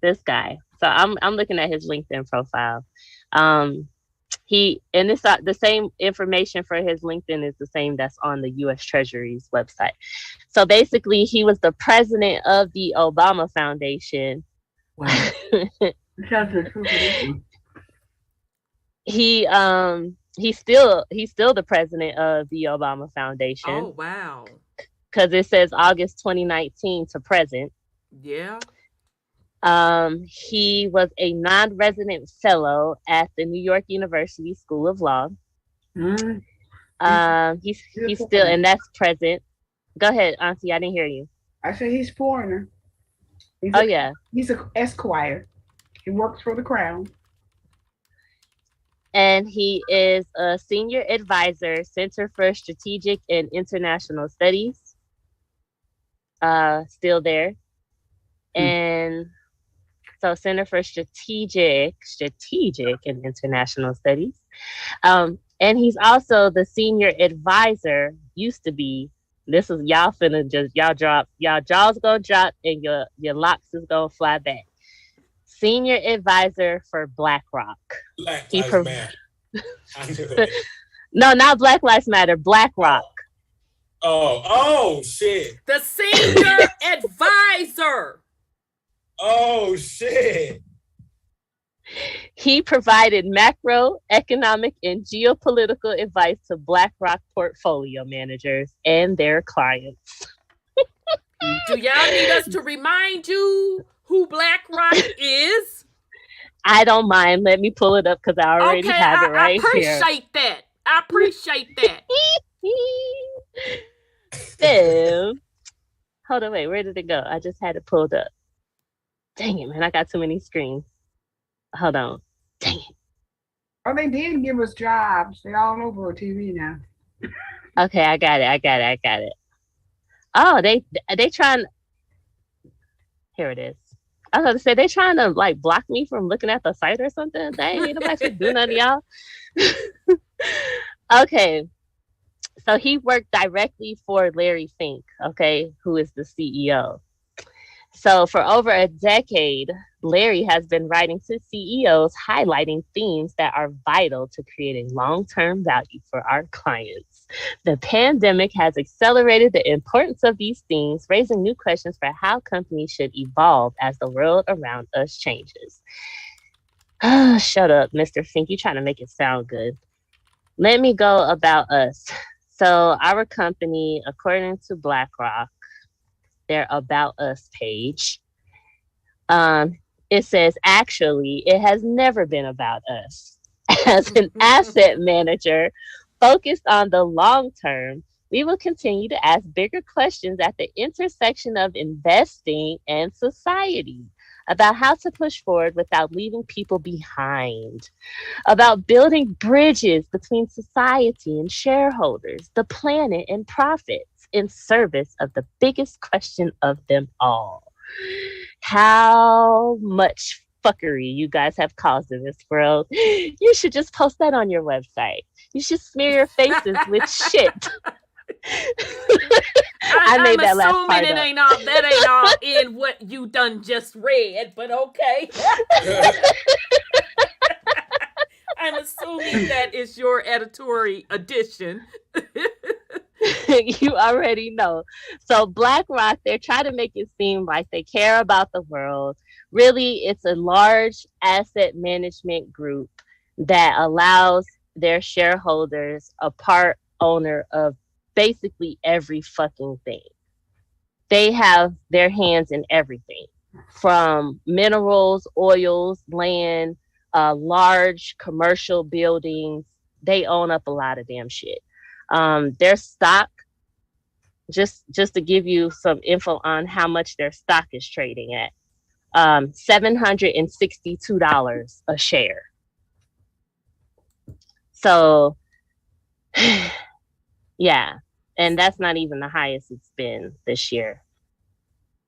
This guy. So I'm looking at his LinkedIn profile. The same information for his LinkedIn is the same that's on the U.S. Treasury's website. So basically, he was the president of the Obama Foundation. Wow. He's still the president of the Obama Foundation. Oh wow! Because it says August 2019 to present. Yeah. He was a non-resident fellow at the New York University School of Law. He's still, and that's present. Go ahead, Auntie. I didn't hear you. I said he's foreigner. He's an esquire. He works for the crown. And he is a senior advisor, Center for Strategic and International Studies. Still there. And so Center for Strategic and International Studies. And he's also the senior advisor, used to be, this is y'all finna just, y'all jaws gonna drop and your locks is gonna fly back. Senior advisor for Blackrock. Black Lives Matter. I knew it. No, not Black Lives Matter, Blackrock. Oh shit. The senior advisor. Oh, shit. He provided macroeconomic and geopolitical advice to Blackrock portfolio managers and their clients. Do y'all need us to remind you who Blackrock is? I don't mind. Let me pull it up because I already have it right here. I appreciate that. So, hold on, wait. Where did it go? I just had it pulled up. Dang it, man. I got too many screens. Hold on. Dang it. Oh, they did give us jobs. They're all over TV now. Okay, I got it. Oh, they trying. Here it is. I was going to say, they trying to like block me from looking at the site or something. They ain't nobody should do none of y'all. Okay. So he worked directly for Larry Fink, okay, who is the CEO. So for over a decade, Larry has been writing to CEOs highlighting themes that are vital to creating long-term value for our clients. The pandemic has accelerated the importance of these themes, raising new questions for how companies should evolve as the world around us changes. Shut up, Mr. Fink. You're trying to make it sound good. Let me go about us. So our company, according to Blackrock, their About Us page, it says, actually, it has never been about us. As an asset manager focused on the long term, we will continue to ask bigger questions at the intersection of investing and society, about how to push forward without leaving people behind, about building bridges between society and shareholders, the planet and profits, in service of the biggest question of them all. How much fuckery you guys have caused in this world. You should just post that on your website. You should smear your faces with shit. I made that last part up. That ain't all in what you done just read, but okay. I'm assuming that is your editorial edition. You already know. So Blackrock, they're trying to make it seem like they care about the world. Really, it's a large asset management group that allows their shareholders a part owner of basically every fucking thing. They have their hands in everything, from minerals, oils, land, large commercial buildings. They own up a lot of damn shit. Their stock, just to give you some info on how much their stock is trading at, $762 a share. So, yeah, and that's not even the highest it's been this year.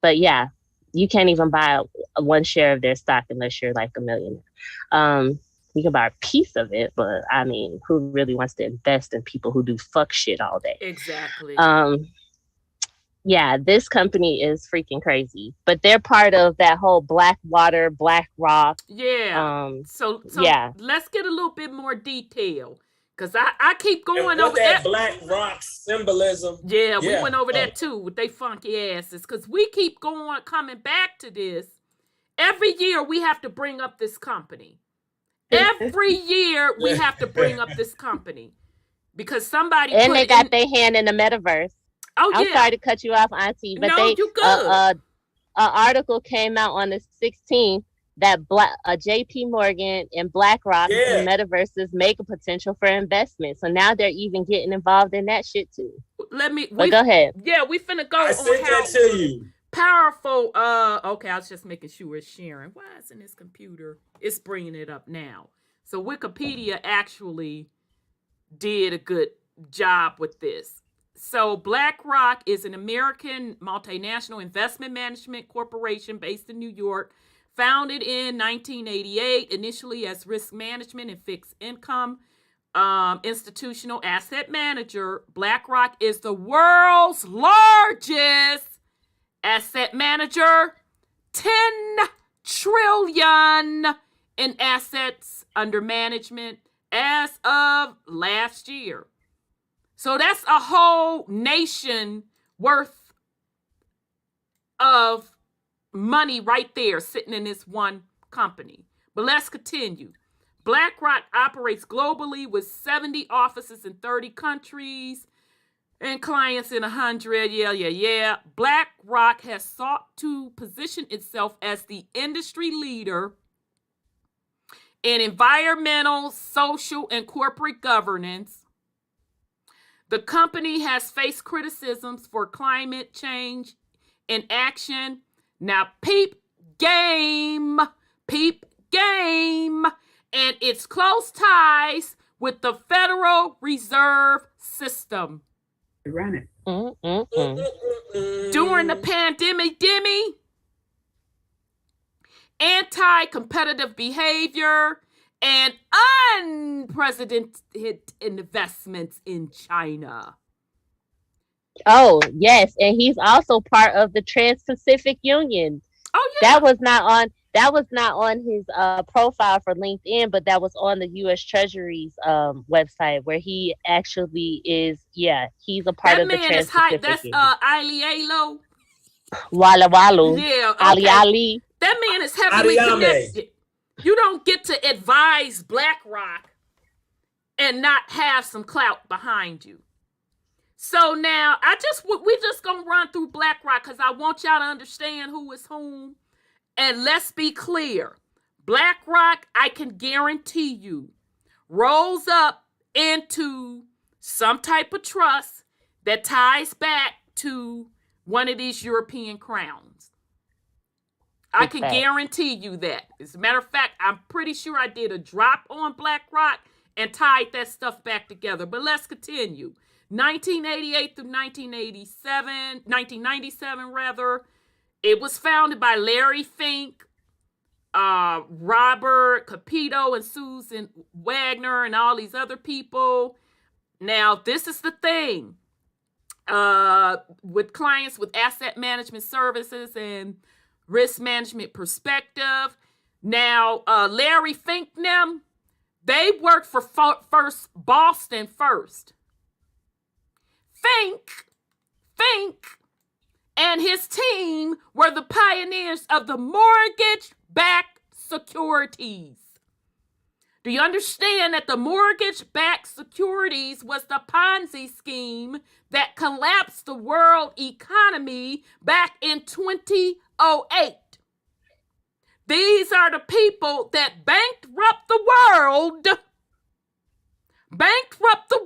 But yeah, you can't even buy one share of their stock unless you're like a millionaire. You can buy a piece of it, but I mean, who really wants to invest in people who do fuck shit all day? Exactly. Yeah, this company is freaking crazy, but they're part of that whole Blackwater, Blackrock. Yeah. So yeah, let's get a little bit more detail, because I keep going over that Blackrock symbolism. Yeah, we went over that too with they funky asses, because we keep coming back to this. Every year we have to bring up this company. Every year we have to bring up this company because somebody and they got their hand in the metaverse. Oh, I'm sorry to cut you off, Auntie, but no, you good. An article came out on the 16th that JP Morgan and Blackrock and metaverses make a potential for investment. So now they're even getting involved in that shit too. Go ahead. Yeah, we finna go I sent that to you. Powerful. Okay, I was just making sure it's sharing. Why isn't this computer? It's bringing it up now. So Wikipedia actually did a good job with this. So Blackrock is an American multinational investment management corporation based in New York, founded in 1988, initially as risk management and fixed income institutional asset manager. Blackrock is the world's largest asset manager, 10 trillion in assets under management as of last year. So that's a whole nation worth of money right there sitting in this one company. But let's continue. BlackRock operates globally with 70 offices in 30 countries and clients in 100. Yeah. BlackRock has sought to position itself as the industry leader in environmental, social, and corporate governance. The company has faced criticisms for climate change inaction. Now, peep game, and its close ties with the Federal Reserve System. They run it. During the pandemic, anti-competitive behavior and unprecedented investments in China. Oh, yes. And he's also part of the Trans-Pacific Union. Oh, yeah. That was not on his profile for LinkedIn, but that was on the U.S. Treasury's website, where he actually is. Yeah, he's a part of the Trans-Pacific Union. That's Alialo. Walla Wallu. Yeah. Okay. Ali. That man is heavily connected. You don't get to advise BlackRock and not have some clout behind you. So now we just gonna run through BlackRock because I want y'all to understand who is whom. And let's be clear. BlackRock, I can guarantee you, rolls up into some type of trust that ties back to one of these European crowns. I can guarantee you that. As a matter of fact, I'm pretty sure I did a drop on BlackRock and tied that stuff back together. But let's continue. 1988 through 1997 rather. It was founded by Larry Fink, Robert Capito, and Susan Wagner, and all these other people. Now, this is the thing. With clients with asset management services and risk management perspective. Now, Larry Fink, them, they worked for First Boston first. Fink and his team were the pioneers of the mortgage-backed securities. Do you understand that the mortgage-backed securities was the Ponzi scheme that collapsed the world economy back in 2008? These are the people that bankrupt the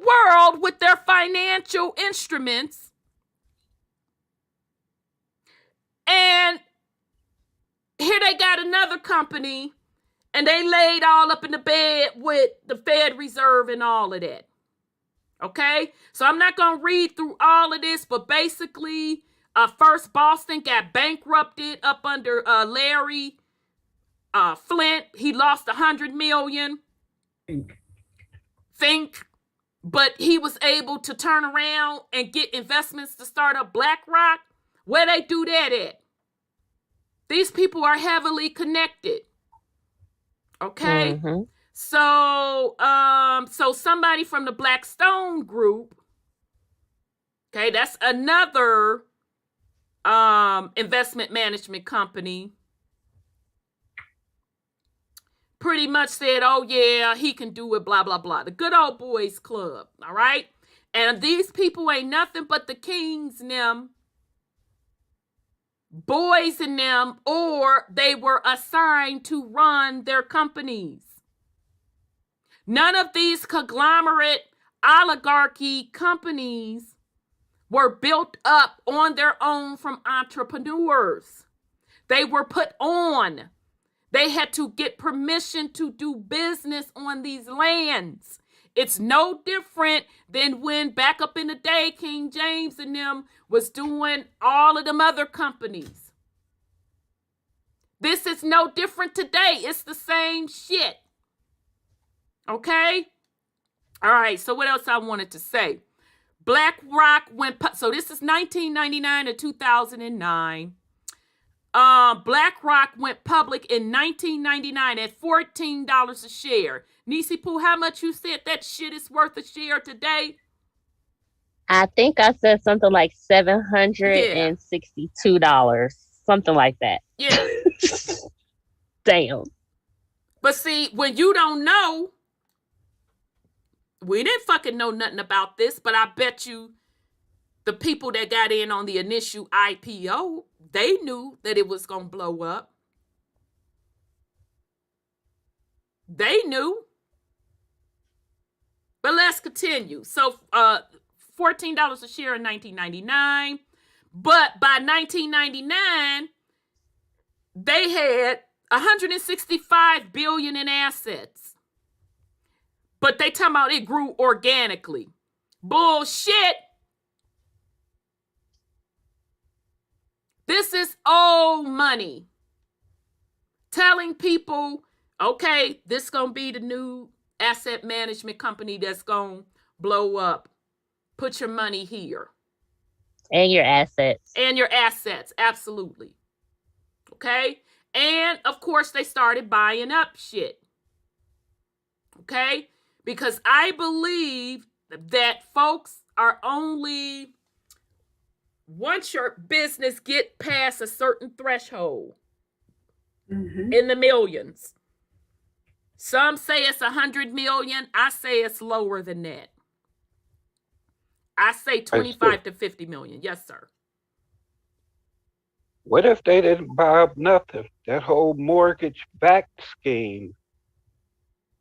world with their financial instruments. And here they got another company, and they laid all up in the bed with the Fed Reserve and all of that. Okay? So I'm not going to read through all of this, but basically, First Boston got bankrupted up under Larry Flint. He lost $100 million. Fink. But he was able to turn around and get investments to start up BlackRock. Where they do that at? These people are heavily connected. Okay? Mm-hmm. So somebody from the Blackstone group, okay, that's another investment management company, pretty much said, oh yeah, he can do it, blah, blah, blah. The good old boys club, all right? And these people ain't nothing but the kings and them, boys in them, or they were assigned to run their companies. None of these conglomerate oligarchy companies were built up on their own from entrepreneurs. They were put on. They had to get permission to do business on these lands. It's no different than when back up in the day, King James and them was doing all of them other companies. This is no different today. It's the same shit. Okay? All right, so what else I wanted to say? BlackRock went, so this is 1999 to 2009. BlackRock went public in 1999 at $14 a share. Nisi Poo, how much you said that shit is worth a share today? I think I said something like $762, something like that. Yeah. Damn. But see, when you don't know, we didn't fucking know nothing about this, but I bet you the people that got in on the initial IPO, they knew that it was going to blow up. They knew. But let's continue. So, $14 a share in 1999. But by 1999, they had 165 billion in assets. But they talking about it grew organically. Bullshit. This is old money. Telling people, okay, this gonna be the new asset management company that's gonna blow up. Put your money here. And your assets. And your assets, absolutely. Okay? And of course, they started buying up shit. Okay? Because I believe that folks are only, once your business get past a certain threshold, in the millions. Some say it's 100 million. I say it's lower than that. I say 25 to 50 million. Yes, sir. What if they didn't buy up nothing? That whole mortgage-backed scheme.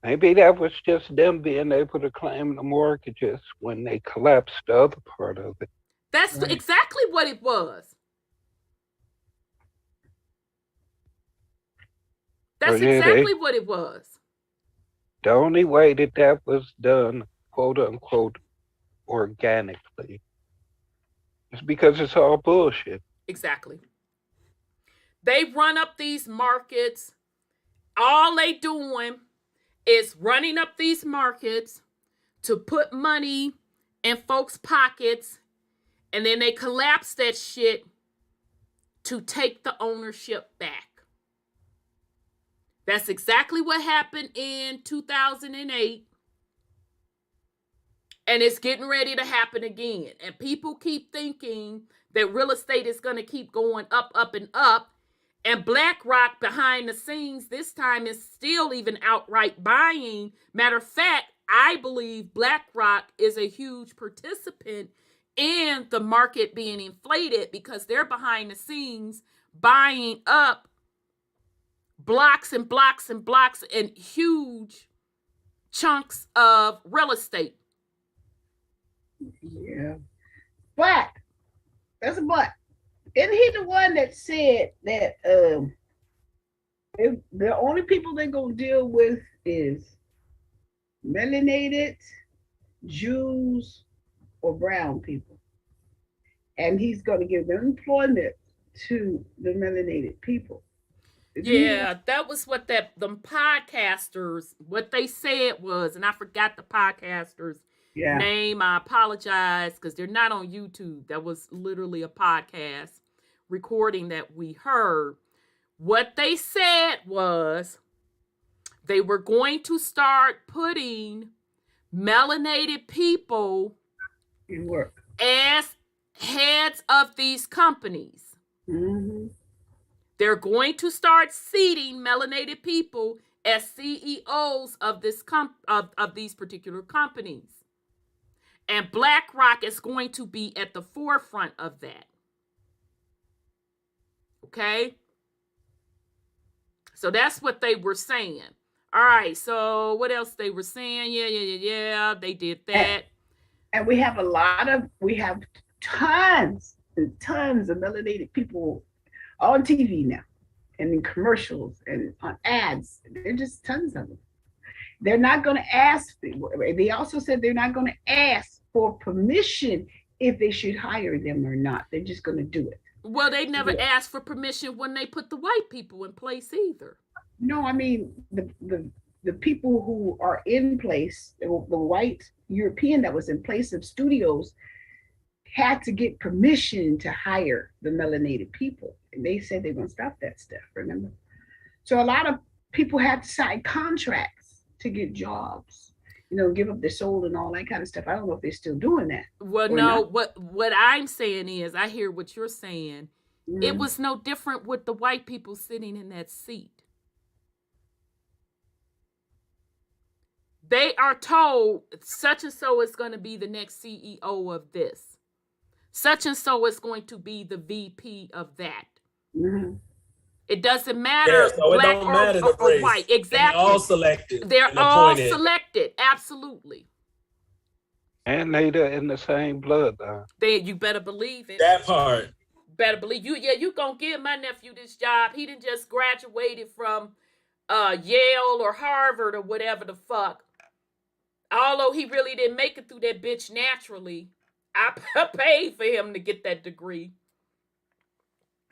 Maybe that was just them being able to claim the mortgages when they collapsed the other part of it. That's exactly what it was. That's exactly what it was. The only way that was done, quote unquote, organically, is because it's all bullshit. Exactly. They run up these markets. All they doing is running up these markets to put money in folks' pockets, and then they collapse that shit to take the ownership back. That's exactly what happened in 2008. And it's getting ready to happen again. And people keep thinking that real estate is going to keep going up, up, and up. And Blackrock behind the scenes this time is still even outright buying. Matter of fact, I believe Blackrock is a huge participant in the market being inflated because they're behind the scenes buying up blocks and blocks and blocks and huge chunks of real estate. Yeah. But, there's a but. Isn't he the one that said that the only people they're going to deal with is melanated, Jews, or brown people? And he's going to give employment to the melanated people. Yeah, that was what the podcasters, what they said was, and I forgot the podcasters' name. I apologize because they're not on YouTube. That was literally a podcast recording that we heard. What they said was they were going to start putting melanated people in work as heads of these companies. Mm-hmm. They're going to start seating melanated people as CEOs of this of these particular companies. And Blackrock is going to be at the forefront of that. Okay? So that's what they were saying. All right, so what else they were saying? Yeah, they did that. And we have tons and tons of melanated people on TV now, and in commercials and on ads. There are just tons of them. They're not going to ask. They also said they're not going to ask for permission if they should hire them or not. They're just going to do it. Well, they never asked for permission when they put the white people in place either. No, I mean the people who are in place, the white European that was in place of studios, had to get permission to hire the melanated people. And they said they're going to stop that stuff, remember? So a lot of people had to sign contracts to get jobs, give up their soul and all that kind of stuff. I don't know if they're still doing that. Well, no, what I'm saying is, I hear what you're saying, It was no different with the white people sitting in that seat. They are told such and so is going to be the next CEO of this. Such and so is going to be the VP of that. It doesn't matter black or white. Exactly. They're all selected. They're all selected. Absolutely. And they're in the same bloodline. You better believe it. That part. Better believe you. Yeah, you gonna give my nephew this job. He didn't just graduated from Yale or Harvard or whatever the fuck. Although he really didn't make it through that bitch naturally, I paid for him to get that degree.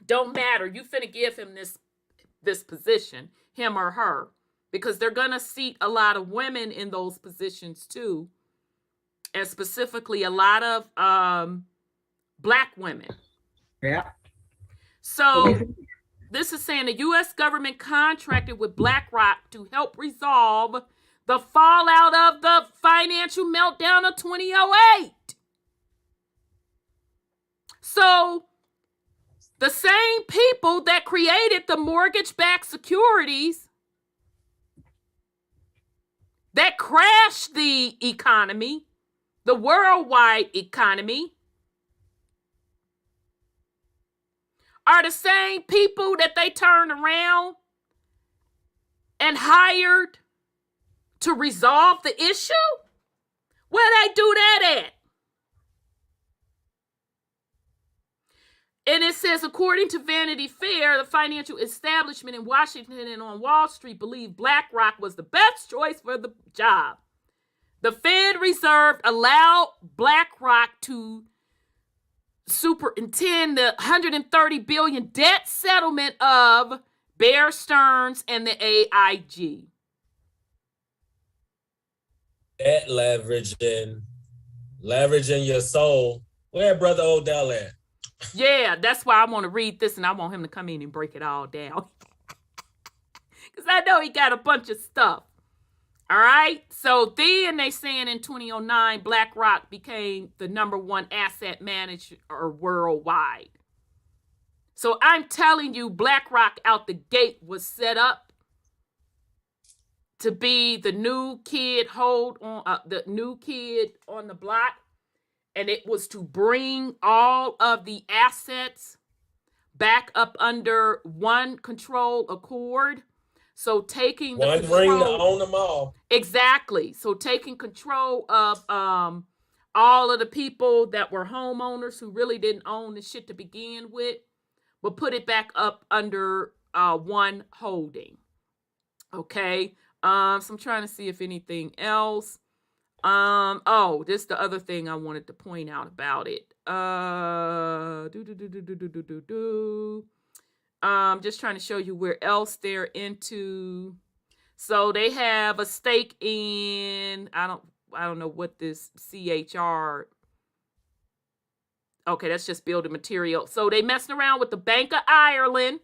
Don't matter. You finna give him this position, him or her, because they're gonna seat a lot of women in those positions too, and specifically a lot of black women. Yeah. So this is saying the U.S. government contracted with Blackrock to help resolve the fallout of the financial meltdown of 2008. So the same people that created the mortgage-backed securities that crashed the economy, the worldwide economy, are the same people that they turned around and hired to resolve the issue? Where they do that at? And it says, according to Vanity Fair, the financial establishment in Washington and on Wall Street believed Blackrock was the best choice for the job. The Fed Reserve allowed Blackrock to superintend the $130 billion debt settlement of Bear Stearns and the AIG. That leveraging your soul. Where Brother Odell at? Yeah, that's why I want to read this, and I want him to come in and break it all down. Because I know he got a bunch of stuff. All right? So then they saying in 2009, BlackRock became the #1 asset manager worldwide. So I'm telling you, BlackRock out the gate was set up to be the new kid on the block. And it was to bring all of the assets back up under one control accord. So taking the one ring to own them all. Exactly. So taking control of all of the people that were homeowners who really didn't own the shit to begin with, but put it back up under one holding. Okay. So I'm trying to see if anything else. This is the other thing I wanted to point out about it. Just trying to show you where else they're into. So they have a stake in, I don't know what this CHR. Okay, that's just building material. So they messing around with the Bank of Ireland.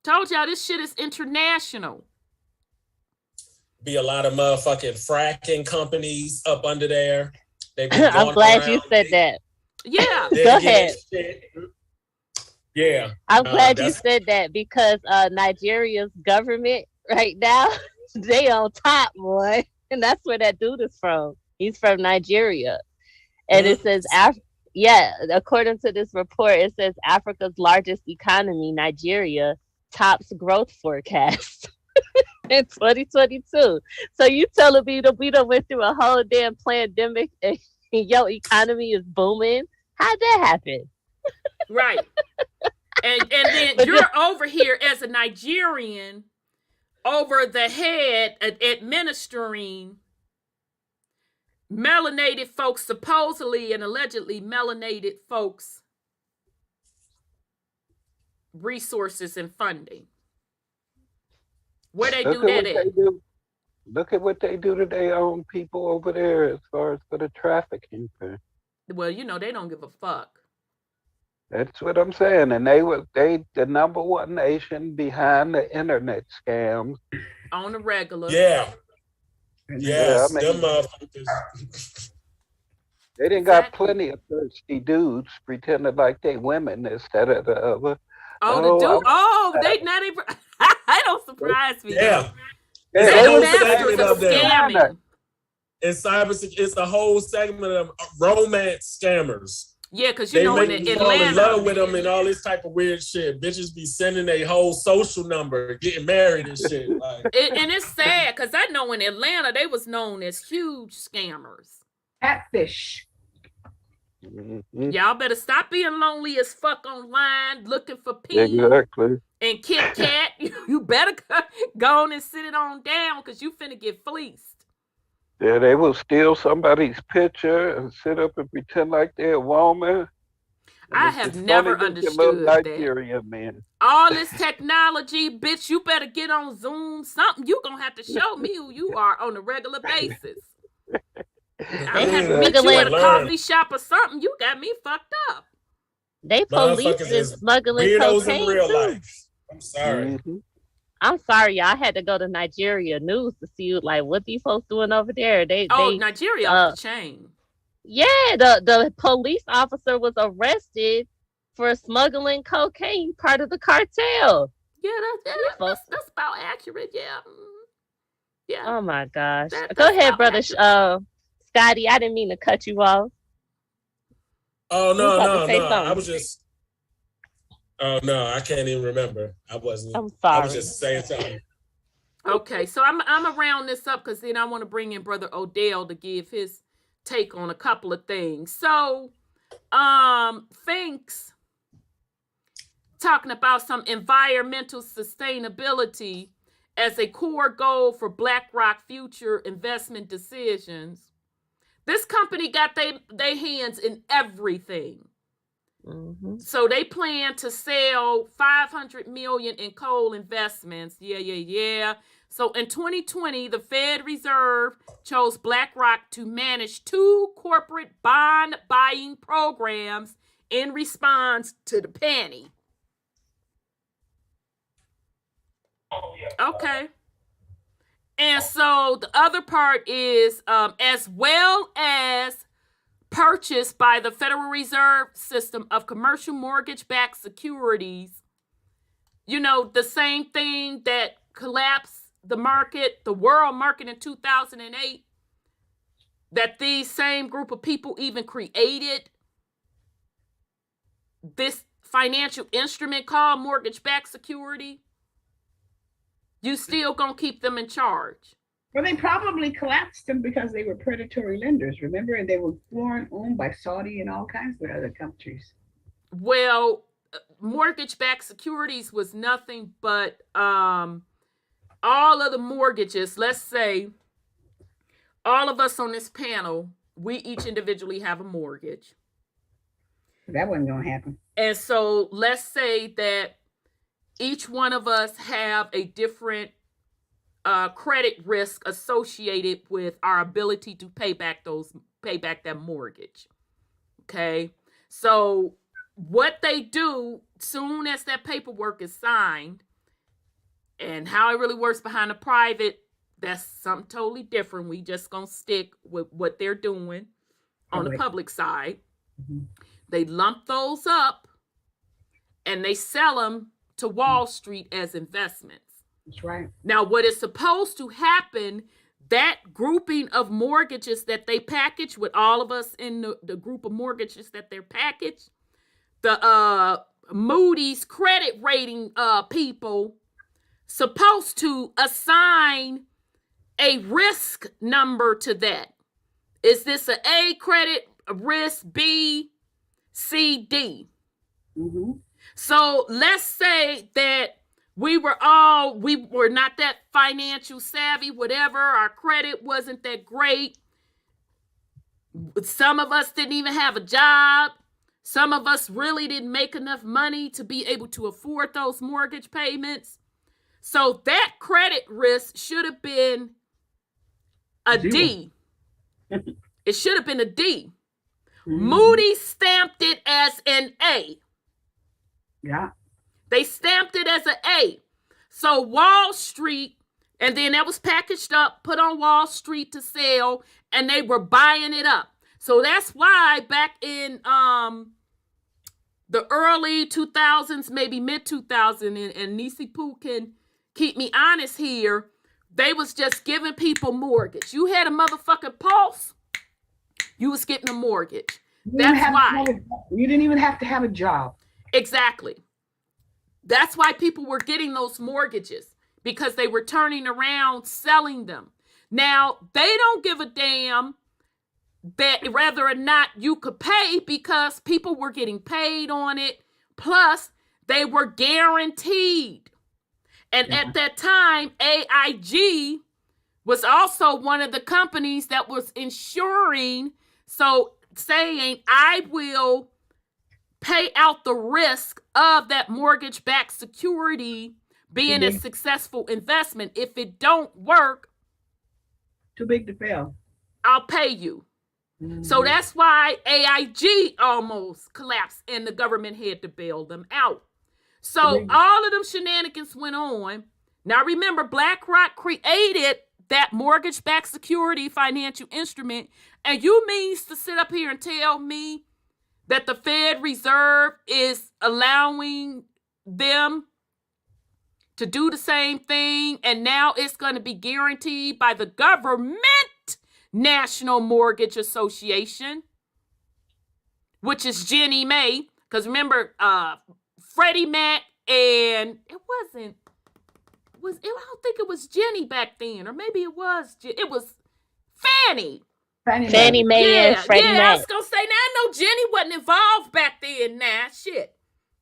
Told y'all this shit is international. Be a lot of motherfucking fracking companies up under there. I'm glad you said that. Yeah. Go ahead. Yeah. I'm glad you said that because Nigeria's government right now, they on top, boy. And that's where that dude is from. He's from Nigeria. And it says, according to this report, it says Africa's largest economy, Nigeria, tops growth forecast. In 2022. So you telling me that we done went through a whole damn pandemic and your economy is booming? How'd that happen? Right. And then you're over here as a Nigerian over the head administering melanated folks, supposedly and allegedly melanated folks, resources and funding. Where they do that at? Look at what they do to their own people over there as far as for the trafficking thing. Well, they don't give a fuck. That's what I'm saying. And they the #1 nation behind the internet scams. On the regular. Yeah. Yes, them motherfuckers. They didn't got plenty of thirsty dudes pretending like they women instead of the other. They not even. I don't surprise me. Yeah, They it's a whole masters segment of of them. scamming. It's it's a whole segment of romance scammers. Yeah, because they in fall Atlanta, in love with them and all this type of weird shit. Bitches be sending a whole social number, getting married and shit. Like. And it's sad because I know in Atlanta they was known as huge scammers. Catfish. Mm-hmm. Y'all better stop being lonely as fuck online looking for peas Exactly. and Kit Kat. You better go on and sit it on down because you finna get fleeced. Yeah, they will steal somebody's picture and sit up and pretend like they're a woman. I have never understood Nigerian man. All this technology, bitch, you better get on Zoom. Something you gonna have to show me who you are on a regular basis. I have to meet you at a coffee shop or something. You got me fucked up. They police is smuggling weirdos cocaine in real too. life. I'm sorry. Mm-hmm. I'm sorry, y'all. I had to go to Nigeria news to see like what these folks doing over there. Nigeria off the chain. Yeah, the police officer was arrested for smuggling cocaine, part of the cartel. Yeah, that's about accurate. Yeah. Yeah. Oh my gosh. Go ahead, brother. Scotty, I didn't mean to cut you off. Oh no. I was just. Oh no, I can't even remember. I'm sorry. I was just saying something. Okay, so I'm gonna round this up because then I want to bring in Brother Odell to give his take on a couple of things. So, Finks talking about some environmental sustainability as a core goal for Blackrock future investment decisions. This company got their hands in everything. Mm-hmm. So they plan to sell $500 million in coal investments. Yeah. So in 2020, the Fed Reserve chose Blackrock to manage 2 corporate bond buying programs in response to the penny. Okay. And so the other part is as well as purchased by the Federal Reserve System of commercial mortgage-backed securities. You know, the same thing that collapsed the market, the world market in 2008, that these same group of people even created this financial instrument called mortgage-backed security. You still gonna keep them in charge. Well, they probably collapsed them because they were predatory lenders, remember? And they were foreign owned by Saudi and all kinds of other countries. Well, mortgage-backed securities was nothing but all of the mortgages. Let's say all of us on this panel, we each individually have a mortgage. That wasn't going to happen. And so let's say that each one of us have a different credit risk associated with our ability to pay back that mortgage. Okay. So what they do soon as that paperwork is signed, and how it really works behind the private, that's something totally different. We just gonna stick with what they're doing on the public side. Mm-hmm. They lump those up and they sell them to Wall Street as investments. That's right. Now, what is supposed to happen, that grouping of mortgages that they package with all of us in the group of mortgages that they're packaged, the Moody's credit rating people supposed to assign a risk number to that. Is this an A credit, a risk, B, C, D? Mm-hmm. So let's say that we were not that financial savvy, whatever. Our credit wasn't that great. Some of us didn't even have a job. Some of us really didn't make enough money to be able to afford those mortgage payments. So that credit risk should have been a D. It should have been a D. Mm-hmm. Moody's stamped it as an A. Yeah. They stamped it as an A. So Wall Street, and then that was packaged up, put on Wall Street to sell, and they were buying it up. So that's why back in the early 2000s, maybe mid 2000s, and Nisi Poo can keep me honest here, they was just giving people mortgage. You had a motherfucking pulse, you was getting a mortgage. That's why. You didn't even have to have a job. Exactly. That's why people were getting those mortgages, because they were turning around selling them. Now, they don't give a damn that whether or not you could pay, because people were getting paid on it. Plus, they were guaranteed. And at that time, AIG was also one of the companies that was insuring, so saying, I will pay out the risk of that mortgage-backed security being a successful investment. If it don't work, too big to fail, I'll pay you. Mm-hmm. So that's why AIG almost collapsed and the government had to bail them out. So all of them shenanigans went on. Now remember, Blackrock created that mortgage-backed security financial instrument, and you means to sit up here and tell me that the Fed Reserve is allowing them to do the same thing, and now it's going to be guaranteed by the government National Mortgage Association, which is Ginnie Mae. Because remember, Freddie Mac and I don't think it was Ginnie back then, or maybe it was Fannie. Fannie Mae and Freddie Mac. I was gonna say, now I know Ginnie wasn't involved back then. Nah, shit,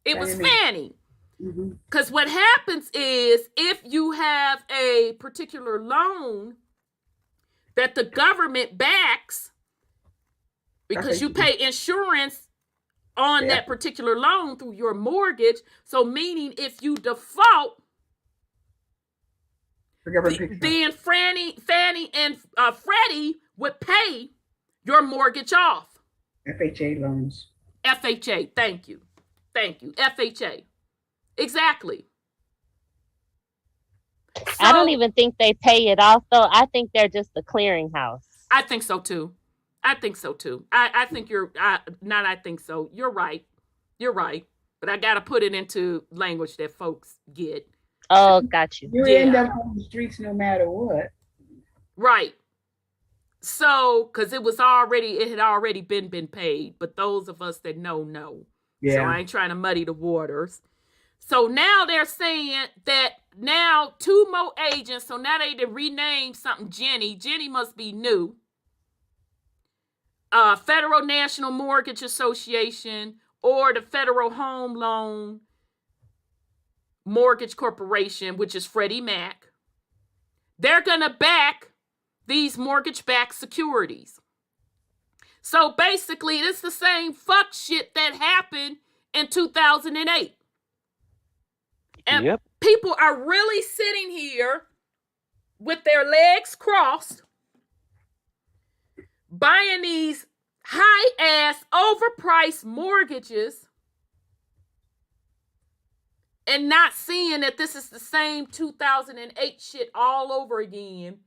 it was Fannie. Because what happens is, if you have a particular loan that the government backs, because you pay insurance on that particular loan through your mortgage, so meaning if you default, then Fannie and Freddie would pay your mortgage off. FHA loans. FHA, thank you. FHA. Exactly. So, I don't even think they pay it off, though. I think they're just a clearinghouse. I think so too. I think you're not. I think so. You're right. But I got to put it into language that folks get. Oh, got you. You end up on the streets no matter what. Right. So, because it had already been paid. But those of us that know. Yeah. So I ain't trying to muddy the waters. So now they're saying that now 2 more agents. So now they renamed something Ginnie. Ginnie must be new. Federal National Mortgage Association, or the Federal Home Loan Mortgage Corporation, which is Freddie Mac. They're going to back these mortgage-backed securities. So basically, it's the same fuck shit that happened in 2008. And people are really sitting here with their legs crossed, buying these high-ass, overpriced mortgages and not seeing that this is the same 2008 shit all over again.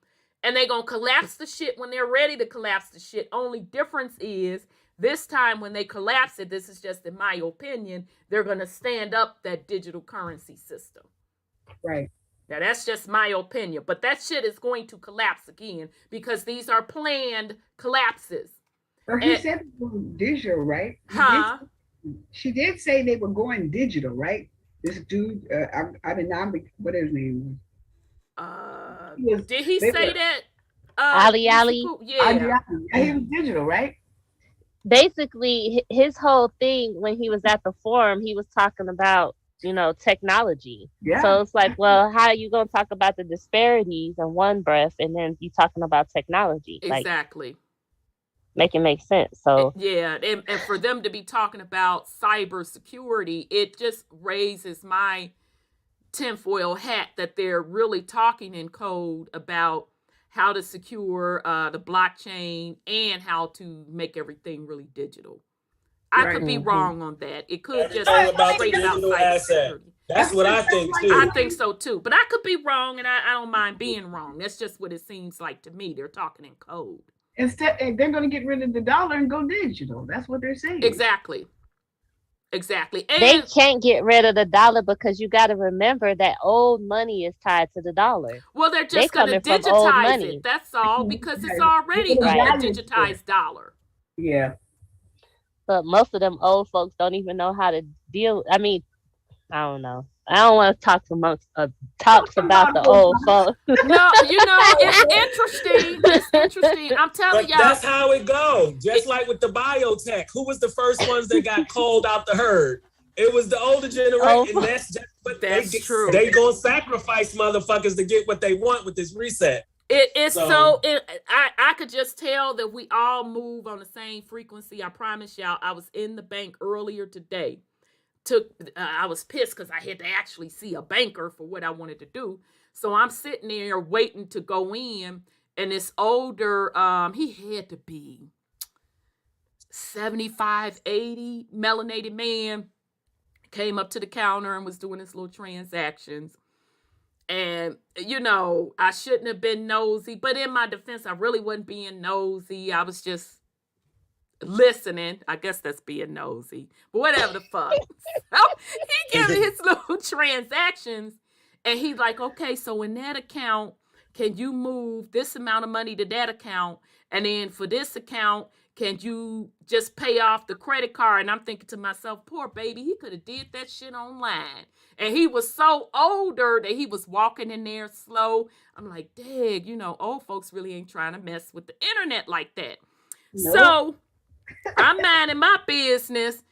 And they're going to collapse the shit when they're ready to collapse the shit. Only difference is, this time when they collapse it, this is just in my opinion, they're going to stand up that digital currency system. Right. Now, that's just my opinion. But that shit is going to collapse again, because these are planned collapses. Well, he said they were going digital, right? She did say they were going digital, right? This dude, what his name was? Did he say that? Ali. Yeah. He was digital, right? Basically, his whole thing when he was at the forum, he was talking about, technology. Yeah. So it's like, well, how are you going to talk about the disparities in one breath and then you talking about technology? Exactly. Like, make it make sense. So yeah, and for them to be talking about cybersecurity, it just raises my tinfoil hat that they're really talking in code about how to secure the blockchain and how to make everything really digital. I could be wrong on that. It could just about straight out cybersecurity. That's what I think too. I think so too. But I could be wrong, and I don't mind being wrong. That's just what it seems like to me. They're talking in code. Instead, they're going to get rid of the dollar and go digital. That's what they're saying. Exactly. And they can't get rid of the dollar because you got to remember that old money is tied to the dollar. Well, they're They just going to coming from old digitize money. it. That's all, because it's already a Right. digitized dollar. Yeah. But most of them old folks don't even know how to deal. I mean, I don't know. I don't want to talk amongst talks about the old folks. No, it's interesting. It's interesting. I'm telling But y'all. that's how it goes. Just like with the biotech. Who was the first ones that got called out the herd? It was the older generation. And that's just what That's true. They gonna sacrifice motherfuckers to get what they want with this reset. I could just tell that we all move on the same frequency. I promise y'all. I was in the bank earlier today. I was pissed because I had to actually see a banker for what I wanted to do. So I'm sitting there waiting to go in, and this older, he had to be 75, 80, melanated man came up to the counter and was doing his little transactions. And, I shouldn't have been nosy, but in my defense, I really wasn't being nosy. I was just listening. I guess that's being nosy, but whatever the fuck. So he gave me his little transactions, and he's like, okay, so in that account, can you move this amount of money to that account? And then for this account, can you just pay off the credit card? And I'm thinking to myself, poor baby, he could have did that shit online. And he was so older that he was walking in there slow. I'm like, dang, old folks really ain't trying to mess with the internet like that. Nope. So I'm minding my business.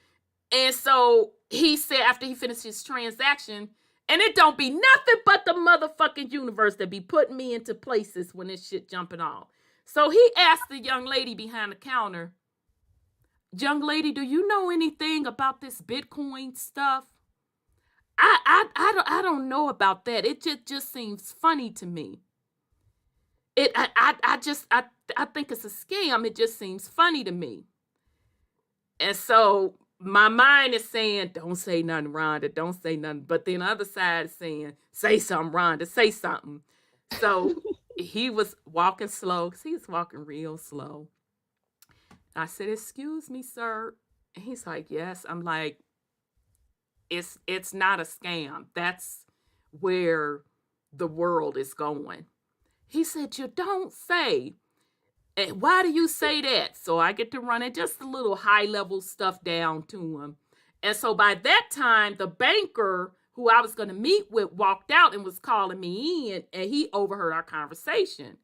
And so he said, after he finished his transaction, and it don't be nothing but the motherfucking universe that be putting me into places when this shit jumping off. So he asked the young lady behind the counter, young lady, do you know anything about this Bitcoin stuff? I don't know about that. It just seems funny to me. I think it's a scam. It just seems funny to me. And so my mind is saying, don't say nothing, Rhonda. Don't say nothing. But then the other side is saying, say something, Rhonda. Say something. So he was walking slow, because he was walking real slow. I said, excuse me, sir. And he's like, yes. I'm like, it's not a scam. That's where the world is going. He said, you don't say. And why do you say that? So I get to run it just a little high-level stuff down to him. And so by that time, the banker who I was going to meet with walked out and was calling me in, and he overheard our conversation.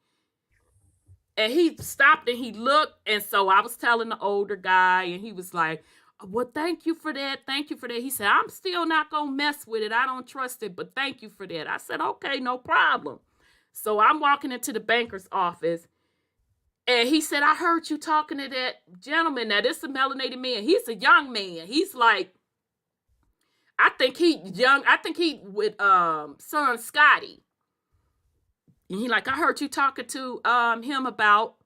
And he stopped and he looked. And so I was telling the older guy, and he was like, well, thank you for that. Thank you for that. He said, I'm still not going to mess with it. I don't trust it, but thank you for that. I said, okay, no problem. So I'm walking into the banker's office. And he said, I heard you talking to that gentleman. Now, this is a melanated man. He's a young man. He's like, I think he young. I think he with son Scotty. And he like, I heard you talking to him about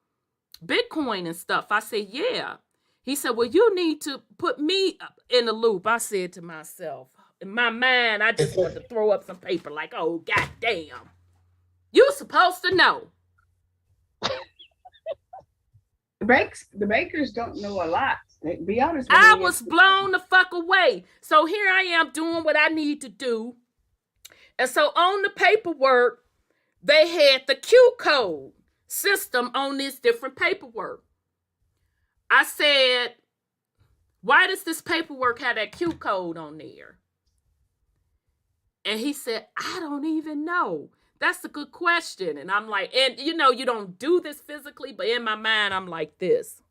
Bitcoin and stuff. I said, yeah. He said, well, you need to put me in the loop. I said to myself, in my mind, I just wanted to throw up some paper like, oh, goddamn. You're supposed to know. The bakers don't know a lot. Be honest with I me. was blown the fuck away. So here I am doing what I need to do. And so on the paperwork, they had the Q code system on this different paperwork. I said, why does this paperwork have that Q code on there? And he said, I don't even know. That's a good question. And I'm like, and you don't do this physically, but in my mind, I'm like this.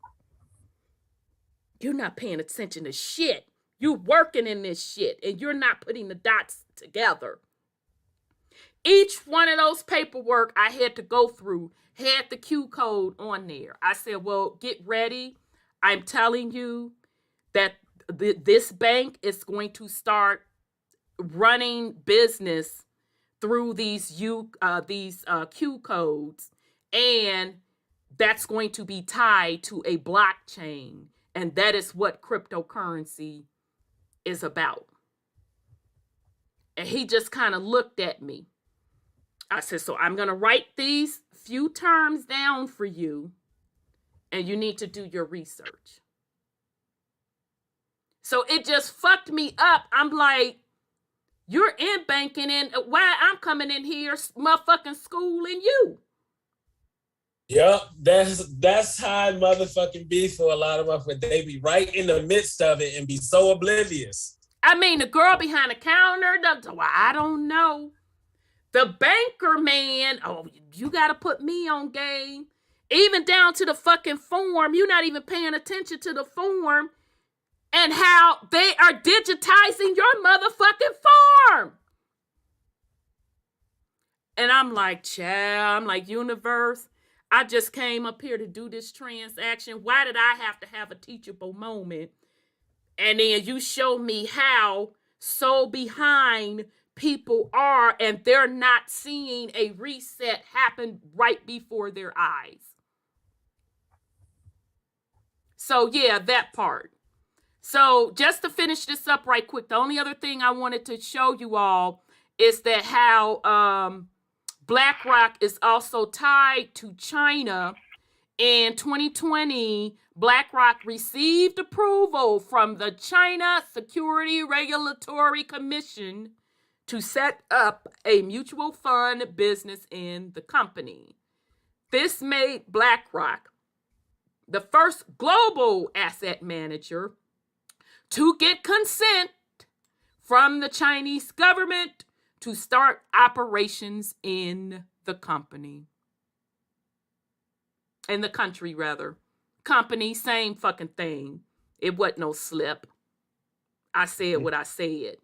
You're not paying attention to shit. You're working in this shit, and you're not putting the dots together. Each one of those paperwork I had to go through had the Q code on there. I said, well, get ready. I'm telling you that this bank is going to start running business through these Q codes, and that's going to be tied to a blockchain, and that is what cryptocurrency is about. And he just kind of looked at me. I said, so I'm going to write these few terms down for you, and you need to do your research. So it just fucked me up. I'm like, you're in banking, and why I'm coming in here motherfucking schooling you. Yep, that's how I motherfucking be for a lot of motherfuckers. They be right in the midst of it and be so oblivious. I mean, the girl behind the counter, I don't know. The banker man, oh, you got to put me on game. Even down to the fucking form, you're not even paying attention to the form and how they are digitizing your motherfucking form. And I'm like, child, I'm like, universe, I just came up here to do this transaction. Why did I have to have a teachable moment? And then you show me how so behind people are, and they're not seeing a reset happen right before their eyes. So yeah, that part. So just to finish this up right quick, the only other thing I wanted to show you all is that how Blackrock is also tied to China. In 2020, Blackrock received approval from the China Security Regulatory Commission to set up a mutual fund business in the company. This made Blackrock the first global asset manager to get consent from the Chinese government to start operations in the company. In the country, rather. Company, same fucking thing. It wasn't no slip. I said what I said.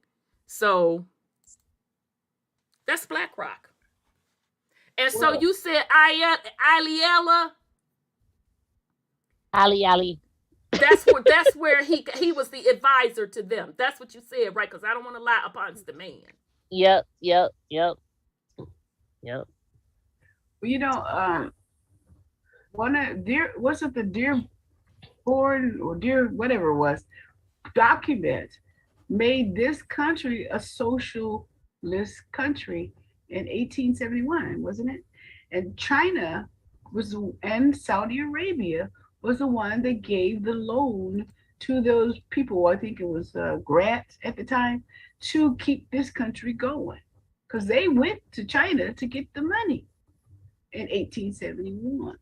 So, that's Blackrock. And so you said Aliella? Ali. That's where he was the advisor to them. That's what you said, right? Because I don't want to lie upon the man. Yep. Well, you know, wasn't the Dearborn or Dear whatever it was document made this country a socialist country in 1871, wasn't it? And China and Saudi Arabia was the one that gave the loan to those people. I think it was grants at the time to keep this country going, because they went to China to get the money in 1871.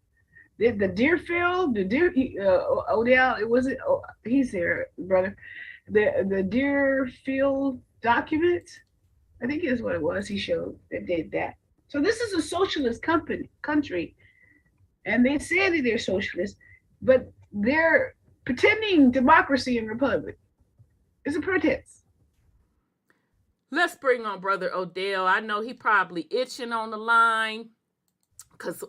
The Deerfield, Odell, it wasn't. Oh, he's there, brother. The Deerfield document, I think is what it was. He showed that did that. So this is a socialist country, and they say that they're socialist, but they're pretending democracy and republic. It's a pretense. Let's bring on Brother Odell. I know he probably itching on the line, because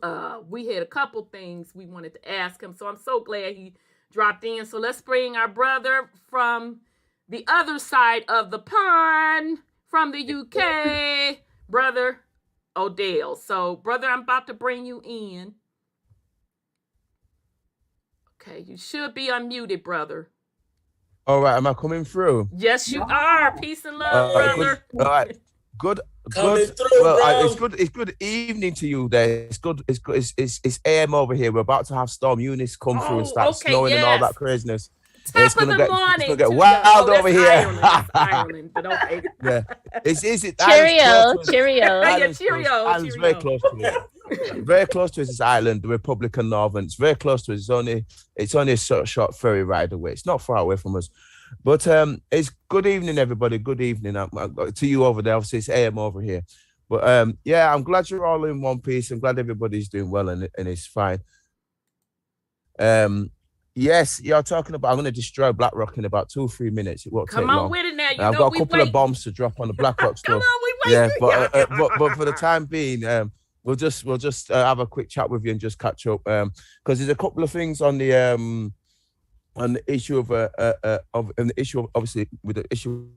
we had a couple things we wanted to ask him. So I'm so glad he dropped in. So let's bring our brother from the other side of the pond, from the UK, Brother Odell. So, brother, I'm about to bring you in. Okay, you should be unmuted, brother. All right, am I coming through? Yes, you are. Peace and love, brother. All right, good. Coming through, well, bro. It's good evening to you there. It's AM over here. We're about to have Storm Eunice come through and start snowing and all that craziness. Top of the morning. It's gonna get wild over here. Ireland. Ireland, but okay. Yeah, it's Cheerio. Ireland's very close to it. Very close to us is Ireland, the Republican Northern. It's very close to us. It's only a short ferry ride away. It's not far away from us. But it's good evening, everybody. Good evening to you over there. Obviously, it's AM over here. But yeah, I'm glad you're all in one piece. I'm glad everybody's doing well and it's fine. Yes, you're talking about. I'm going to destroy Blackrock in about 2 or 3 minutes. It won't take long. Come on with it now. I've got a couple of bombs to drop on the Blackrock stuff. Come on, we wait. Yeah, but for the time being, we'll just have a quick chat with you and just catch up because there's a couple of things on the issue of an issue of, obviously with the issue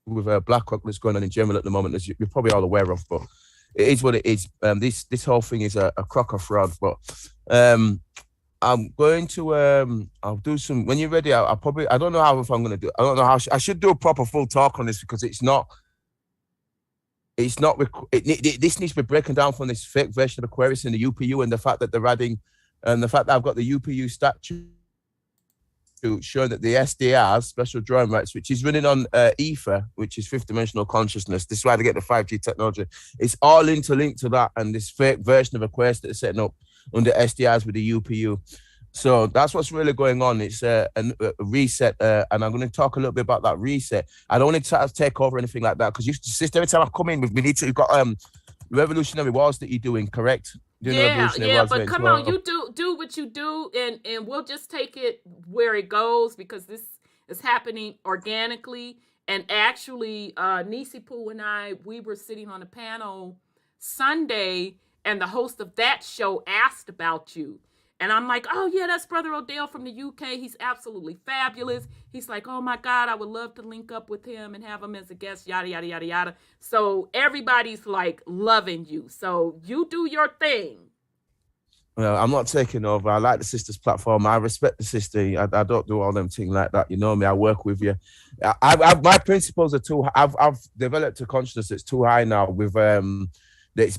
with Blackrock that's going on in general at the moment, as you're probably all aware of. But it is what it is. This whole thing is a crock of fraud. But I'm going to I'll do some when you're ready. I'll probably I don't know if I'm going to do. I don't know how I should do a proper full talk on this because it's not. This needs to be breaking down from this fake version of Aquarius and the UPU and the fact that they're adding And the fact that I've got the UPU statute showing that the SDRs, special drawing rights, which is running on ether, which is fifth dimensional consciousness. This is why they get the 5G technology. It's all interlinked to that and this fake version of a quest that they're setting up under SDRs with the UPU. So that's what's really going on. It's a reset, and I'm going to talk a little bit about that reset. I don't want to take over anything like that because you just every time I come in, we need to. You've got revolutionary wars that you're doing, correct? But come on, you do what you do, and we'll just take it where it goes because this is happening organically. And actually, Nisi Poo and I, we were sitting on a panel Sunday, and the host of that show asked about you. And I'm like, oh, yeah, that's Brother Odell from the UK. He's absolutely fabulous. He's like, oh, my God, I would love to link up with him and have him as a guest, yada, yada, yada, yada. So everybody's like loving you. So you do your thing. Well, I'm not taking over. I like the sisters platform. I respect the sister. I don't do all them things like that. You know me. I work with you. My principles are too. I've developed a consciousness that's too high now. With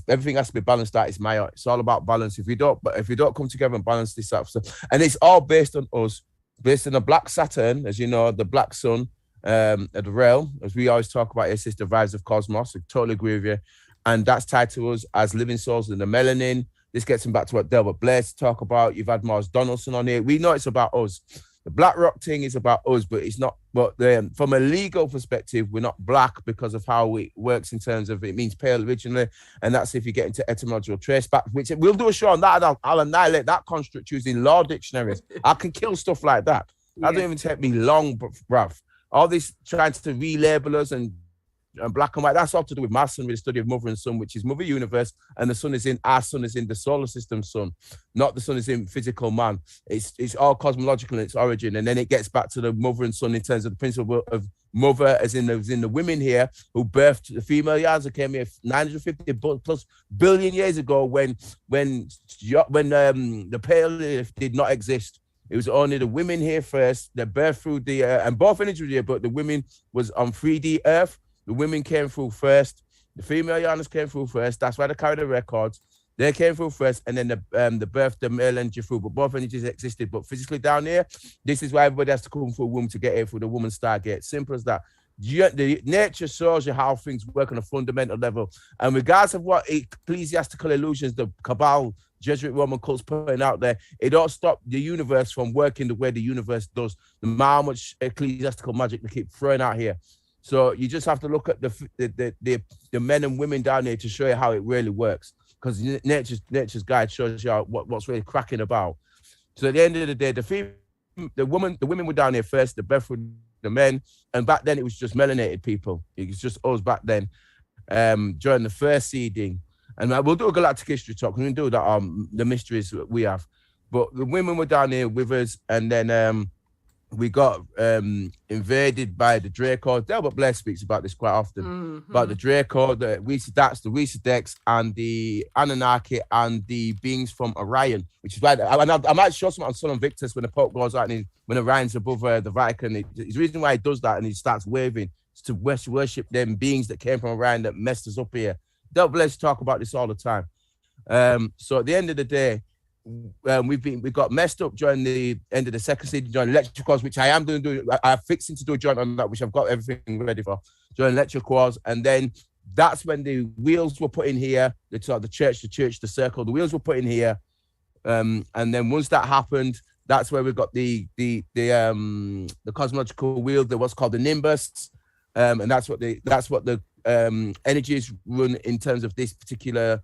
everything has to be balanced out. It's all about balance. If you don't come together and balance this up, and it's all based on us, based on the black Saturn, as you know, the black sun, the realm, as we always talk about. It's the rise of cosmos. I totally agree with you, and that's tied to us as living souls in the melanin. This gets him back to what Delbert Blair's talk about. You've had Mars Donaldson on here. We know it's about us. The Blackrock thing is about us, but it's not. But from a legal perspective, we're not black because of how it works in terms of it means pale originally, and that's if you get into etymological trace back, which we'll do a show on that. And I'll annihilate that construct using law dictionaries. I can kill stuff like that. That don't even take me long, bruv. All this trying to relabel us and black and white, that's all to do with masonry, the study of mother and sun, which is mother universe, and the sun is in the solar system sun, not the sun is in physical man. It's all cosmological in its origin, and then it gets back to the mother and sun in terms of the principle of mother, as in the women here who birthed the female yards that came here 950 plus billion years ago when the Paleolithic did not exist. It was only the women here first that birthed through the and both energies were here, but the women was on 3D Earth. The women came through first. The female Yarners came through first. That's why they carry the records. They came through first, and then the birth, the male energy through. But both energies existed. But physically down here, this is why everybody has to come through a womb to get here through the woman stargate. Simple as that. The nature shows you how things work on a fundamental level. And regardless of what ecclesiastical illusions the Cabal, Jesuit Roman cults putting out there, it don't stop the universe from working the way the universe does. No matter how much ecclesiastical magic they keep throwing out here. So you just have to look at the men and women down here to show you how it really works, because nature's guide shows you what's really cracking about. So at the end of the day, the women were down here first, the birth with the men, and back then it was just melanated people. It was just us back then, during the first seeding. And we'll do a galactic history talk. We can do that the mysteries that we have. But the women were down here with us, and then we got invaded by the Draco. Delbert Blair speaks about this quite often, about the Draco, the Weesadex, and the Anunnaki, and the beings from Orion, which is why I might show something on Sun and Victus when the Pope goes out and when Orion's above the Vatican. It's the reason why he does that, and he starts waving, is to worship them beings that came from Orion that messed us up here. Delbert Blair talk about this all the time. So at the end of the day, we got messed up during the end of the second season during Electric Wars, which I am doing. I'm fixing to do a joint on that, which I've got everything ready for during Electric Wars. And then that's when the wheels were put in here. The church, the circle, the wheels were put in here. And then once that happened, that's where we got the cosmological wheel, that was called the Nimbus. And that's what the energies run in terms of this particular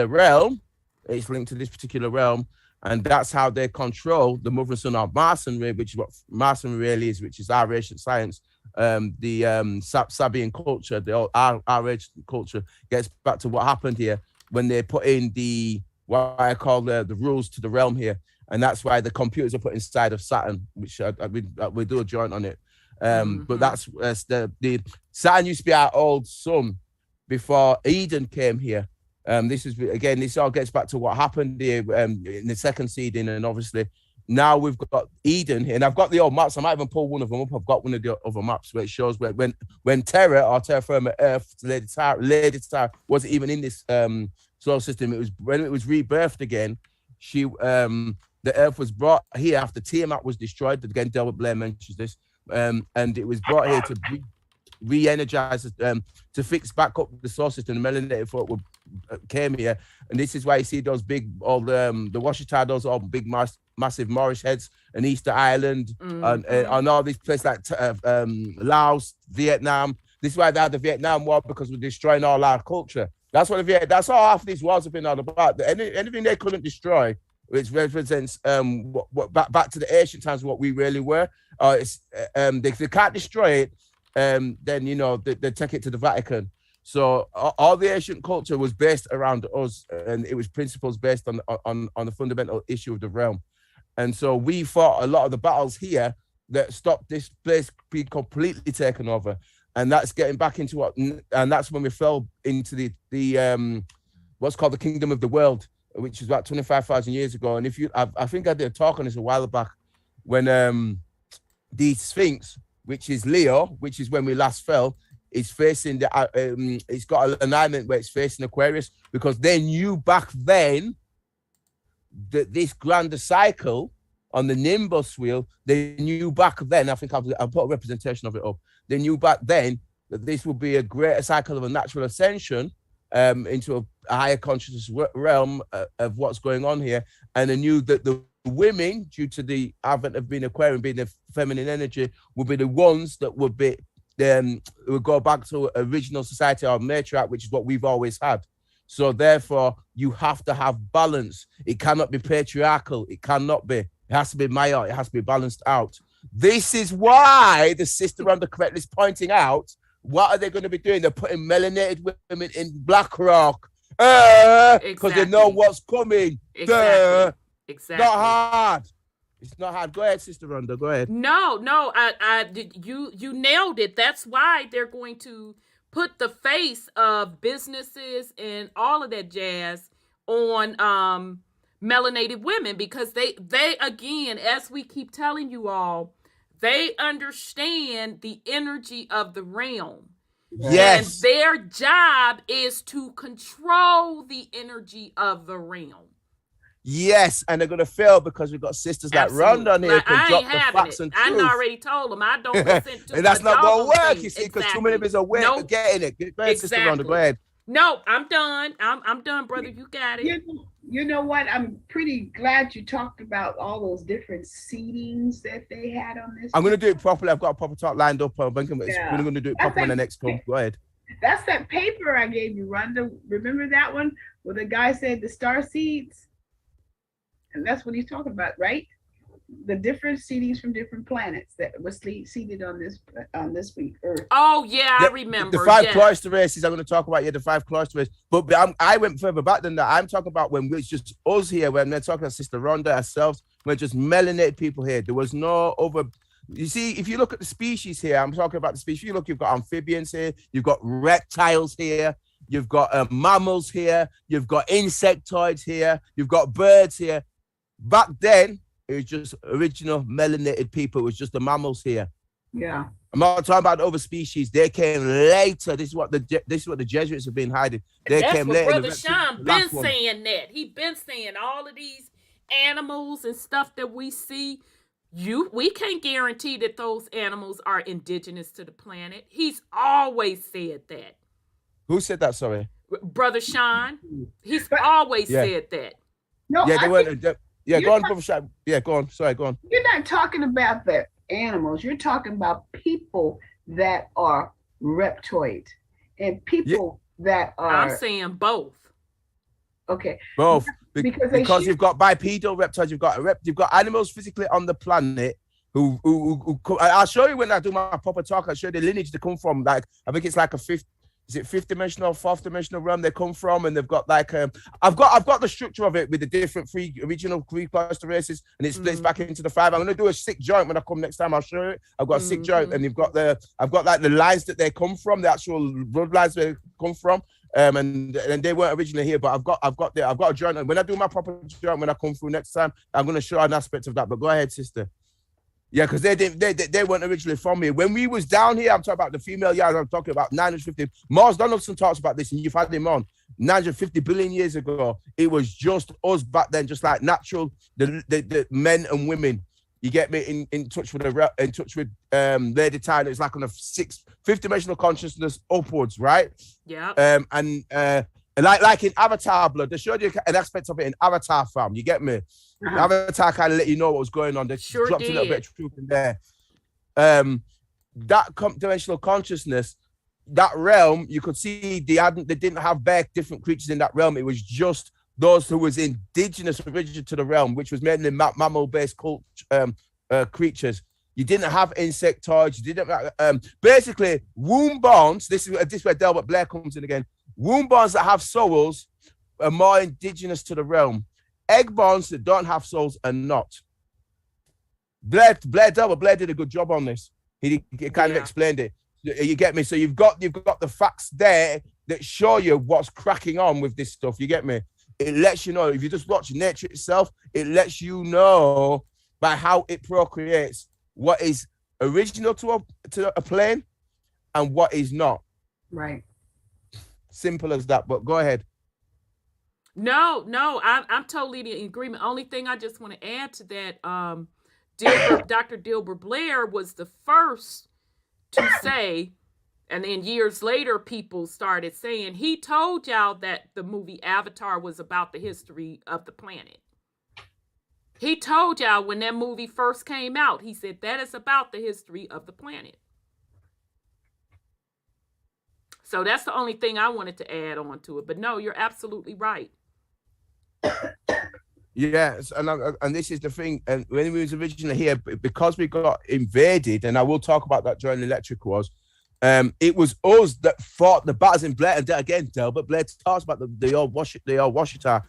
realm. It's linked to this particular realm, and that's how they control the mother and son of Masonry, which is what Masonry really is, which is our ancient science. The Sabian culture, our ancient culture, gets back to what happened here when they put in what I call the rules to the realm here, and that's why the computers are put inside of Saturn, which we do a joint on it. But that's the Saturn used to be our old sun before Eden came here. This all gets back to what happened here in the second seeding, and obviously now we've got Eden here, and I've got the old maps. I might even pull one of them up. I've got one of the other maps where it shows when Terra or terra firma Earth, Lady Tara wasn't even in this solar system. It was when it was rebirthed again. the Earth was brought here after Tiamat was destroyed. Again, Delbert Blair mentions this, and it was brought here to re-energize, to fix back up the solar system. The melanated folk came here, and this is why you see those big, all the Washita, those all big, massive Moorish heads, and Easter Island, and all these places like Laos, Vietnam. This is why they had the Vietnam War, because we're destroying all our culture. That's what that's all half these wars have been all about. Anything they couldn't destroy, which represents back to the ancient times, what we really were. They can't destroy it. Then they take it to the Vatican. So all the ancient culture was based around us, and it was principles based on the fundamental issue of the realm. And so we fought a lot of the battles here that stopped this place being completely taken over. And that's getting back into and that's when we fell into the what's called the kingdom of the world, which is about 25,000 years ago. And I think I did a talk on this a while back, when the Sphinx, which is Leo, which is when we last fell, is facing it's got an alignment where it's facing Aquarius, because they knew back then that this grander cycle on the Nimbus wheel, they knew back then, I think I'll put a representation of it up. They knew back then that this would be a greater cycle of a natural ascension into a higher consciousness realm of what's going on here. And they knew that the women, due to the advent of being Aquarian, being the feminine energy, would be the ones that would be would go back to original society or matriarch, which is what we've always had. So therefore, you have to have balance. It cannot be patriarchal. It cannot be. It has to be Maya. It has to be balanced out. This is why the sister on the correct is pointing out, what are they going to be doing? They're putting melanated women in Blackrock because they know what's coming. Exactly. Not hard. It's not hard. Go ahead, Sister Rhonda. Go ahead. No, you nailed it. That's why they're going to put the face of businesses and all of that jazz on melanated women, because they again, as we keep telling you all, they understand the energy of the realm. Yes. And their job is to control the energy of the realm. Yes, and they're gonna fail because we've got sisters like Rhonda on here who can drop the facts and truth. I already told them I don't listen to and that's not gonna work, you see, because too many of us are aware of getting it. Go ahead, Sister Rhonda, go ahead. No, I'm done. I'm done, brother. You got it. You know what? I'm pretty glad you talked about all those different seedings that they had on this. I'm gonna do it properly. I've got a proper talk lined up. We're gonna do it properly in the next come. Go ahead. That's that paper I gave you, Rhonda. Remember that one where the guy said the star seeds? And that's what he's talking about, right? The different seedings from different planets that was seeded on this week Earth. Oh yeah, I remember. The 5 cloister races I'm going to talk about. Yeah, the 5 cloister races. But I went further back than that. I'm talking about when it's just us here. When they're talking about Sister Rhonda ourselves, we're just melanated people here. There was no over. You see, if you look at the species here, I'm talking about the species. You look, you've got amphibians here. You've got reptiles here. You've got mammals here. You've got insectoids here. You've got birds here. Back then, it was just original melanated people. It was just the mammals here. Yeah. I'm not talking about other species. They came later. This is what the Jesuits have been hiding. They came later. Brother Sean been saying that. He been saying all of these animals and stuff that we see. We can't guarantee that those animals are indigenous to the planet. He's always said that. Who said that? Sorry, Brother Sean. He's always said that. No, yeah, they weren't. Yeah, go on, Brother Sean. Yeah, go on. Sorry, go on. You're not talking about the animals. You're talking about people that are reptoid and people that are. I'm saying both. Okay. Both, because you've got bipedal reptiles. You've got animals physically on the planet who I'll show you when I do my proper talk. I'll show you the lineage they come from. Like I think it's like a fifth dimensional, fourth dimensional realm they come from, and they've got like I've got the structure of it with the different original 3 cluster races, and it splits back into the 5. I'm gonna do a sick joint when I come next time. I'll show it. I've got a sick joint, and I've got like the lines that they come from, the actual bloodlines they come from. And they weren't originally here, but I've got a joint, and when I do my proper joint when I come through next time, I'm gonna show an aspect of that. But go ahead, sister. Yeah, because they weren't originally from here. When we was down here, I'm talking about the female yards, I'm talking about 950. Mars Donaldson talks about this, and you've had him on. 950 billion years ago, it was just us back then, just like natural, the men and women. You get me in touch with Lady Tyler. It's like on a fifth dimensional consciousness upwards, right? Yeah. And like in Avatar Blood, they showed you an aspect of it in Avatar, fam. You get me? Avatar kind of let you know what was going on. They sure dropped did. a little bit of truth in there. That dimensional consciousness, that realm, you could see they didn't have different creatures in that realm. It was just those who was indigenous origin to the realm, which was mainly mammal-based creatures. You didn't have insectoids. You didn't basically womb-borns. This is where Delbert Blair comes in again. Womb-borns that have souls are more indigenous to the realm. Egg-borns that don't have souls are not. Delbert Blair did a good job on this. He kind of explained it. You get me? So you've got the facts there that show you what's cracking on with this stuff. You get me? It lets you know. If you just watch nature itself, it lets you know by how it procreates what is original to a plane and what is not. Right. Simple as that. But go ahead. No, I'm totally in agreement. Only thing I just want to add to that, Dr. Delbert Blair was the first to say, and then years later, people started saying, he told y'all that the movie Avatar was about the history of the planet. He told y'all when that movie first came out, he said that is about the history of the planet. So that's the only thing I wanted to add on to it. But no, you're absolutely right. Yes, and this is the thing. And when we was originally here, because we got invaded, and I will talk about that during the Electric Wars, it was us that fought the battles in Blair. And again, Delbert Blair talks about the old Washita.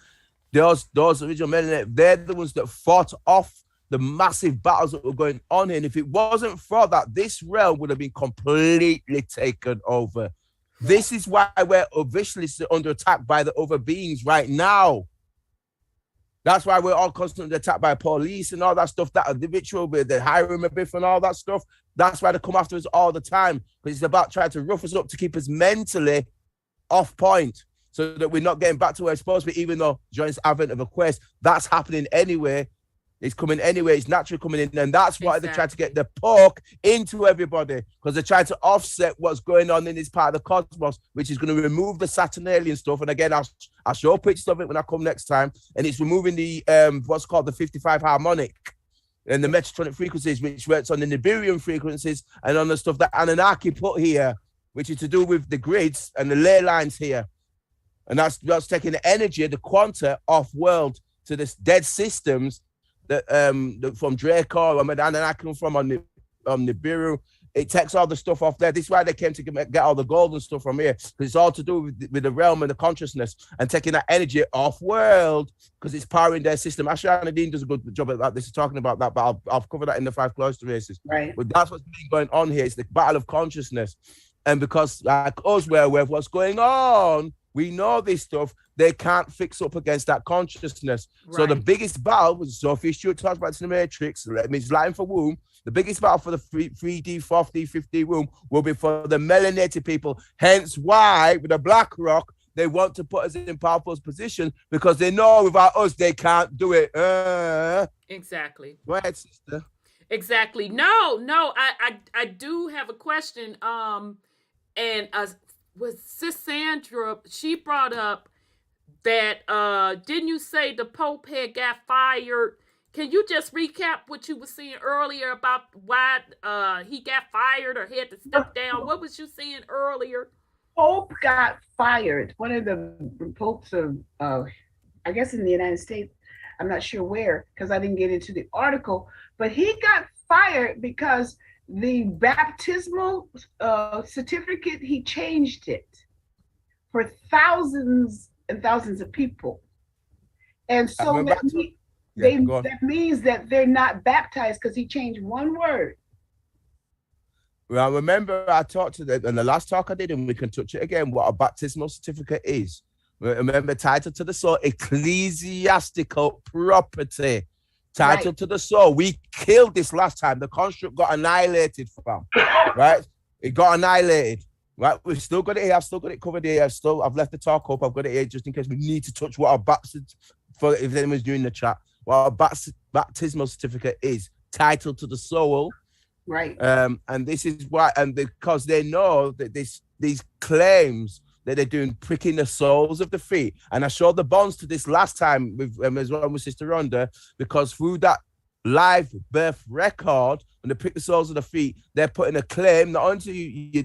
Those original men, they're the ones that fought off the massive battles that were going on here. And if it wasn't for that, this realm would have been completely taken over. This is why we're officially under attack by the other beings right now. That's why we're all constantly attacked by police and all that stuff. That the ritual with the hieroglyph and all that stuff. That's why they come after us all the time. Because it's about trying to rough us up to keep us mentally off point, so that we're not getting back to where we're supposed to be. Even though during this advent of a quest, that's happening anyway. It's coming anyway. It's naturally coming in, and that's why they try to get the poke into everybody, because they're trying to offset what's going on in this part of the cosmos, which is going to remove the Saturnalian stuff. And again, I'll show pictures of it when I come next time. And it's removing the what's called the 55 harmonic and the metatronic frequencies, which works on the Nibirian frequencies and on the stuff that Anunnaki put here, which is to do with the grids and the ley lines here. And that's taking the energy, the quanta off world to this dead systems that from Draco, I mean, Anunnaki from on Nibiru. It takes all the stuff off there. This is why they came to get all the gold and stuff from here, because it's all to do with the realm and the consciousness and taking that energy off world, because it's powering their system. Ashana Dean does a good job at that. This is talking about that, but I'll cover that in the 5 cloister races. Right. But that's what's been going on here. It's the battle of consciousness. And because like us, we're aware of what's going on, we know this stuff, they can't fix up against that consciousness. Right. So the biggest battle, was Sophie Stewart talks about in the Matrix, it means life for womb. The biggest battle for the 3D, 4D, 5D womb will be for the melanated people. Hence why, with the Blackrock, they want to put us in powerful position, because they know without us, they can't do it. Exactly. Go ahead, sister. Exactly. No, I do have a question. And was Sis Sandra, she brought up that, didn't you say the Pope had got fired? Can you just recap what you were saying earlier about why he got fired or had to step down? What was you saying earlier? Pope got fired. One of the popes of, I guess in the United States, I'm not sure where, because I didn't get into the article, but he got fired because the baptismal certificate, he changed it for thousands and thousands of people. And so that means that they're not baptized because he changed one word. Well, remember I talked to them in the last talk I did, and we can touch it again, what a baptismal certificate is. Remember, title to the soul, ecclesiastical property. Title to the soul. We killed this last time. The construct got annihilated from, right? It got annihilated. Right, we've still got it here. I've still got it covered here. I've left the talk up. I've got it here just in case we need to touch what our for if anyone's doing the chat. What our baptismal certificate is. Title to the soul. Right. And this is why, and because they know that these claims that they're doing pricking the soles of the feet. And I showed the bonds to this last time with as well with Sister Rhonda, because through that live birth record, when they prick the soles of the feet, they're putting a claim not only to your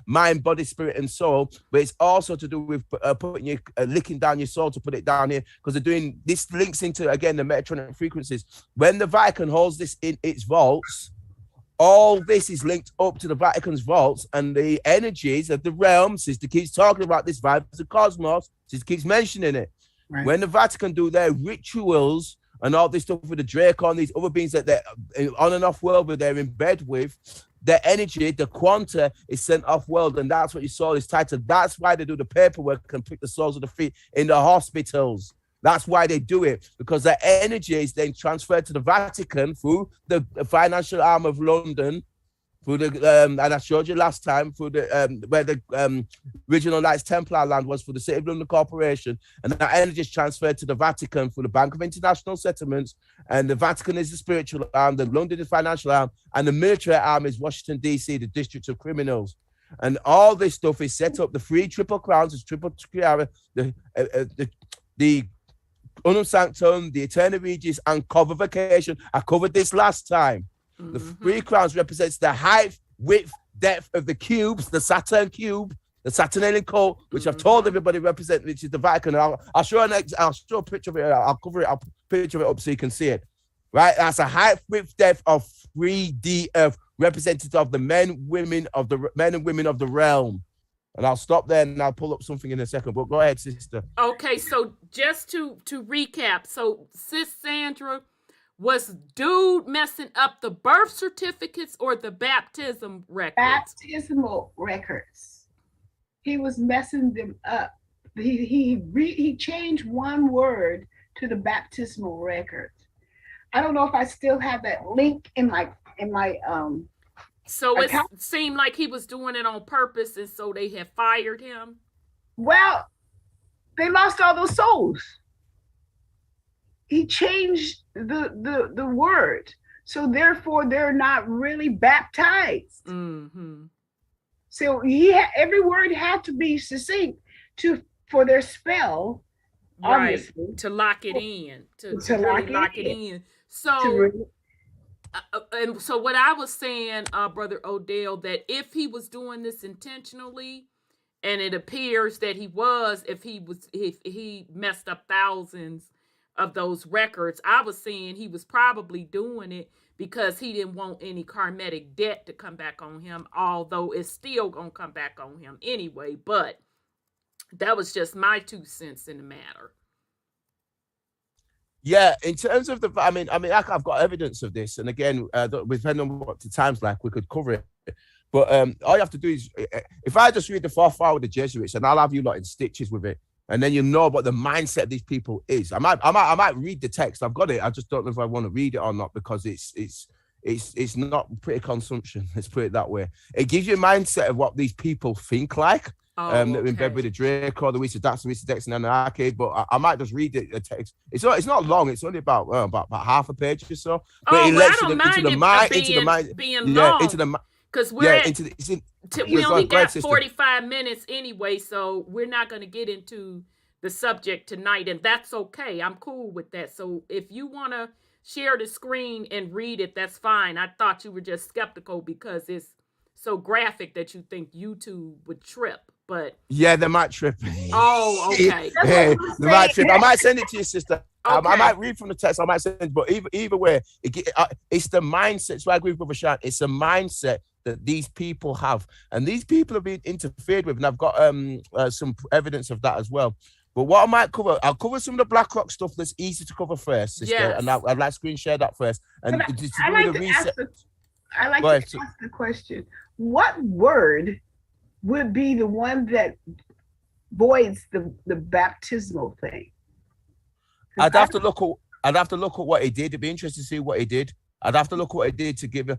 mind, body, spirit, and soul, but it's also to do with putting your licking down your soul to put it down here, because they're doing this links into again the Metatronic frequencies. When the Vatican holds this in its vaults, all this is linked up to the Vatican's vaults, and the energies of the realm. Sister keeps talking about this vibe of the cosmos. Sister keeps mentioning it. Right. When the Vatican do their rituals and all this stuff with the Draco and these other beings that they're on and off world, but they're in bed with, their energy, the quanta, is sent off world, and that's what you saw this title. That's why they do the paperwork and pick the soles of the feet in the hospitals. That's why they do it, because their energy is then transferred to the Vatican through the financial arm of London, through the and I showed you last time through the where the original Knights Templar land was for the City of London Corporation, and that energy is transferred to the Vatican through the Bank of International Settlements, and the Vatican is the spiritual arm, the London is the financial arm, and the military arm is Washington DC, the District of Criminals. And all this stuff is set up. The three triple crowns is triple tiara, the Unum Sanctum, the Eternal Regis, and Covification. I covered this last time. The three crowns represents the height, width, depth of the cubes, the Saturn cube, the Saturnalian cult, which I've told everybody represent, which is the Vatican. I'll show a picture of it. I'll cover it. I'll picture it up so you can see it. Right? That's a height, width, depth of 3D Earth, representative of the men and women of the realm. And I'll stop there and I'll pull up something in a second. But go ahead, sister. Okay, so just to recap, so Sis Sandra, was dude messing up the birth certificates or the baptism records? Baptismal records. He was messing them up. He changed one word to the baptismal record. I don't know if I still have that link in my So account. It seemed like he was doing it on purpose, and so they had fired him. Well, they lost all those souls. He changed the word, so therefore they're not really baptized. Mm-hmm. So every word had to be succinct for their spell, right? Obviously, to lock it in, to really lock it in. So. And so what I was saying, Brother Odell, that if he was doing this intentionally, and it appears that he was, if he messed up thousands of those records, I was saying he was probably doing it because he didn't want any karmatic debt to come back on him, although it's still gonna come back on him anyway. But that was just my 2 cents in the matter. Yeah, in terms of I've got evidence of this, and again, depending on what the time's like, we could cover it. But all you have to do is, if I just read the 4th file with the Jesuits, and I'll have you lot in stitches with it, and then you know what the mindset of these people is. I might read the text. I've got it. I just don't know if I want to read it or not, because it's not pretty consumption. Let's put it that way. It gives you a mindset of what these people think like. They're in bed with the Draco, the Wisa Dex, and the arcade. But I might just read the text. It's not long. It's only about half a page or so. But it lets you into the mind, being long. Into the because we're we only got 45 minutes anyway, so we're not going to get into the subject tonight, and that's okay. I'm cool with that. So if you want to share the screen and read it, that's fine. I thought you were just skeptical because it's so graphic that you think YouTube would trip. But yeah, they might trip. Oh, okay. Hey, they might trip. I might send it to your sister. Okay. I might read from the text. I might send it, but either way, it's the mindset. So I agree with Brother Sean. It's a mindset that these people have, and these people have been interfered with, and I've got some evidence of that as well. But what I might cover, I'll cover some of the Blackrock stuff that's easy to cover first, sister, yes. And I'd like to screen share that first. And I like to ask the question: what word would be the one that voids the baptismal thing? I'd have to look. I'd have to look at what he did. It'd be interesting to see what he did. I'd have to look at what he did to give him.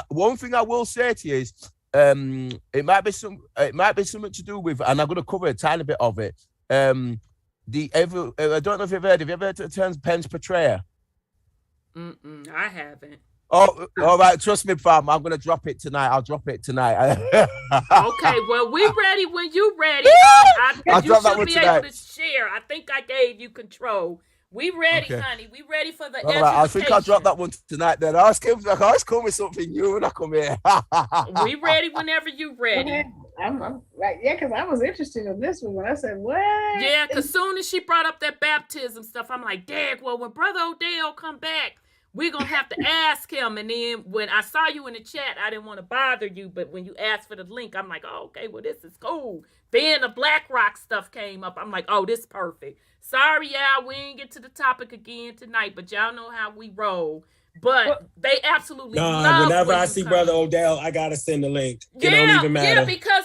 One thing I will say to you is, it might be something to do with, and I'm going to cover a tiny bit of it. I don't know if you've heard. Have you ever heard the term pens portrayer? I haven't. Oh, all right. Trust me, fam. I'm gonna drop it tonight. I'll drop it tonight. Okay. Well, we ready when you ready. I'll you drop that should one be tonight. able to share. I think I gave you control. We ready, Okay. honey. We ready for the All education. right, I think I'll drop that one tonight. Then I always come with something new when I come here. We ready whenever you ready. Okay. I'm like, yeah, because I was interested in this one when I said, what? Yeah, because soon as she brought up that baptism stuff, I'm like, dang, well, when Brother Odell come back, we're going to have to ask him. And then when I saw you in the chat, I didn't want to bother you. But when you asked for the link, I'm like, oh, okay, well, this is cool. Then the Blackrock stuff came up. I'm like, oh, this is perfect. Sorry, y'all, we ain't get to the topic again tonight, but y'all know how we roll. But they absolutely love whenever when I you see come. Brother Odell, I gotta send the link. It Yeah, don't even matter. yeah, because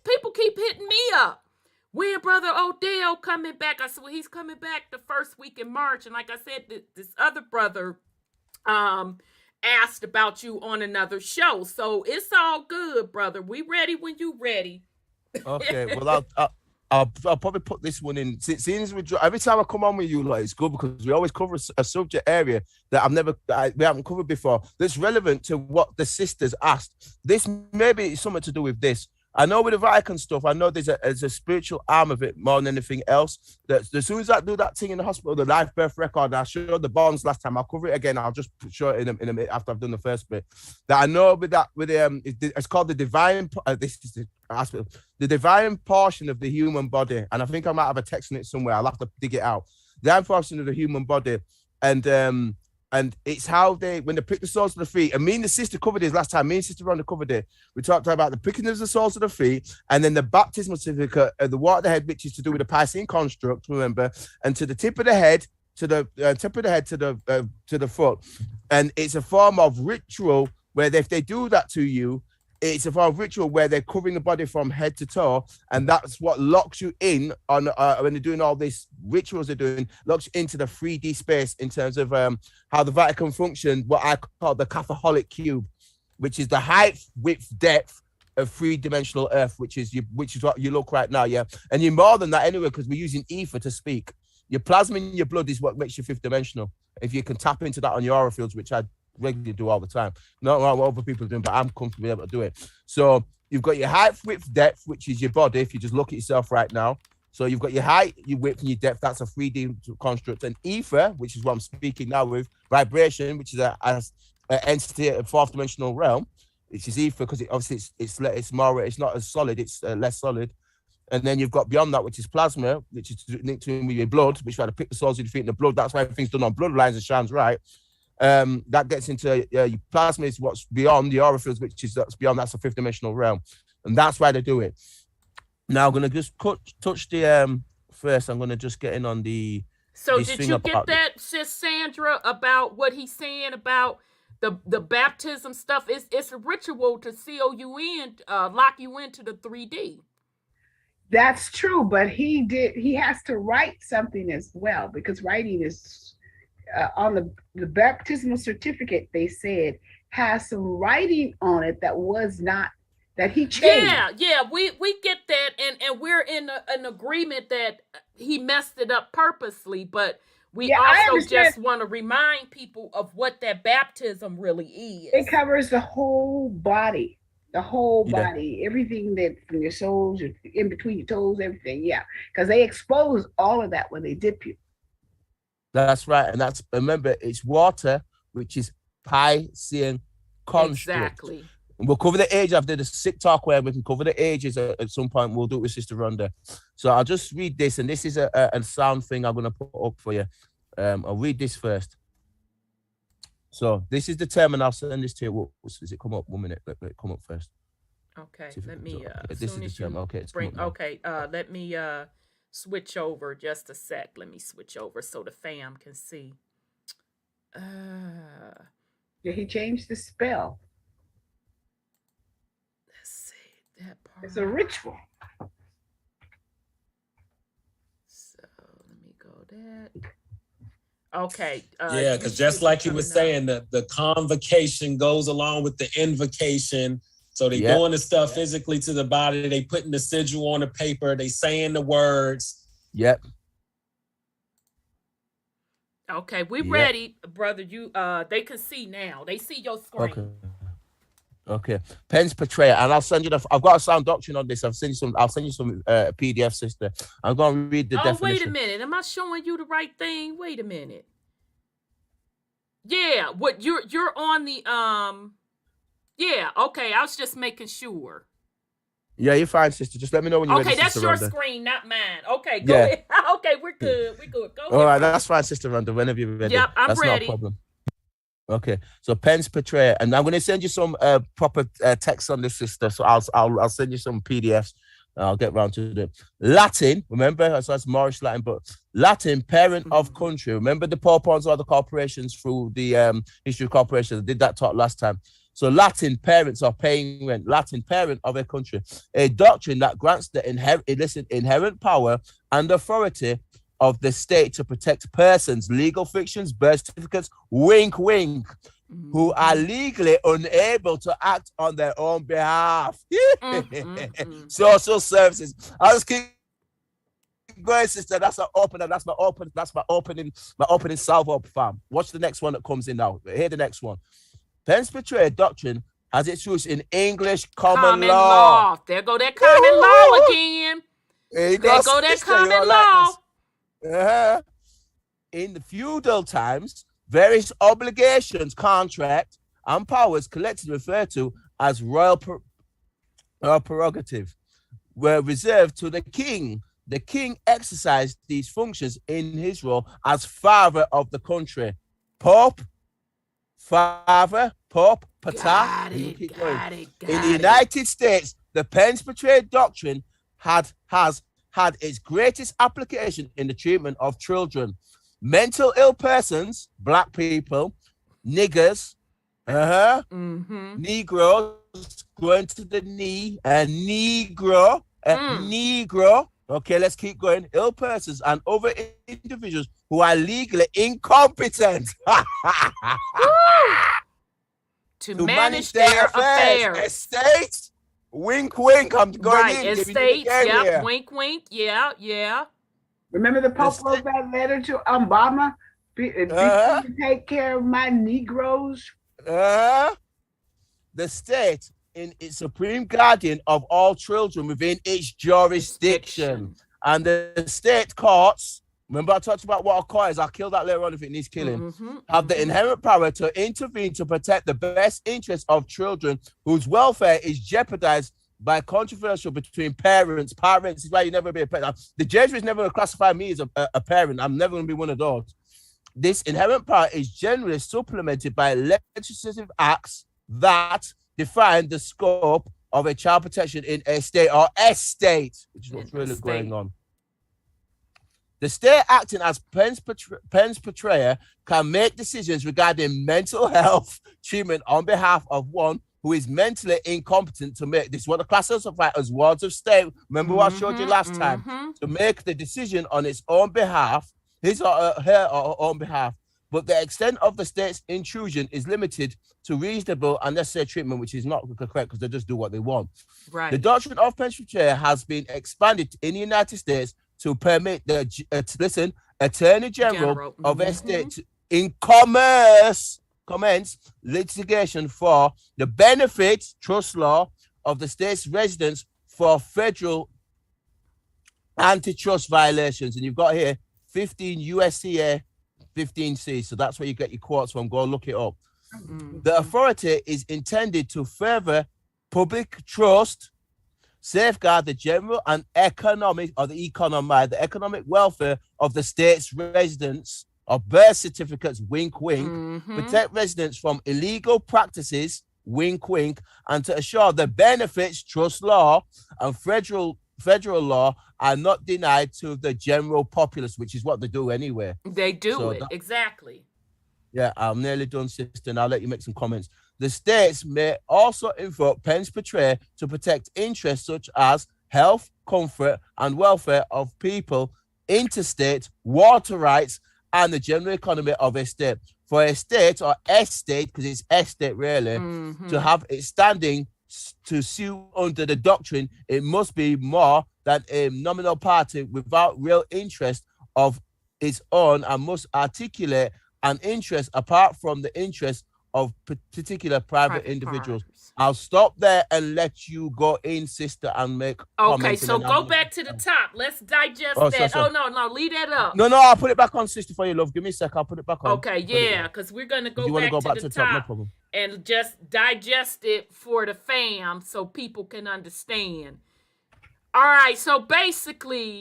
people keep hitting me up. When Brother Odell coming back? I said, well, he's coming back the first week in March. And like I said, this other brother asked about you on another show. So it's all good, brother. We ready when you ready. Okay, well, I'll probably put this one in. Since every time I come on with you, like, it's good because we always cover a subject area that we haven't covered before. That's relevant to what the sisters asked. This maybe something to do with this. I know with the Vatican stuff, I know there's a spiritual arm of it more than anything else. That as soon as I do that thing in the hospital, the life birth record, I showed the bonds last time. I'll cover it again. I'll just show it in a minute after I've done the first bit. That I know it's called the divine. This is the hospital, the divine portion of the human body, and I think I might have a text on it somewhere. I'll have to dig it out. The divine portion of the human body, and it's how when they prick the soles of the feet. And me and the sister covered this last time. Me and Sister Rhonda covered it. We talked about the pricking of the soles of the feet, and then the baptismal certificate, the water of the head, which is to do with the Piscean construct, remember, and to the tip of the head, to the foot. And it's a form of ritual where if they do that to you, it's a form of ritual where they're covering the body from head to toe, and that's what locks you in on when they're doing all these rituals they're doing, locks you into the 3D space in terms of how the Vatican function, what I call the Catholic cube, which is the height, width, depth of three-dimensional Earth, which is what you look right now, yeah. And you're more than that anyway, because we're using ether to speak. Your plasma in your blood is what makes you fifth dimensional. If you can tap into that on your aura fields, which I regularly do all the time. Not what other people are doing, but I'm comfortable able to do it. So you've got your height, width, depth, which is your body. If you just look at yourself right now, so you've got your height, your width, and your depth. That's a 3D construct. And ether, which is what I'm speaking now with, vibration, which is an entity, a fourth dimensional realm, which is ether because it's more, it's not as solid, it's less solid. And then you've got beyond that, which is plasma, which is linked to your blood, which you had to pick the soles of your feet in the blood. That's why everything's done on bloodlines and shines right. That gets into your plasma is what's beyond the aura fields, that's the fifth dimensional realm, and that's why they do it. Now I'm gonna just touch the first. I'm gonna just get in on the. So did you get that, Sis Sandra, about what he's saying about the baptism stuff? It's a ritual to seal you in, lock you into the 3D. That's true, but he has to write something as well, because writing is. On the baptismal certificate, they said has some writing on it that he changed. Yeah, we get that, and we're in an agreement that he messed it up purposely, but we also just want to remind people of what that baptism really is. It covers the whole body. Everything that from your soles, in between your toes, everything. Yeah, because they expose all of that when they dip you. That's right, and remember, it's water, which is Piscean construct. Exactly. And we'll cover the age after the sick talk where we can cover the ages at some point. We'll do it with Sister Rhonda. So I'll just read this, and this is a sound thing I'm going to put up for you. I'll read this first. So this is the term, and I'll send this to you. Does it come up? 1 minute. Let it come up first. Okay, let me. This is the term. Okay, it's bring. Okay, let me. Switch over just a sec. Let me switch over so the fam can see. Yeah, he changed the spell. Let's see that part. It's a ritual. So let me go that. Okay. Yeah, because just like he was saying, the convocation goes along with the invocation. So they doing the stuff physically to the body. They putting the sigil on the paper. They saying the words. Yep. Okay, we ready, brother. You they can see now. They see your screen. Okay. Pens per tray, and I'll send you I've got a sound doctrine on this. I'll send you some PDF, sister. I'm gonna read the definition. Wait a minute. Am I showing you the right thing? Wait a minute. Yeah, what you're on the yeah, okay. I was just making sure. Yeah, you're fine, sister. Just let me know when you're ready. Okay, that's your screen, not mine. Okay, go ahead. Okay, we're good. We're good. Go ahead. All right, that's fine, Sister Rhonda. Whenever you're ready. Yep, I'm that's ready. Not a problem. Okay, so pens per tray, and I'm going to send you some proper text on this, sister. So I'll send you some PDFs. I'll get round to the Latin. Remember, so that's Moorish Latin, but Latin, parent of country. Remember the Pope-ons or the corporations through the history of corporations. I did that talk last time. So Latin, parents are paying rent. Latin, parent of a country. A doctrine that grants the inherent power and authority of the state to protect persons, legal fictions, birth certificates, wink, wink, who are legally unable to act on their own behalf. Social services. I'll just keep going, sister. That's my opening salvo up, fam. Watch the next one that comes in now. Hear the next one. Pens per tray doctrine has its roots in English common law. There go that common law again. There go that common law. In the feudal times, various obligations, contract, and powers collectively referred to as royal prerogative were reserved to the king. The king exercised these functions in his role as father of the country. Pope, father, Pope, Pata. In the United States, the pens per tray doctrine has had its greatest application in the treatment of children, mental ill persons, black people, niggers, Negroes, going to the knee, Negro. Okay, let's keep going. Ill persons and other individuals who are legally incompetent to manage their affairs. Estate, wink, wink. I'm going in. Estate, yep. Wink, wink. Yeah. Remember the Pope wrote that letter to Obama? Take care of my Negroes. The state in its supreme guardian of all children within its jurisdiction. And the state courts, remember I talked about what a court is, I'll kill that later on if it needs killing, have the inherent power to intervene to protect the best interests of children whose welfare is jeopardized by controversial between parents. Parents is why you never be a parent. The Jesuits never classify me as a parent. I'm never going to be one of those. This inherent power is generally supplemented by legislative acts that define the scope of a child protection in a state or estate, which is what's really going on. The state acting as pens portrayer can make decisions regarding mental health treatment on behalf of one who is mentally incompetent to make this. What the classified as wards of state. Remember what I showed you last time? To make the decision on its own behalf, his or her own behalf. But the extent of the state's intrusion is limited to reasonable and necessary treatment, which is not correct because they just do what they want. Right. The doctrine of pens portrayer has been expanded in the United States to permit the Attorney General of a state in commence litigation for the benefit trust law of the state's residents for federal antitrust violations. And you've got here 15 USCA 15C. So that's where you get your quotes from. Go look it up. The authority is intended to further public trust, safeguard the general and economic welfare of the state's residents of birth certificates, wink, wink, protect residents from illegal practices, wink, wink, and to assure the benefits trust law and federal law are not denied to the general populace, which is what they do anyway. They do exactly. Yeah, I'm nearly done, sister, and I'll let you make some comments. The states may also invoke pens portrayer to protect interests such as health, comfort, and welfare of people interstate, water rights, and the general economy of a state. For a state or estate, because it's estate really, to have its standing to sue under the doctrine, it must be more than a nominal party without real interest of its own and must articulate an interest apart from the interest of particular private individuals. Parties. I'll stop there and let you go in, sister, and make comments. Okay, so go back to the top. Let's digest that. So. Oh, no, leave that up. No, I'll put it back on, sister, for you, love. Give me a sec. I'll put it back on. Okay, yeah, because we're going to go back to the top no problem. and just digest it for the fam so people can understand. All right, so basically,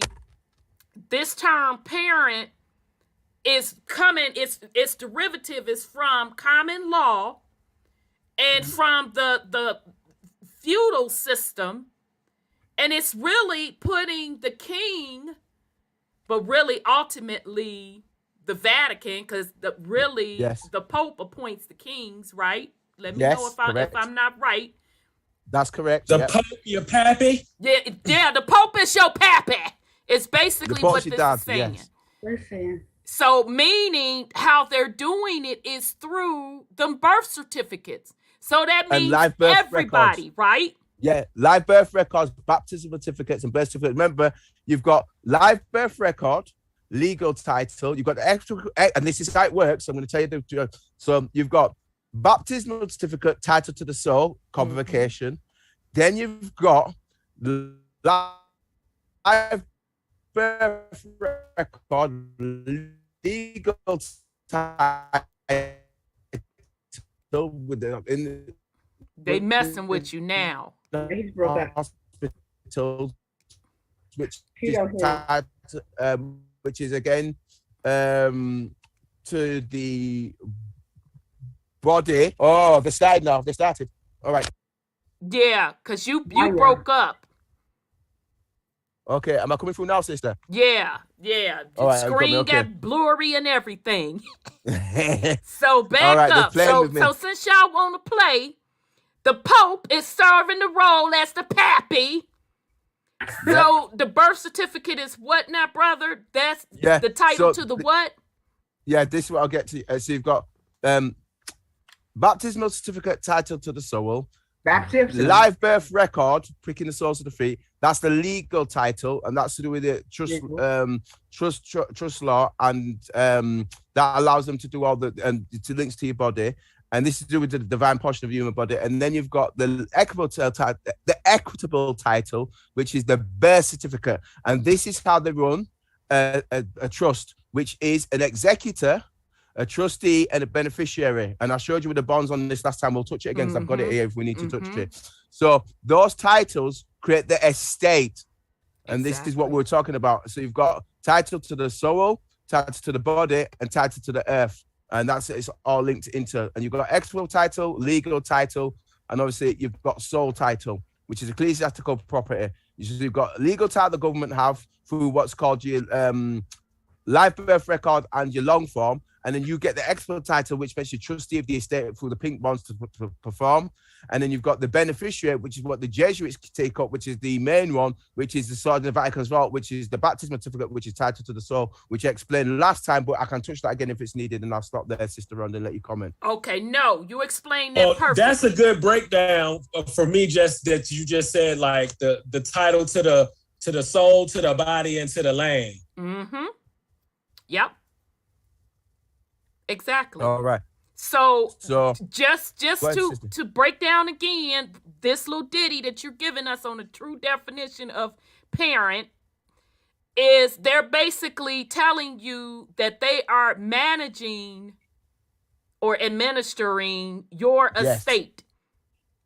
this term parent is coming, its derivative is from common law and from the feudal system, and it's really putting the king, but really ultimately the Vatican, because the Pope appoints the kings, right? Let me know if I'm not right. That's correct. The Pope, your pappy? Yeah, the Pope is your pappy. It's basically what this is saying. Yes. We're saying. So meaning how they're doing it is through the birth certificates. So that means everybody, records. Right? Yeah, live birth records, baptism certificates, and birth certificates. Remember, you've got live birth record, legal title. You've got the extra, and this is how it works. I'm going to tell you. So you've got baptismal certificate, title to the soul, convocation. Then you've got the live birth record, legal title. They messing with you now. He's broke up. Hospital, which is again to the body. Oh, they started now. They started. All right. Yeah, because you broke up. Okay, am I coming through now, sister? Yeah. The right, screen got blurry and everything. So back right, up. So since y'all want to play, the Pope is serving the role as the pappy. So the birth certificate is what now, brother? That's the title to the what? Yeah, this is what I'll get to. So you've got baptismal certificate, title to the soul. Baptism. Live birth record, pricking the soles of the feet. That's the legal title, and that's to do with the trust law, and that allows them to do all the and to links to your body. And this is to do with the divine portion of the human body. And then you've got the equitable title, which is the birth certificate. And this is how they run a trust, which is an executor, a trustee, and a beneficiary. And I showed you with the bonds on this last time. We'll touch it again because I've got it here if we need to touch it. So those titles create the estate. And this is what we're talking about. So you've got title to the soul, title to the body, and title to the earth. And it's all linked into, and you've got equitable title, legal title, and obviously you've got sole title, which is ecclesiastical property. You've got legal title the government have through what's called your live birth record and your long form. And then you get the equitable title, which makes you trustee of the estate through the pink bonds to perform. And then you've got the beneficiary, which is what the Jesuits take up, which is the main one, which is the Sword of the Vatican as well, which is the baptismal certificate, which is titled to the soul, which I explained last time, but I can touch that again if it's needed, and I'll stop there, Sister Rhonda, and let you comment. Okay, no, you explained that perfectly. That's a good breakdown for me, just that you just said, like the title to the soul, to the body, and to the land. Mm-hmm. Yep. Exactly. All right. So just to break down again this little ditty that you're giving us on the true definition of parent is they're basically telling you that they are managing or administering your estate.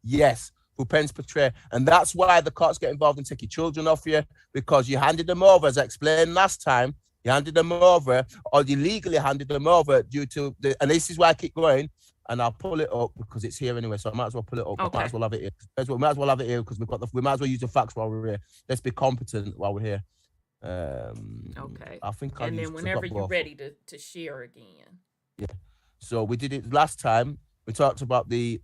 Yes. Who pens portray. And that's why the courts get involved and take your children off you, because you handed them over, as I explained last time. You handed them over, or you legally handed them over due to and this is why I keep going, and I'll pull it up because it's here anyway, so I might as well pull it up. Okay. I might as well have it here. We might as well have it here because we might as well use the facts while we're here. Let's be competent while we're here. Okay. I think and then whenever you're ready to share again. Yeah. So we did it last time. We talked about the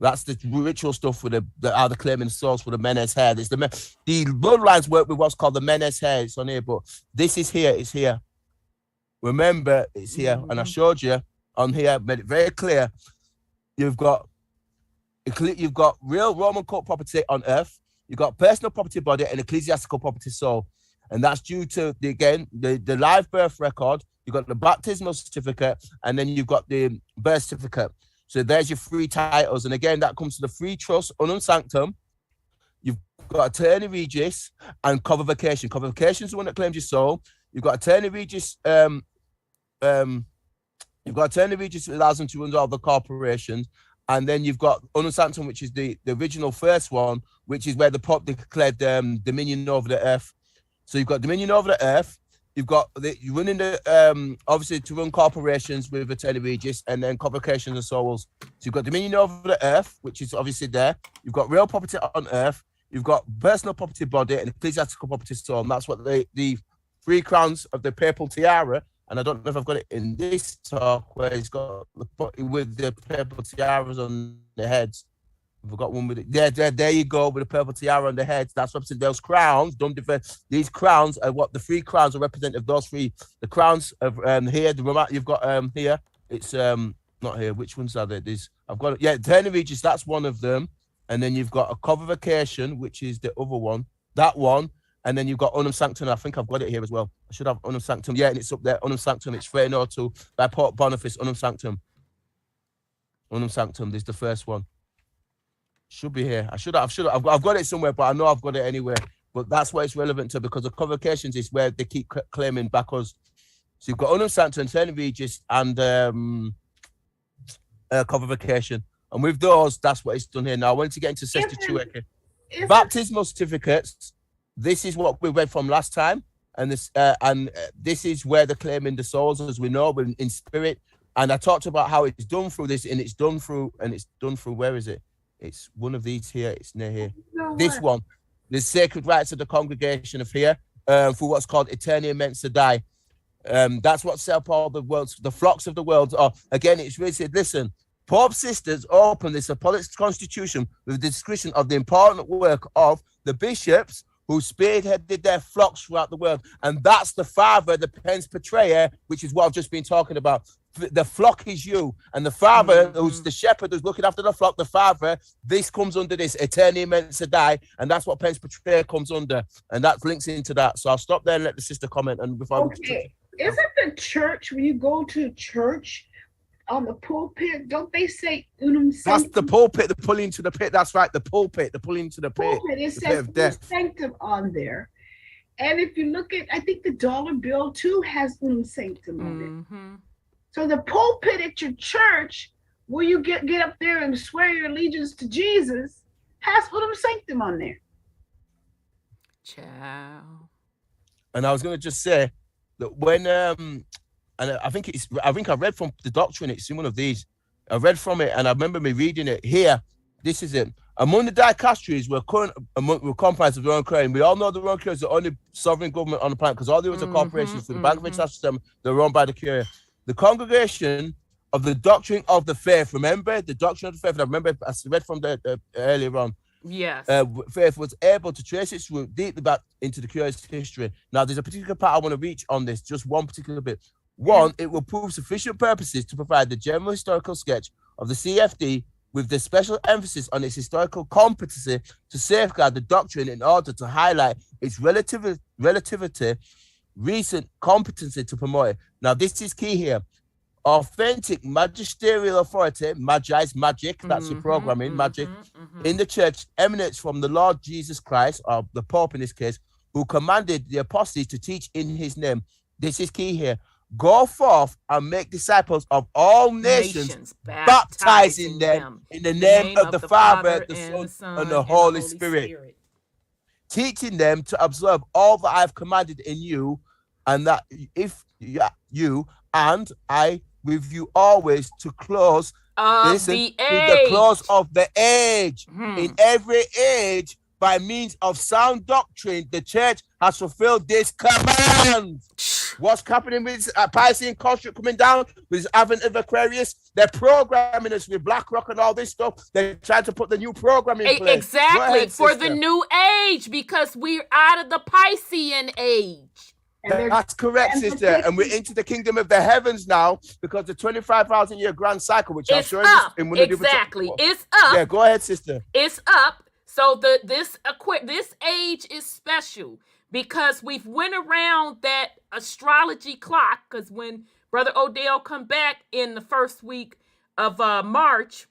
That's the ritual stuff with the how they're claiming the souls for the men's hair. It's the bloodlines work with what's called the men's hair. It's on here, but this is here. It's here. Remember, it's here, and I showed you on here. Made it very clear. You've got real Roman court property on earth. You've got personal property body and ecclesiastical property soul, and that's due to the live birth record. You've got the baptismal certificate, and then you've got the birth certificate. So there's your three titles. And again, that comes to the free trust, unum sanctum. You've got attorney regis and convocation. Convocation is the one that claims your soul. You've got attorney regis. You've got attorney regis that allows them to run all the corporations. And then you've got unum sanctum, which is the original first one, which is where the Pope declared dominion over the earth. So you've got dominion over the earth. You've got you're running the obviously to run corporations with attorney regis and then convocations and souls. So you've got dominion over the earth, which is obviously there. You've got real property on earth. You've got personal property body and ecclesiastical property soul. And that's what the three crowns of the papal tiara. And I don't know if I've got it in this talk where it's got with the purple tiaras on the heads. We've got one with it. There you go, with the purple tiara on the heads. That's what those crowns don't differ. These crowns are what the three crowns are representative of those three. The crowns of here, you've got here. It's not here. Which ones are there? I've got it. Yeah, attorney regis, that's one of them. And then you've got a convocation, which is the other one. That one. And then you've got unum sanctum. I think I've got it here as well. I should have unum sanctum. Yeah, and it's up there. Unum sanctum. It's 1302 by Pope Boniface. Unum sanctum. Unum sanctum. This is the first one. Should be here. I've got it somewhere, but I know I've got it anywhere. But that's what it's relevant to, because the convocations is where they keep claiming backwards. So you've got unum sanctum, attorney regis, and convocation. And with those, that's what it's done here. Now I wanted to get into Sesti baptismal certificates. This is what we read from last time, and this is where they're claiming the souls, as we know, in spirit. And I talked about how it's done through this, and it's done through where is it? It's one of these here. It's near here. This one, the sacred rites of the congregation of here, for what's called Eternia Mensa Die. That's what set up all the flocks of the world. Again, it's really said, listen, Pope Sisters opened this apostolic constitution with the description of the important work of the bishops who spearheaded their flocks throughout the world. And that's the father, the pens patraea, which is what I've just been talking about. The flock is you, and the father, who's the shepherd who's looking after the flock, the father, this comes under this Eternia Mensa Die, and that's what pens patraea comes under, and that links into that. So I'll stop there and let the sister comment. And before isn't the church, when you go to church, on the pulpit, don't they say unum sanctum? That's the pulpit, the pulling to the pit. That's right, the pulpit, the pulling to the pit. It says unum sanctum on there. And if you look at, I think the dollar bill too has unum sanctum on it. So the pulpit at your church, where you get up there and swear your allegiance to Jesus, has unum sanctum on there. Ciao. And I was going to just say that when and I think I read from the doctrine. It's in one of these. I read from it, and I remember me reading it here. This is it. Among the dicastries were comprised of the Roman Curia. We all know the Roman Curia is the only sovereign government on the planet, because all the others are corporations. For the Bank of International System, they're run by the Curia. The congregation of the doctrine of the faith. Remember the doctrine of the faith. I remember I read from the earlier on. Yes. Faith was able to trace its root deeply back into the Curia's history. Now, there's a particular part I want to reach on this. Just one particular bit. One, it will prove sufficient purposes to provide the general historical sketch of the CFD with the special emphasis on its historical competency to safeguard the doctrine in order to highlight its relativity, recent competency to promote it. Now, this is key here. Authentic magisterial authority, magi's magic, that's your programming, magic, in the church emanates from the Lord Jesus Christ, or the Pope in this case, who commanded the apostles to teach in his name. This is key here. Go forth and make disciples of all nations, baptizing them in the name of the Father, the Son, and the Holy Spirit. Teaching them to observe all that I have commanded in you, and that if you and I with you always to close the close of the age. In every age, by means of sound doctrine, the church has fulfilled this command. What's happening with Pisces and Construct coming down with Advent of Aquarius? They're programming us with Blackrock and all this stuff. They're trying to put the new program in place. Exactly, ahead, for the new age, because we're out of the Piscean age. That's correct, sister. And we're into the kingdom of the heavens now because the 25,000-year grand cycle, which I'm sure exactly, it's up. Yeah, go ahead, sister. It's up. So this age is special because we've went around that astrology clock. Because when Brother Odell come back in the first week of March,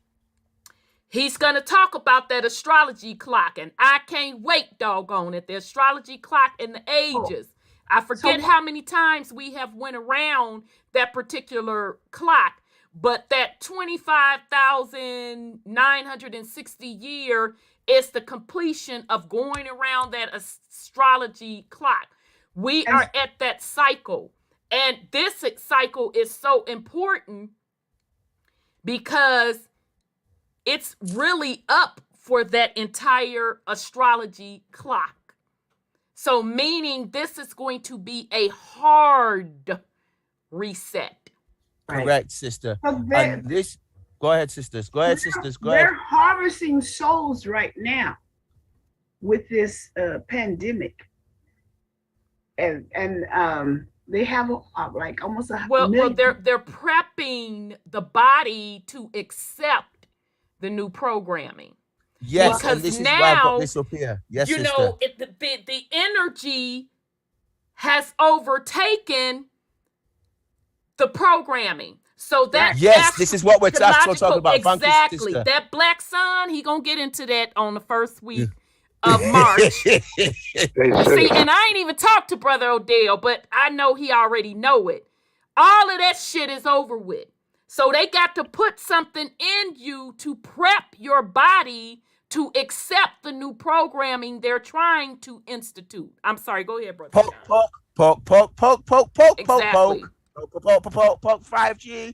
he's gonna talk about that astrology clock, and I can't wait, doggone it. The astrology clock and the ages. I forget how many times we have went around that particular clock, but that 25,960 year is the completion of going around that astrology clock. We are at that cycle, and this cycle is so important because it's really up for that entire astrology clock. So meaning this is going to be a hard reset. Correct, sister. And this, go ahead, sisters. Go ahead, sisters. Go ahead. They're harvesting souls right now with this pandemic, and they have like almost a well, they're prepping the body to accept the new programming. Yes, because and this now, is why I've got this up here. Yes, you sister. know, the energy has overtaken the programming. So that this is what we're talking about. Exactly. That black sun, he gonna get into that on the first week of March. See, and I ain't even talked to Brother Odell, but I know he already know it. All of that shit is over with. So they got to put something in you to prep your body to accept the new programming they're trying to institute. I'm sorry, go ahead, brother. Poke, exactly. Poke, 5G.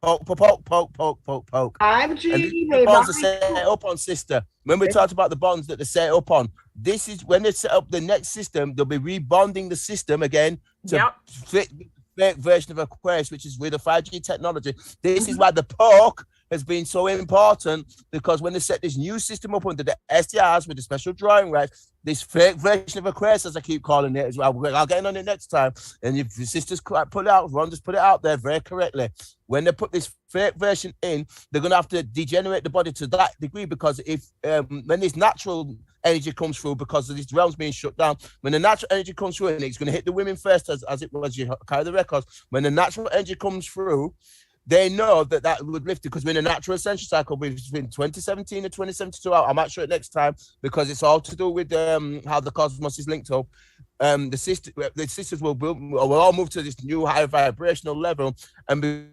Poke. 5G, and the bonds are set up on, sister. When we talked about the bonds that they're set up on, this is when they set up the next system, they'll be rebonding the system again to fit the version of Aquarius, which is with the 5G technology. This is why the poke has been so important, because when they set this new system up under the STRs with the special drawing rights, this fake version of Aquarius, as I keep calling it as well, I'll get on it next time. And if the sisters put it out, Ron just put it out there very correctly. When they put this fake version in, they're going to have to degenerate the body to that degree, because if when this natural energy comes through, because of these realms being shut down, when the natural energy comes through, and it's going to hit the women first, as it was, you carry the records. When the natural energy comes through, they know that would lift it, because we're in a natural ascension cycle between 2017 and 2072. I might show it next time, because it's all to do with how the cosmos is linked up. The sisters will all move to this new high vibrational level, and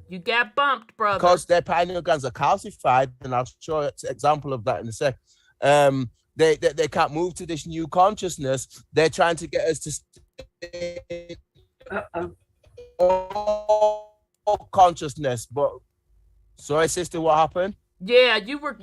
you got bumped, brother. Because their pineal glands are calcified, and I'll show you an example of that in a sec. They can't move to this new consciousness. They're trying to get us to stay consciousness. But sorry, sister, what happened? Yeah, you were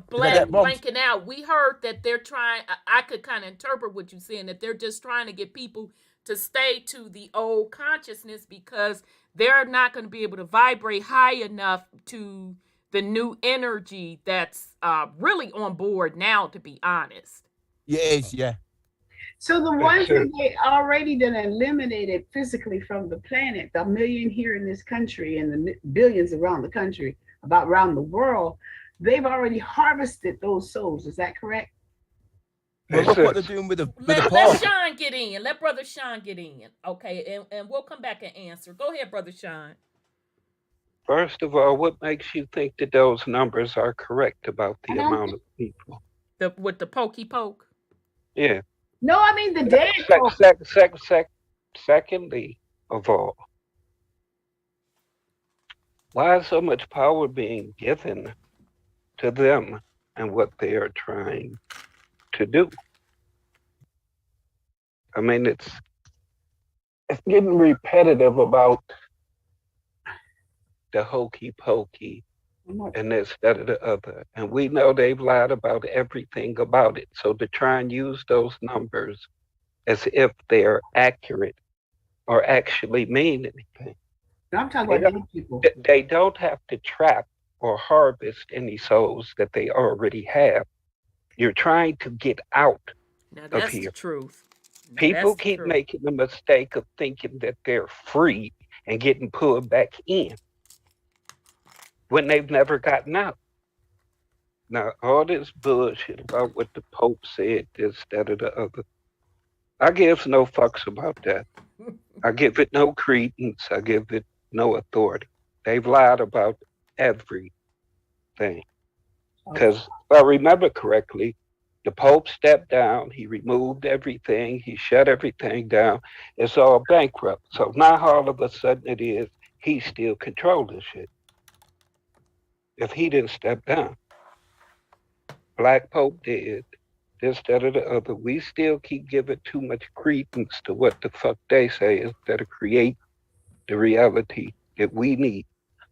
blanking out. We heard that they're trying. I could kind of interpret what you're saying, that they're just trying to get people to stay to the old consciousness, because they're not going to be able to vibrate high enough to the new energy that's really on board now, to be honest. Yeah. So the ones that they already done eliminated physically from the planet, the million here in this country and the billions around the country, around the world, they've already harvested those souls. Is that correct? Well, look what they're doing with the let Sean get in. Let Brother Sean get in. Okay, and we'll come back and answer. Go ahead, Brother Sean. First of all, what makes you think that those numbers are correct about the amount of people? With the pokey poke? Yeah. No, I mean the dead. Secondly of all, why is so much power being given to them and what they are trying to do? I mean, it's getting repetitive about the hokey pokey and this, that, or the other. And we know they've lied about everything about it. So to try and use those numbers as if they're accurate or actually mean anything. No, I'm talking about native people. They don't have to trap or harvest any souls that they already have. You're trying to get out Now of that's here. the truth. Now, People that's the keep truth. making the mistake of thinking that they're free and getting pulled back in when they've never gotten out. Now, all this bullshit about what the Pope said, this, that, or the other, I give no fucks about that. I give it no credence. I give it no authority. They've lied about everything. Because if I remember correctly, the Pope stepped down, he removed everything, he shut everything down. It's all bankrupt. So now all of a sudden it is, he's still controlling shit. If he didn't step down, Black Pope did, this, that, or the other. We still keep giving too much credence to what the fuck they say instead of create the reality that we need.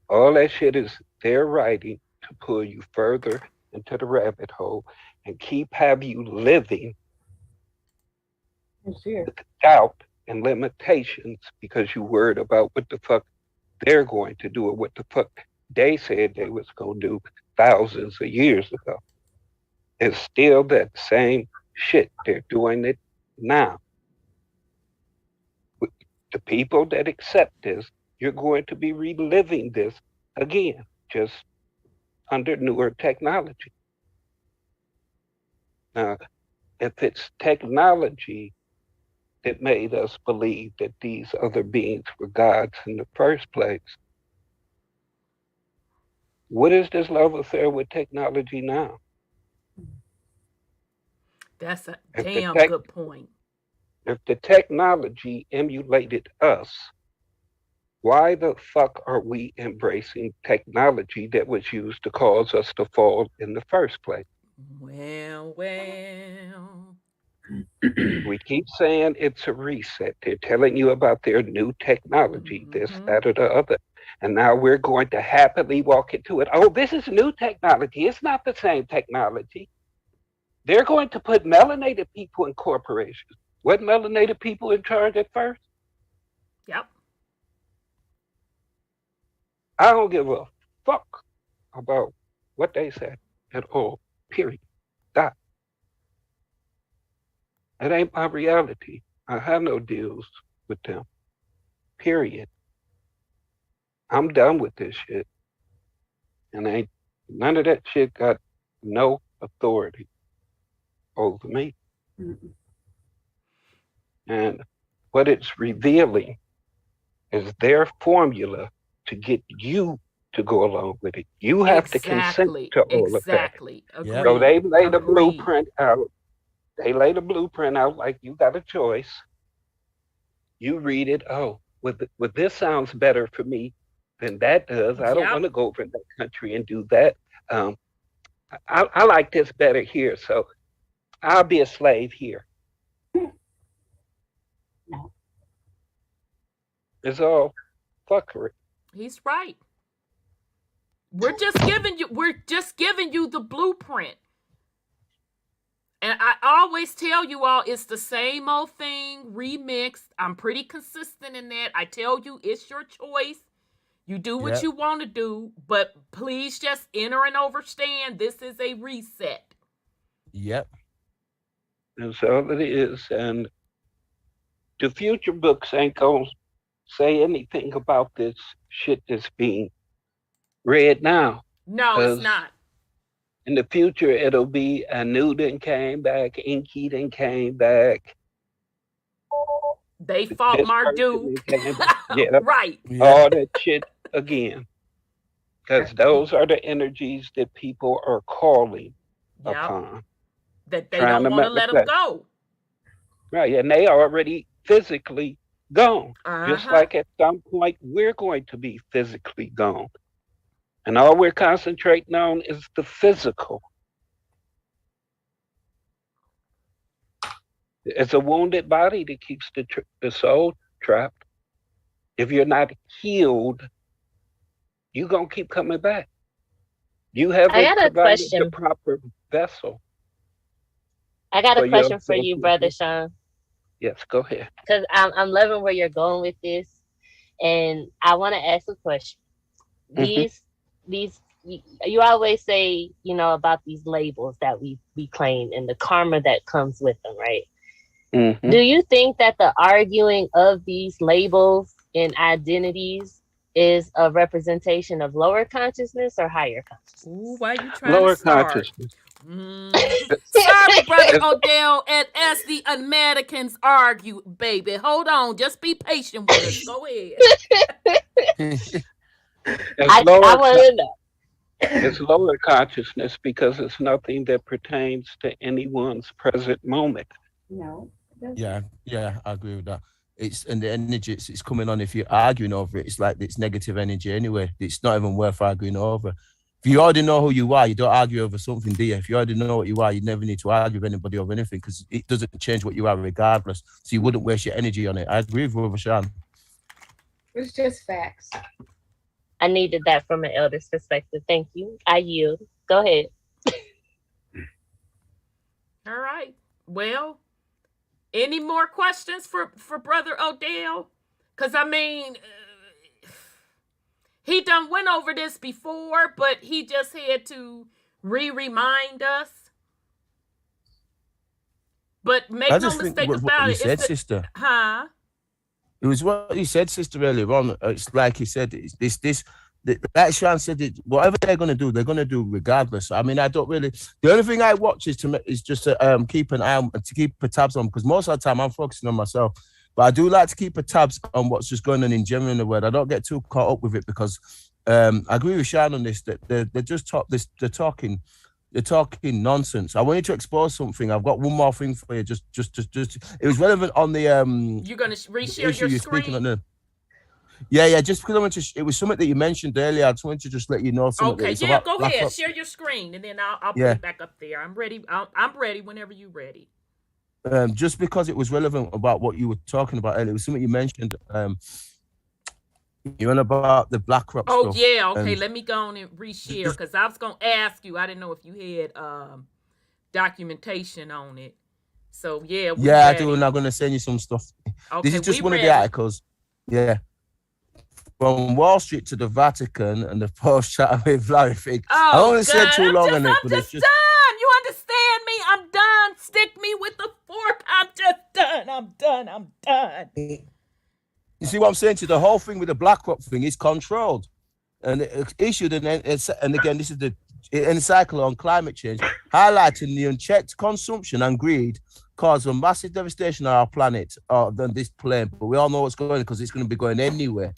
All that shit is their writing to pull you further into the rabbit hole and have you living with doubt and limitations because you worried about what the fuck they're going to do or what the fuck they said they was going to do thousands of years ago. It's still that same shit. They're doing it now. The people that accept this, you're going to be reliving this again, just under newer technology. Now, if it's technology that made us believe that these other beings were gods in the first place, what is this love affair with technology now? That's a damn good point. If the technology emulated us, why the fuck are we embracing technology that was used to cause us to fall in the first place? Well. We keep saying it's a reset. They're telling you about their new technology, this, that, or the other. And now we're going to happily walk into it. Oh, this is new technology. It's not the same technology. They're going to put melanated people in corporations. What melanated people in charge at first? Yep. I don't give a fuck about what they said at all. Period. Stop. It ain't my reality. I have no deals with them. Period. I'm done with this shit. And none of that shit got no authority over me. Mm-hmm. And what it's revealing is their formula to get you to go along with it. You have to consent to all of that. Agreed. So they laid a blueprint out. They laid a blueprint out like you got a choice. You read it. Oh, well, this sounds better for me than that does. I don't want to go over in that country and do that. I like this better here, so I'll be a slave here. It's all fuckery. He's right. We're just giving you the blueprint. And I always tell you all it's the same old thing remixed. I'm pretty consistent in that. I tell you it's your choice. You do what you want to do, but please just enter and understand this is a reset. Yep. That's all it is. And the future books ain't going to say anything about this shit that's being read now. No, it's not. In the future, it'll be a Newton came back, Inky then came back. They fought Marduk. Yeah, right. All that shit again. Because those are the energies that people are calling upon. That they don't want to let them go. Right, and they are already physically gone. Just like at some point, we're going to be physically gone. And all we're concentrating on is the physical. It's a wounded body that keeps the soul trapped. If you're not healed, you're going to keep coming back. You haven't provided the proper vessel. I got a question for you, Brother Sean. Yes, go ahead. Because I'm loving where you're going with this, and I want to ask a question. Mm-hmm. These you always say, about these labels that we claim and the karma that comes with them, right? Mm-hmm. Do you think that the arguing of these labels and identities is a representation of lower consciousness or higher consciousness? Ooh, why you trying to Lower start? consciousness. Sorry, Brother Odell, and as the Americans argue, baby. Hold on, just be patient with us. Go ahead. I want to know. It's lower consciousness because it's nothing that pertains to anyone's present moment. No. Yeah, I agree with that. And the energy it's coming on. If you're arguing over it, it's like it's negative energy anyway. It's not even worth arguing over. If you already know who you are, you don't argue over something, do you? If you already know what you are, you never need to argue with anybody over anything because it doesn't change what you are regardless. So you wouldn't waste your energy on it. I agree with Brother Sean. It's just facts. I needed that from an elder's perspective. Thank you. I yield. Go ahead. All right. Well, any more questions for Brother Odell? Because, I mean, he done went over this before, but he just had to remind us. But make no mistake about it. Said, sister. Huh? It was what you said, sister, earlier on. It's like he said, like Sean said, whatever they're going to do regardless. I mean, I don't really, the only thing I watch is just to keep an eye on, to keep a tabs on, because most of the time I'm focusing on myself. But I do like to keep a tabs on what's just going on in general in the world. I don't get too caught up with it because I agree with Sean on this, that they're talking nonsense. I want you to expose something. I've got one more thing for you. Just it was relevant on the You're gonna reshare your screen. Yeah. Just because I want to, it was something that you mentioned earlier. I just wanted to just let you know something. Okay, yeah, go ahead. Share your screen, and then I'll put it back up there. I'm ready. I'm ready whenever you're ready. Just because it was relevant about what you were talking about earlier, it was something you mentioned. You know about the Blackrock stuff. Oh yeah, okay. Let me go on and reshare because I was gonna ask you. I didn't know if you had documentation on it. So yeah, I do, and I'm gonna send you some stuff. Okay, this is just one of the articles. Yeah. From Wall Street to the Vatican and the post chat with Larry Fig. I don't want to say too long on it, but it's just done. You understand me? I'm done. Stick me with the fork. I'm just done. I'm done. You see what I'm saying to you? The whole thing with the Blackrock thing is controlled and it's issued, and again, this is the encyclopedia on climate change, highlighting the unchecked consumption and greed cause a massive devastation on our planet, than this plane. But we all know what's going on because it's going to be going anywhere.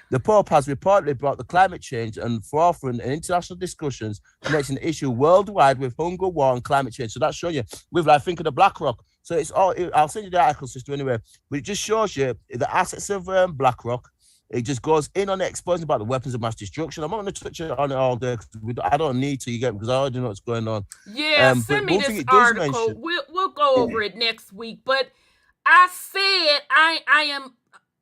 The Pope has reportedly brought the climate change and forefront in international discussions connecting the issue worldwide with hunger, war, and climate change. So that's showing you with, like, think of the Blackrock. So it's all. I'll send you the article, sister, anyway. But it just shows you the assets of Blackrock. It just goes in on exposing about the weapons of mass destruction. I'm not going to touch on it all day because I don't need to. You get, because I already know what's going on. Yeah, send me this article. We'll go over it next week. But I said I am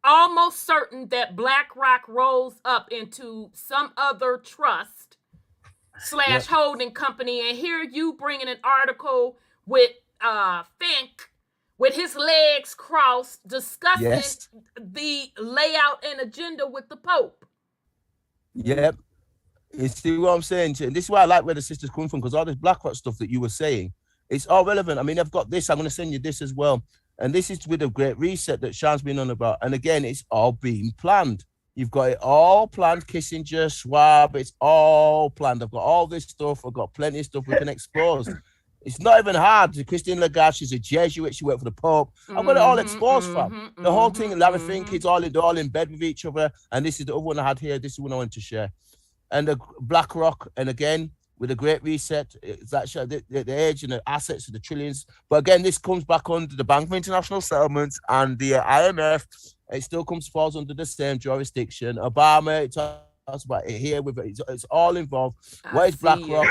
almost certain that Blackrock rolls up into some other trust / holding company, and here you bringing an article with Fink with his legs crossed discussing the layout and agenda with the Pope. Yep. You see what I'm saying? And this is why I like where the sisters come from, because all this Blackrock stuff that you were saying, it's all relevant. I mean, I've got this. I'm going to send you this as well. And this is with a great reset that Sean's been on about. And again, it's all being planned. You've got it all planned. Kissinger, Schwab, it's all planned. I've got all this stuff. I've got plenty of stuff we can expose. It's not even hard. Christine Lagarde, she's a Jesuit. She worked for the Pope. I've got it all exposed, fam. The whole thing, Larry Fink, it's all in bed with each other. And this is the other one I had here. This is one I wanted to share. And the Blackrock, and again, with a great reset, it's actually the age and the assets of the trillions. But again, this comes back under the Bank for International Settlements and the IMF. It still falls under the same jurisdiction. Obama, it talks about it here. It's all involved. What is Blackrock?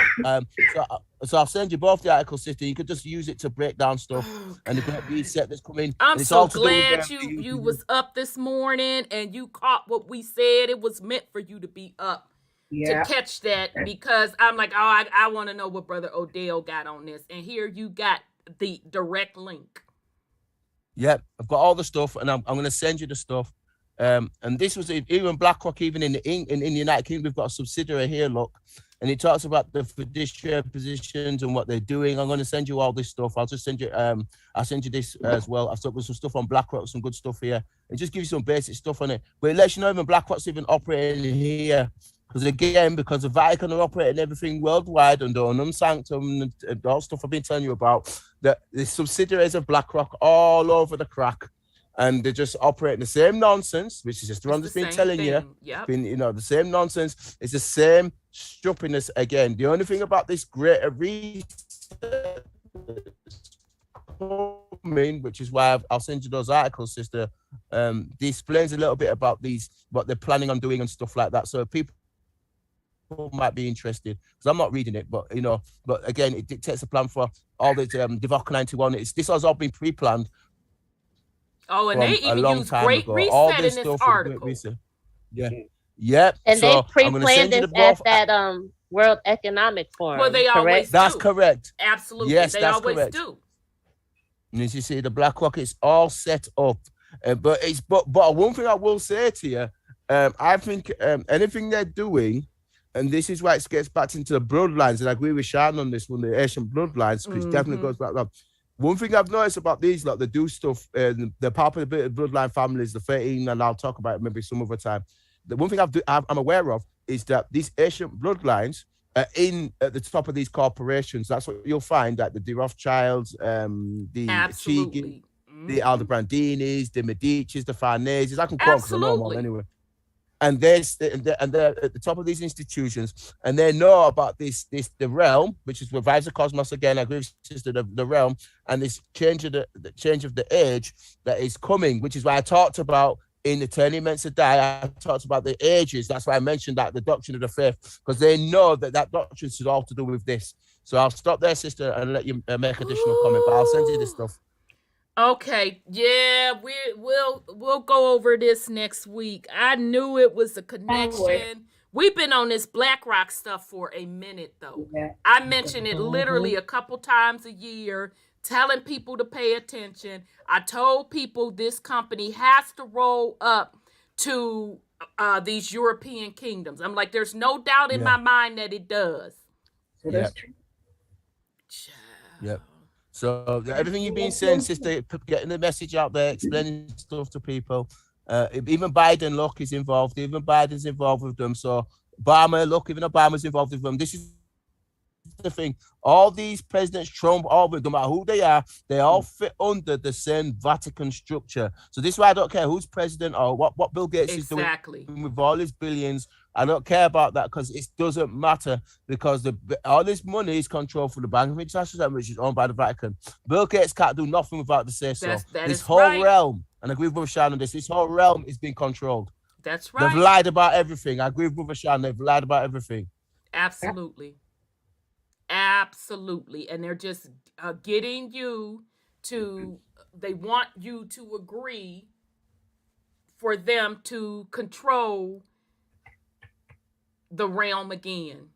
So I'll send you both the articles, sister. You could just use it to break down stuff and the great reset that's coming. I'm so glad you was up this morning and you caught what we said. It was meant for you to be up. To catch that, because I'm like, I want to know what Brother Odell got on this. And here you got the direct link. Yeah, I've got all the stuff, and I'm going to send you the stuff. And this was even Blackrock, even in the United Kingdom, we've got a subsidiary here. Look, and it talks about the fiduciary positions and what they're doing. I'm going to send you all this stuff. I'll just send you. I'll send you this as well. I've got some stuff on Blackrock, some good stuff here, and just give you some basic stuff on it. But it lets you know even Blackrock's even operating here. Because the Vatican are operating everything worldwide under unsanctum and all stuff I've been telling you about, the subsidiaries of Blackrock all over the crack, and they're just operating the same nonsense, which is just the one that's been telling you. Yep. The same nonsense. It's the same stupidness again. The only thing about this greater reset, which is why I'll send you those articles, sister. This explains a little bit about what they're planning on doing and stuff like that. So people might be interested, because I'm not reading it, but again, it dictates a plan for all the Divock 91. This has all been pre-planned. Oh, and they even use Great Reset in this article. Yeah. And they pre-planned this at that World Economic Forum. Well, they always do. That's correct. Absolutely. Yes, they always do. And as you see, the Blackrock is all set up. But one thing I will say to you, I think anything they're doing, and this is why it gets back into the bloodlines, and I agree with Sean on this one, the Asian bloodlines, because it definitely goes back there. One thing I've noticed about these, like, they do stuff, they're part of the bit of bloodline families, the 13, and I'll talk about it maybe some other time. The one thing I'm aware of is that these Asian bloodlines are at the top of these corporations. That's what you'll find, like the Rothschilds, the Chigi, the Aldebrandinis, the Medicis, the Farneses. I can quote because I know them all anyway. And they're at the top of these institutions, and they know about the realm, which is revives the cosmos again. I agree with sister, the realm, and this change of the age that is coming, which is why I talked about in the Turning Men to Die. I talked about the ages. That's why I mentioned that the doctrine of the faith, because they know that doctrine is all to do with this. So I'll stop there, sister, and let you make additional comment. But I'll send you this stuff. Okay, yeah, we'll go over this next week. I knew it was a connection. We've been on this Blackrock stuff for a minute, though. Yeah. I mention it literally a couple times a year, telling people to pay attention. I told people this company has to roll up to these European kingdoms. I'm like, there's no doubt in my mind that it does. So that's true. Yep. So everything you've been saying, sister, getting the message out there, explaining stuff to people. Even Biden, look, is involved. Even Biden's involved with them. So Obama, look, even Obama's involved with them. This is the thing. All these presidents, Trump, all of them, no matter who they all fit under the same Vatican structure. So this is why I don't care who's president or what Bill Gates is doing with all his billions. I don't care about that, because it doesn't matter, because all this money is controlled through the Bank of International Settlement, which is owned by the Vatican. Bill Gates can't do nothing without the say-so. This whole realm, and I agree with Brother Shan on this whole realm is being controlled. That's right. They've lied about everything. I agree with Brother Shan. They've lied about everything. Absolutely. Absolutely. And they're just getting you to, they want you to agree for them to control the realm again.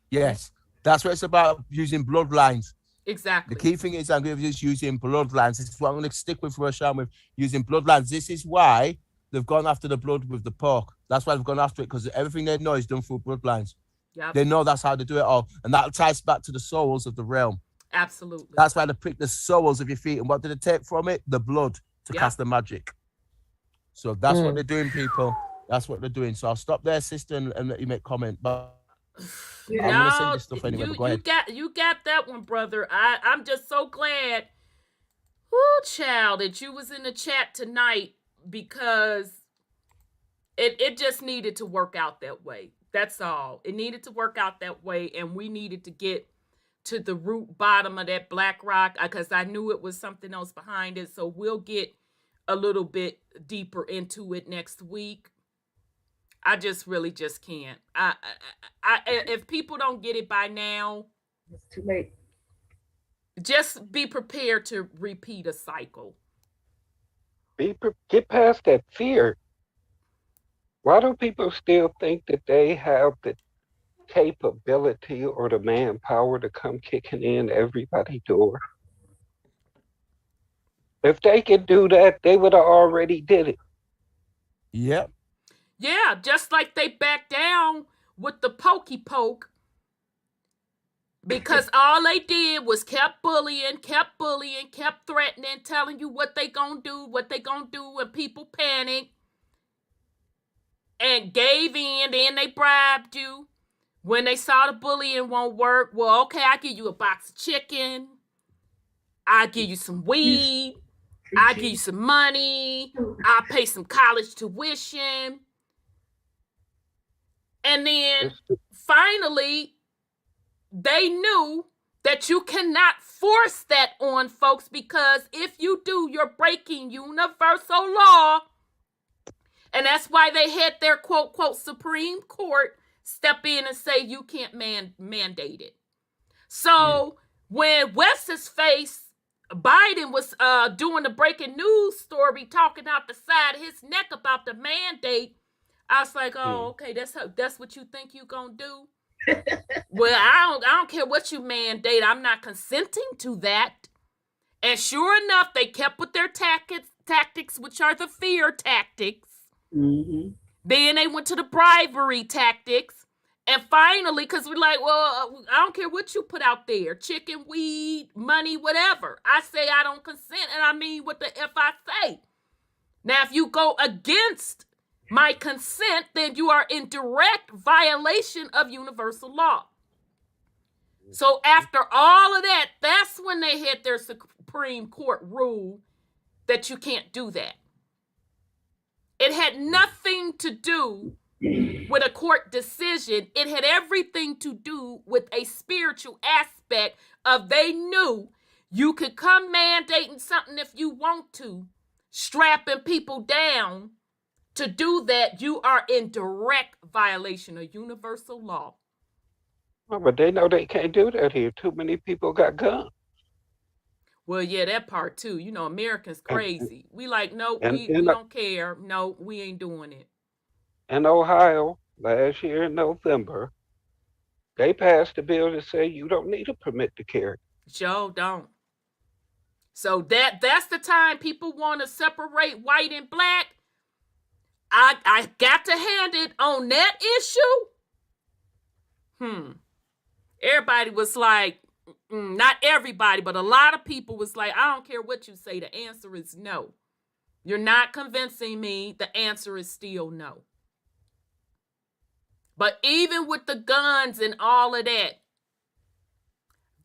Yes, that's what it's about, using bloodlines. Exactly. The key thing is I'm going to use using bloodlines. This is what I'm going to stick with Roshan, with using bloodlines. This is why they've gone after the blood with the pork. That's why they've gone after it, because everything they know is done through bloodlines. Yep. They know that's how they do it all. And that ties back to the souls of the realm. Absolutely. That's why they prick the soles of your feet. And what did they take from it? The blood to cast the magic. So that's what they're doing, people. That's what they're doing. So I'll stop there, sister, and let you make comment. But I'm gonna send you stuff anyway. Go ahead. You got that one, brother. I'm just so glad, child, that you was in the chat tonight, because it just needed to work out that way. That's all. It needed to work out that way, and we needed to get to the root bottom of that Blackrock, because I knew it was something else behind it. So we'll get a little bit deeper into it next week. I just really just can't. I if people don't get it by now, it's too late. Just be prepared to repeat a cycle. Get past that fear. Why do people still think that they have the capability or the manpower to come kicking in everybody's door? If they could do that, they would have already did it. Yep. Yeah, just like they backed down with the pokey poke because all they did was kept bullying, kept threatening, telling you what they gonna do when people panic and gave in. Then they bribed you. When they saw the bullying won't work, well, okay, I'll give you a box of chicken. I'll give you some weed. I'll give you some money. I'll pay some college tuition. And then finally, they knew that you cannot force that on folks, because if you do, you're breaking universal law. And that's why they had their quote, quote, Supreme Court step in and say you can't mandate it. So when West's face, Biden was doing the breaking news story, talking out the side of his neck about the mandate, I was like, oh, okay, that's what you think you gonna do? Well, I don't care what you mandate. I'm not consenting to that. And sure enough, they kept with their tactics, which are the fear tactics. Mm-hmm. Then they went to the bribery tactics. And finally, because we're like, well, I don't care what you put out there. Chicken, weed, money, whatever. I say I don't consent, and I mean what the F I say. Now, if you go against my consent, then you are in direct violation of universal law. So after all of that, that's when they had their Supreme Court rule that you can't do that. It had nothing to do with a court decision. It had everything to do with a spiritual aspect of they knew you could come mandating something if you want to, strapping people down. To do that, you are in direct violation of universal law. Oh, but they know they can't do that here. Too many people got guns. Well, yeah, that part too. You know, Americans crazy. We like, no, we don't care. No, we ain't doing it. In Ohio, last year in November, they passed a bill to say you don't need a permit to carry. Sure don't. So that's the time people want to separate white and black. I got to hand it on that issue. Everybody was like, not everybody, but a lot of people was like, I don't care what you say. The answer is no. You're not convincing me. The answer is still no. But even with the guns and all of that,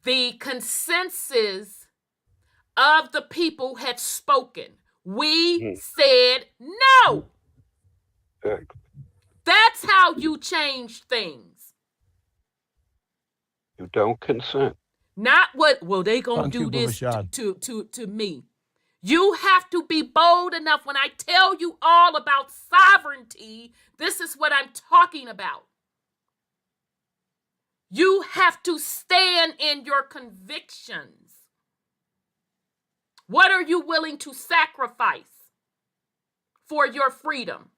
the consensus of the people had spoken. We said no. That's how you change things. You don't consent. Not what, well, they gonna do this to me. You have to be bold enough. When I tell you all about sovereignty, this is what I'm talking about. You have to stand in your convictions. What are you willing to sacrifice for your freedom?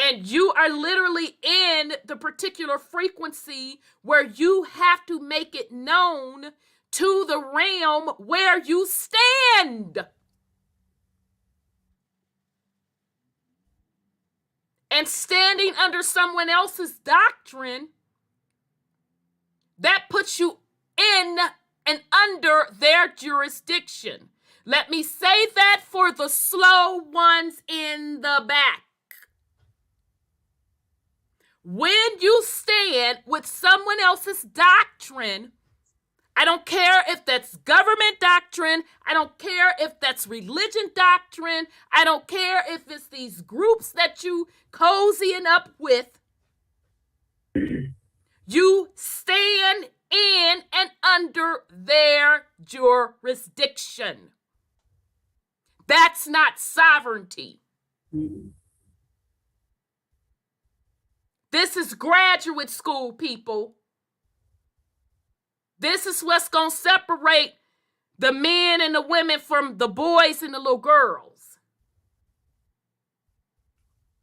And you are literally in the particular frequency where you have to make it known to the realm where you stand. And standing under someone else's doctrine, that puts you in and under their jurisdiction. Let me say that for the slow ones in the back. When you stand with someone else's doctrine, I don't care if that's government doctrine. I don't care if that's religion doctrine. I don't care if it's these groups that you cozying up with. You stand in and under their jurisdiction. That's not sovereignty. This is graduate school, people. This is what's going to separate the men and the women from the boys and the little girls.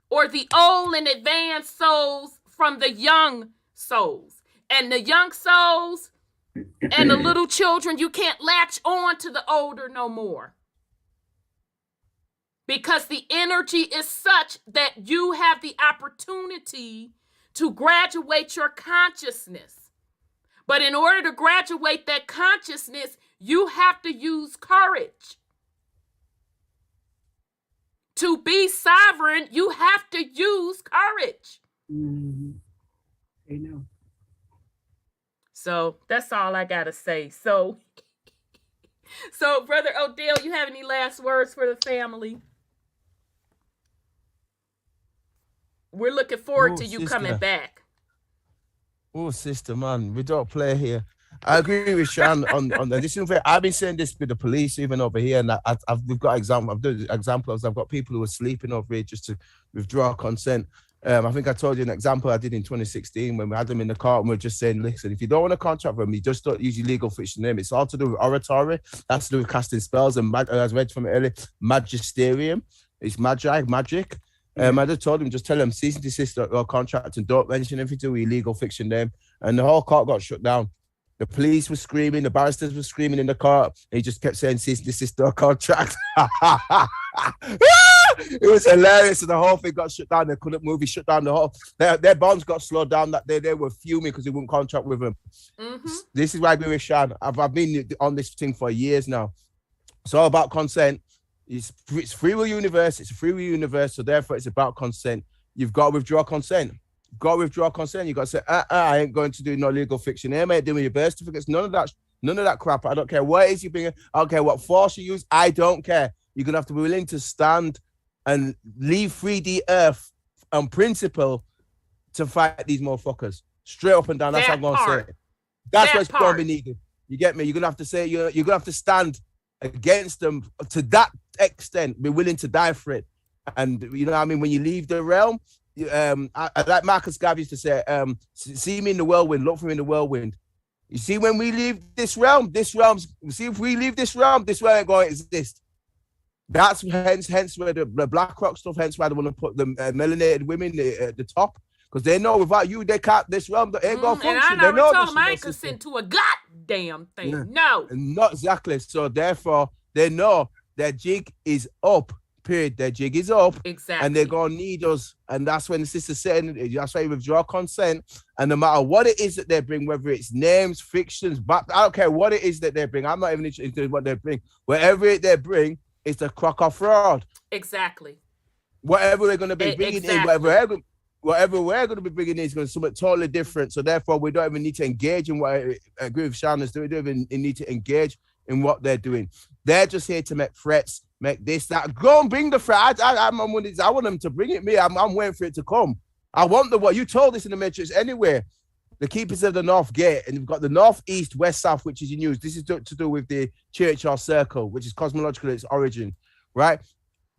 Or the old and advanced souls from the young souls. And the young souls, And the little children, you can't latch on to the older no more. Because the energy is such that you have the opportunity to graduate your consciousness. But in order to graduate that consciousness, you have to use courage. To be sovereign, you have to use courage. I know. So that's all I gotta say. So Brother Odell, you have any last words for the family? We're looking forward to you coming back. Oh, sister, man, we don't play here. I agree with Sean on this. I've been saying this with the police even over here, and we've got examples. I've got people who are sleeping over here just to withdraw consent. I think I told you an example I did in 2016 when we had them in the car and we are just saying, listen, if you don't want to contract with them, you just don't use your legal fiction name. It's all to do with oratory. That's to do with casting spells and, as I read from earlier, magisterium. It's magic. I just told him, just tell them, cease and desist or contract and don't mention anything to your legal fiction name. And the whole court got shut down. The police were screaming, the barristers were screaming in the court. And he just kept saying, cease and desist or contract. It was hilarious. And the whole thing got shut down. They couldn't move. He shut down the whole. Their bonds got slowed down that day. They were fuming because he wouldn't contract with them. Mm-hmm. This is why I agree with Sean. I've been on this thing for years now. It's all about consent. It's free will universe. It's a free will universe. So therefore, it's about consent. You've got to withdraw consent. You've got to withdraw consent. You've got to say, I ain't going to do no legal fiction. I ain't doing your birth certificates. None of that crap. I don't care what it is you bring. I don't care what force you use. I don't care. You're going to have to be willing to stand and leave 3D Earth on principle to fight these motherfuckers. Straight up and down. That's how I'm going to say it. That's what's going to be needed. You get me? You're going to have to say, you're going to have to stand against them to that extent, be willing to die for it. And you know what I mean? When you leave the realm, I like Marcus Garvey used to say, see me in the whirlwind, look for me in the whirlwind. You see, when we leave this realm, see if we leave this realm ain't going to exist. That's hence where the Blackrock stuff, hence why they want to put the melanated women at the top. Because they know without you, they can't, this realm ain't going to function. And I know told them I ain't consent to a goddamn thing. Yeah. No. Not exactly. So therefore, they know their jig is up. Period. Their jig is up. Exactly. And they're going to need us. And that's when the sister's saying, that's why you withdraw consent. And no matter what it is that they bring, whether it's names, fictions, but I don't care what it is that they bring. I'm not even interested in what they bring. Whatever they bring, it's the crock of fraud. Exactly. Whatever we're going to be bringing in, whatever we're going to be bringing in is going to be something totally different. So therefore, we don't even need to engage in what I agree with Shannon's doing. We don't even need to engage in what they're doing. They're just here to make threats, make this, that. Go and bring the threat. I want them to bring it me. I'm waiting for it to come. I want what you told us in the Matrix anyway. The keepers of the North Gate, and you've got the North, East, West, South, which is in use. This is to do with the church or circle, which is cosmological its origin, right?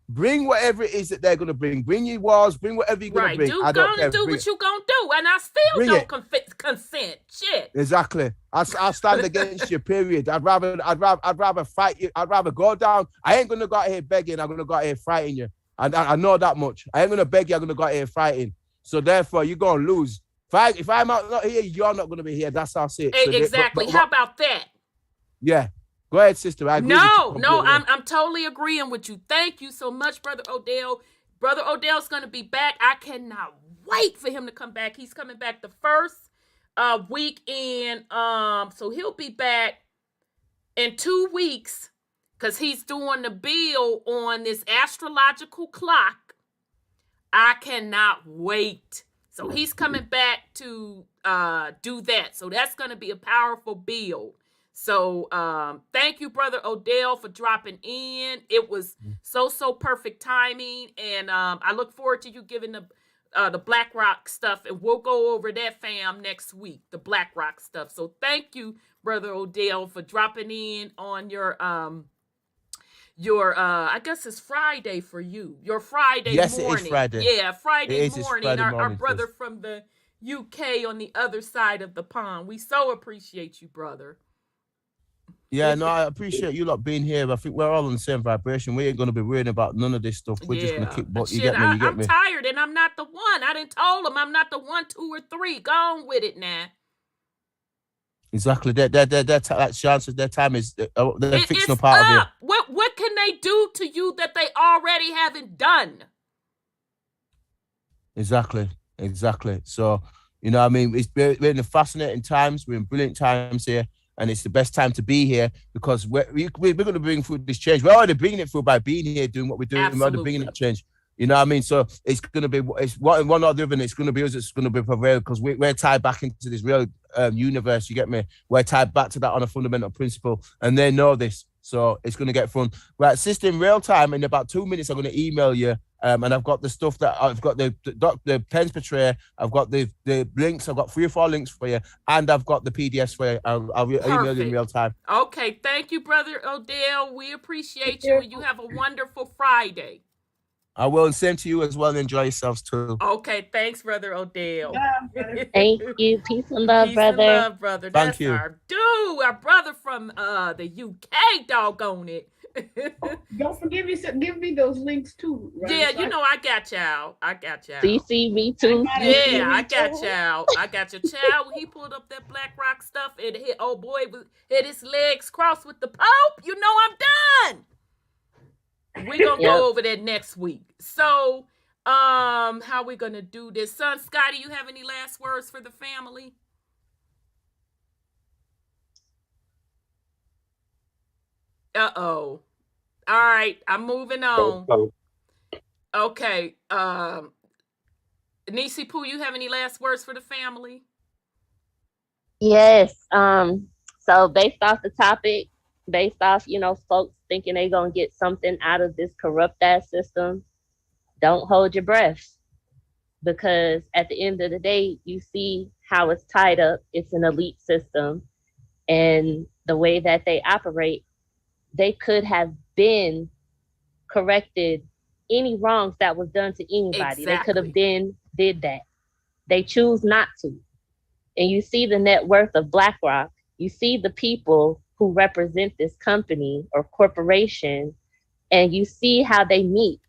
Bring whatever it is that they're going to bring. Bring your wars. Bring whatever you're going to bring. I don't care. Do what you're going to do, and I still don't consent. Shit. Exactly. I'll stand against you. Period. I'd rather fight you. I'd rather go down. I ain't going to go out here begging. I'm going to go out here fighting you. I know that much. I ain't going to beg you. I'm going to go out here fighting. So therefore, you're going to lose. If I'm not here, you're not going to be here. That's how I see it. Exactly. How about that? Yeah. Go ahead, sister. I agree I'm totally agreeing with you. Thank you so much, Brother Odell. Brother Odell's going to be back. I cannot wait for him to come back. He's coming back the first week in. So he'll be back in 2 weeks because he's doing the bill on this astrological clock. I cannot wait. So he's coming back to do that. So that's going to be a powerful build. So thank you, Brother Odell, for dropping in. It was so perfect timing. And I look forward to you giving the Blackrock stuff. And we'll go over that, fam, next week, the Blackrock stuff. So thank you, Brother Odell, for dropping in on your I guess it's Friday for you. Your Friday morning. Yes, it is Friday. Yeah, Friday morning. Friday morning. Our brother from the UK on the other side of the pond. We so appreciate you, brother. Yeah, no, I appreciate you lot being here. I think we're all on the same vibration. We ain't going to be worrying about none of this stuff. We're just going to kick butt. You get me? I'm tired, and I'm not the one. I done told him I'm not the 1, 2, or 3. Go on with it now. Exactly. That chances, their time is they're fictional It's part of you. up. What can they do to you that they already haven't done? Exactly. So, you know, what I mean, we're in the fascinating times. We're in brilliant times here, and it's the best time to be here because we're going to bring through this change. We're already bringing it through by being here, doing what we're doing. We're already bringing that change. You know what I mean? So it's going to be, it's one or the other, and it's going to be us. It's going to be prevailed because we're tied back into this real universe. You get me? We're tied back to that on a fundamental principle, and they know this. So it's going to get fun. Right, sister, in real time, in about 2 minutes, I'm going to email you. And I've got the stuff that I've got the pens per tray. I've got the links. I've got 3 or 4 links for you, and I've got the PDFs for you. I'll email you in real time. Okay, thank you, Brother Odell. We appreciate you, and you have a wonderful Friday. I will, and same to you as well. And enjoy yourselves too. Okay, thanks, Brother Odell. Thank you. Peace and love, brother. Peace and love, brother. Thank That's you. our dude, our brother from the UK. Doggone it. Don't forget me. Give me those links too. Right? Yeah, you know I got y'all. CC me too. Yeah, I got y'all. Child. He pulled up that Blackrock stuff and hit. Oh boy, hit his legs crossed with the Pope. You know I'm done. We're gonna go over that next week. So, how we gonna do this? Son Scotty, you have any last words for the family? Uh-oh. All right, I'm moving on. Okay. Nisi Poo, you have any last words for the family? Yes. So based off the topic, based off, folks thinking they're gonna get something out of this corrupt ass system, don't hold your breath. Because at the end of the day, you see how it's tied up. It's an elite system. And the way that they operate, they could have been corrected any wrongs that was done to anybody. Exactly. They could have been did that. They choose not to. And you see the net worth of Blackrock. You see the people who represent this company or corporation, and you see how they meet.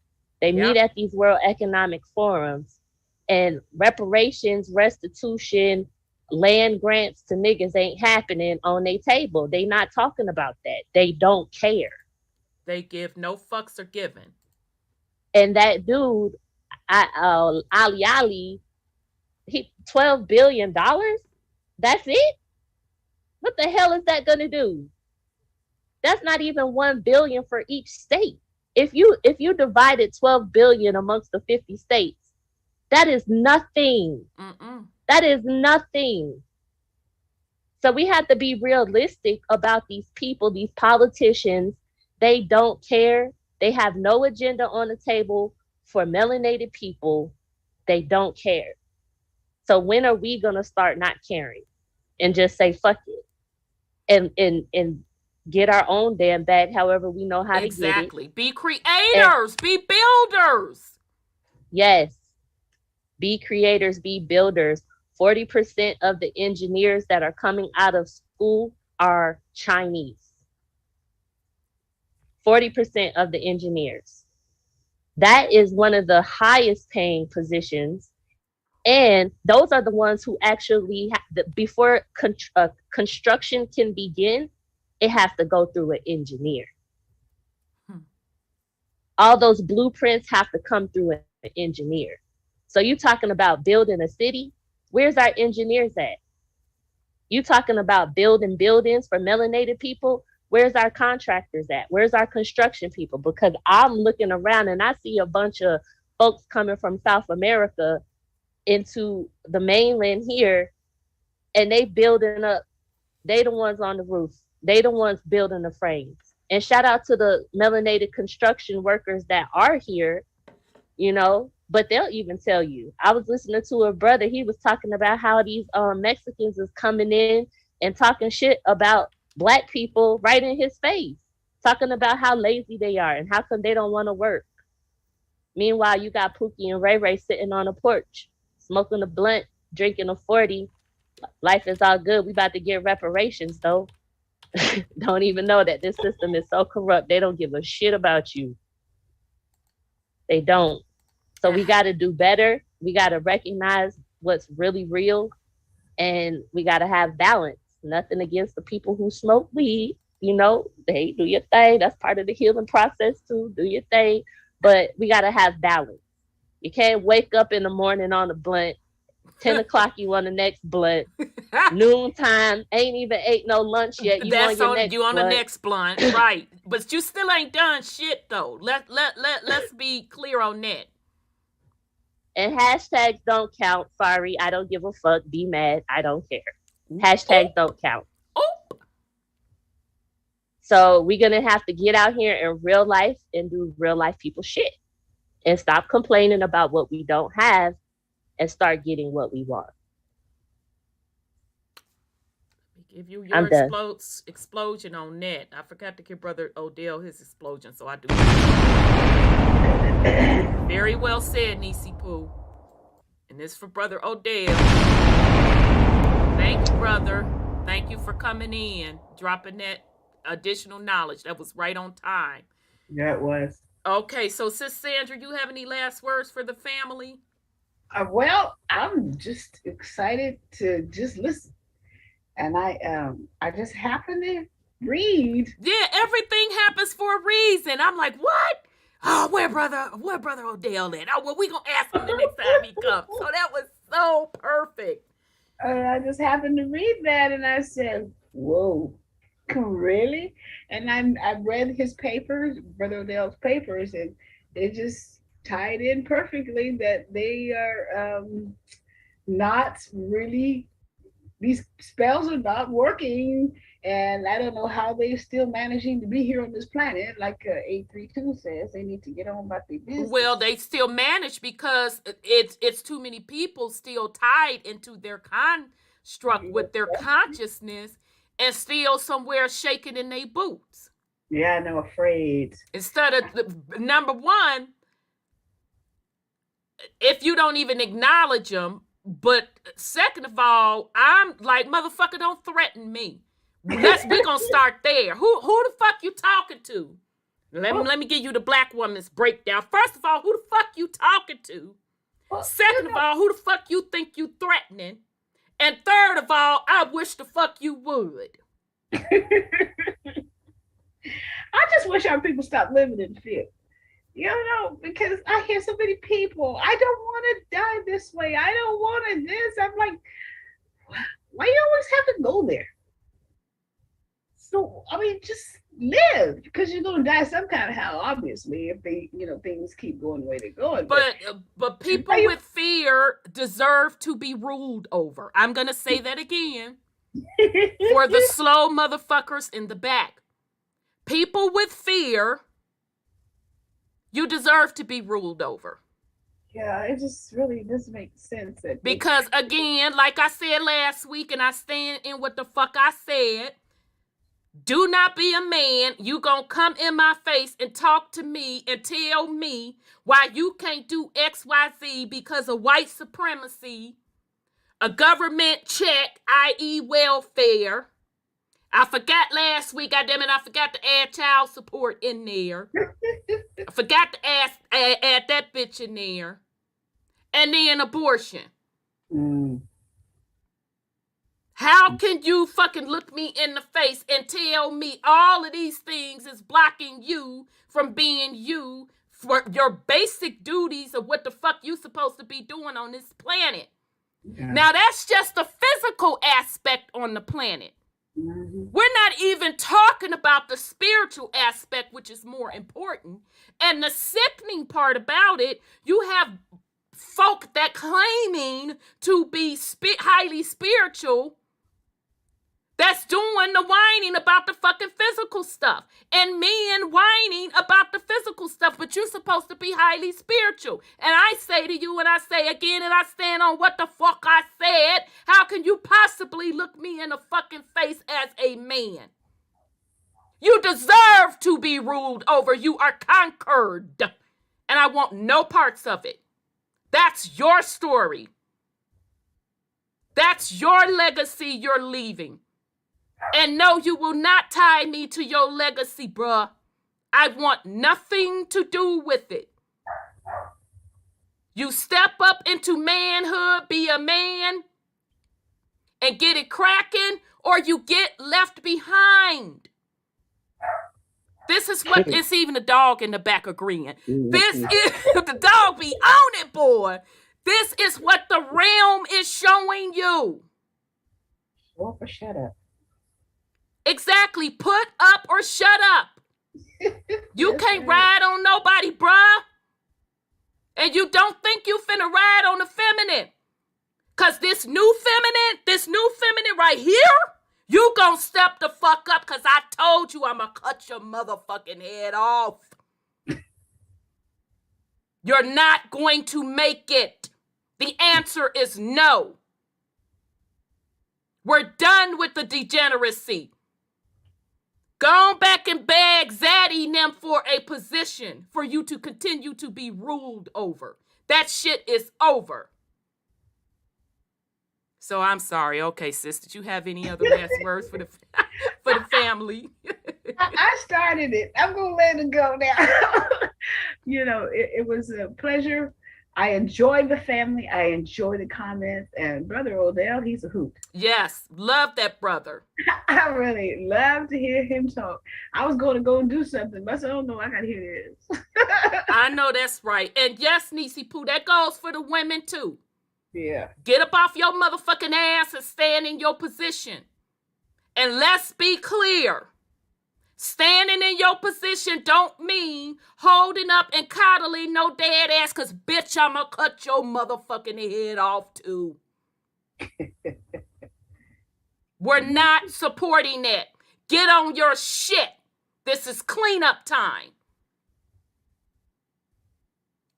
They meet at these World Economic Forums, and reparations, restitution, land grants to niggas ain't happening on their table. They not talking about that. They don't care. They give no fucks are given. And that dude, Ali, he $12 billion. That's it. What the hell is that gonna do? That's not even 1 billion for each state. If you divided 12 billion amongst the 50 states, that is nothing. That is nothing. So we have to be realistic about these people, these politicians. They don't care. They have no agenda on the table for melanated people. They don't care. So when are we gonna start not caring and just say fuck it and get our own damn bag however we know how to get it? Exactly. Be creators, be builders. Yes. Be creators, be builders. 40% of the engineers that are coming out of school are Chinese. 40% of the engineers. That is one of the highest paying positions. And those are the ones who actually, before construction can begin, it has to go through an engineer. All those blueprints have to come through an engineer. So you talking about building a city? Where's our engineers at? You talking about building buildings for melanated people? Where's our contractors at? Where's our construction people? Because I'm looking around and I see a bunch of folks coming from South America into the mainland here, and they building up. They the ones on the roof. They the ones building the frames. And shout out to the melanated construction workers that are here, but they'll even tell you. I was listening to a brother. He was talking about how these Mexicans is coming in and talking shit about Black people right in his face, talking about how lazy they are and how come they don't want to work. Meanwhile, you got Pookie and Ray Ray sitting on a porch, smoking a blunt, drinking a 40. Life is all good. We about to get reparations, though. Don't even know that this system is so corrupt. They don't give a shit about you. They don't. So we got to do better. We got to recognize what's really real, and we got to have balance. Nothing against the people who smoke weed. You know, hey, do your thing. That's part of the healing process too. Do your thing. But we gotta have balance. You can't wake up in the morning on a blunt. 10 o'clock, you on the next blunt. Noontime, ain't even ate no lunch yet. You That's on your on next you on blunt. the next blunt, right? But you still ain't done shit though. Let's be clear on that. And hashtags don't count. Sorry, I don't give a fuck. Be mad. I don't care. Hashtags don't count. So we're gonna have to get out here in real life and do real life people shit, and stop complaining about what we don't have, and start getting what we want. Give you your explosion on that. I forgot to give Brother Odell his explosion, so I do. Very well said, Nisi Pooh. And this for Brother Odell. Thank you, brother. Thank you for coming in, dropping that additional knowledge. That was right on time. Yeah, it was. Okay, so Sis Sandra, you have any last words for the family? Well, I'm just excited to just listen. And I just happen to read. Yeah, everything happens for a reason. I'm like, what? Oh, where brother Odell at? Oh, well, we gonna ask him the next time he comes. So that was so perfect. I just happened to read that, and I said, "Whoa, really?" And I read his papers, Brother Odell's papers, and it just tied in perfectly that they are not really. These spells are not working, and I don't know how they're still managing to be here on this planet. Like 832 says, they need to get on about their business. Well, they still manage because it's too many people still tied into their construct with their consciousness and still somewhere shaking in their boots. Yeah, and I'm afraid. Instead of number one, if you don't even acknowledge them. But second of all, I'm like, motherfucker, don't threaten me. We gonna start there. Who the fuck you talking to? Let me give you the black woman's breakdown. First of all, who the fuck you talking to? Second of all, who the fuck you think you threatening? And third of all, I wish the fuck you would. I just wish our people stopped living in fear. You know, because I hear so many people, I don't want to die this way. I don't want to this. I'm like, why you always have to go there? So, I mean, just live, because you're going to die some kind of how, obviously, if they, things keep going the way they're going. But people with fear deserve to be ruled over. I'm going to say that again for the slow motherfuckers in the back. People with fear, you deserve to be ruled over. Yeah, it just really doesn't make sense. Because again, like I said last week, and I stand in what the fuck I said, do not be a man. You gonna come in my face and talk to me and tell me why you can't do XYZ because of white supremacy, a government check, i.e. welfare. I forgot last week, goddammit, I forgot to add child support in there. I forgot to add that bitch in there. And then abortion. How can you fucking look me in the face and tell me all of these things is blocking you from being you for your basic duties of what the fuck you supposed to be doing on this planet? Yeah. Now, that's just the physical aspect on the planet. We're not even talking about the spiritual aspect, which is more important. And the sickening part about it, you have folk that claiming to be highly spiritual that's doing the whining about the fucking physical stuff. And men whining about the physical stuff, but you're supposed to be highly spiritual. And I say to you, and I say again, and I stand on what the fuck I said, how can you possibly look me in the fucking face as a man? You deserve to be ruled over. You are conquered. And I want no parts of it. That's your story. That's your legacy you're leaving. And no, you will not tie me to your legacy, bruh. I want nothing to do with it. You step up into manhood, be a man, and get it cracking, or you get left behind. This is what, it's even a dog in the back agreeing. This is, the dog be on it, boy. This is what the realm is showing you. Well, for shut up. Exactly. Put up or shut up. You can't ride on nobody, bruh. And you don't think you finna ride on the feminine. Cause this new feminine right here, you gonna step the fuck up, cause I told you I'ma cut your motherfucking head off. You're not going to make it. The answer is no. We're done with the degeneracy. Go on back and beg Zaddy and them for a position for you to continue to be ruled over. That shit is over. So I'm sorry. Okay, sis, did you have any other last words for the family? I started it. I'm gonna let it go now. You know, it was a pleasure. I enjoyed the family. I enjoyed the comments. And Brother Odell, he's a hoot. Yes, love that brother. I really love to hear him talk. I was going to go and do something, but I said, oh no, I got to hear this. I know that's right. And yes, Nisi Poo, that goes for the women too. Yeah. Get up off your motherfucking ass and stand in your position. And let's be clear. Standing in your position don't mean holding up and coddling no dead ass, because bitch, I'ma cut your motherfucking head off too. We're not supporting that. Get on your shit. This is cleanup time.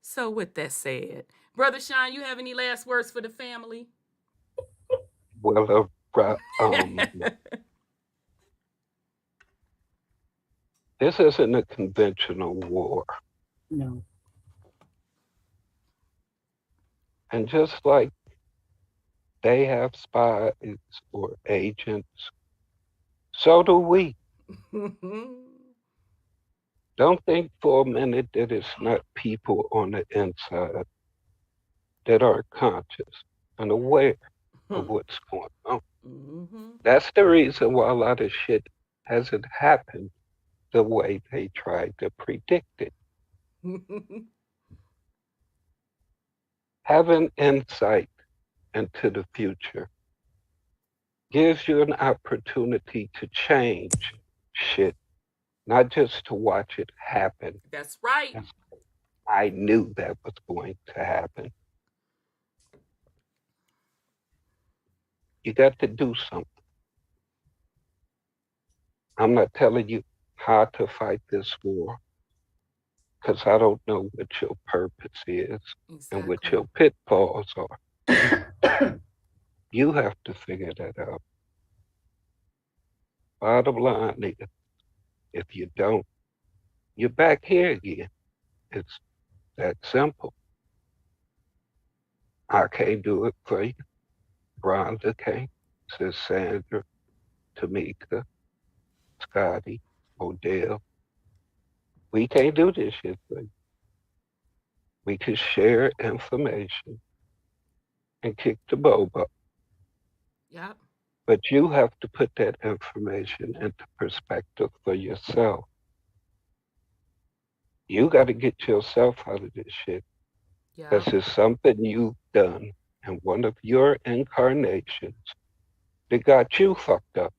So with that said, Brother Sean, you have any last words for the family? Well, this isn't a conventional war. No. And just like they have spies or agents, so do we. Don't think for a minute that it's not people on the inside that are conscious and aware of what's going on. That's the reason why a lot of shit hasn't happened the way they tried to predict it. Having insight into the future gives you an opportunity to change shit, not just to watch it happen. That's right. I knew that was going to happen. You got to do something. I'm not telling you how to fight this war, because I don't know what your purpose is and what your pitfalls are. You have to figure that out. Bottom line is, if you don't, you're back here again. It's that simple. I can't do it for you. Rhonda can't. Says Sandra, Tamika, Scotty, Odell. We can't do this shit for you. We can share information and kick the bobo. Yep. But you have to put that information into perspective for yourself. You got to get yourself out of this shit. Because it's something you've done in one of your incarnations that got you fucked up.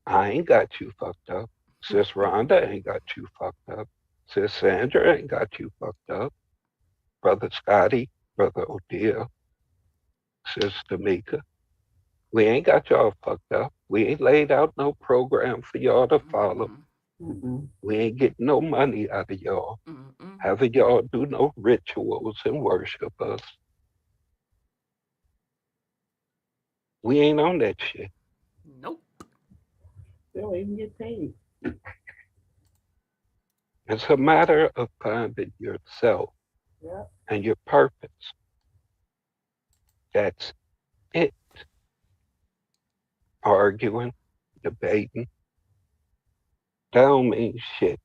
I ain't got you fucked up. Sis Rhonda ain't got you fucked up. Sis Sandra ain't got you fucked up. Brother Scotty, Brother Odell, Sis Tamika. We ain't got y'all fucked up. We ain't laid out no program for y'all to follow. We ain't getting no money out of y'all. Having y'all do no rituals and worship us. We ain't on that shit. Nope. They don't even get paid. It's a matter of finding yourself and your purpose. That's it. Arguing, debating, that don't mean shit.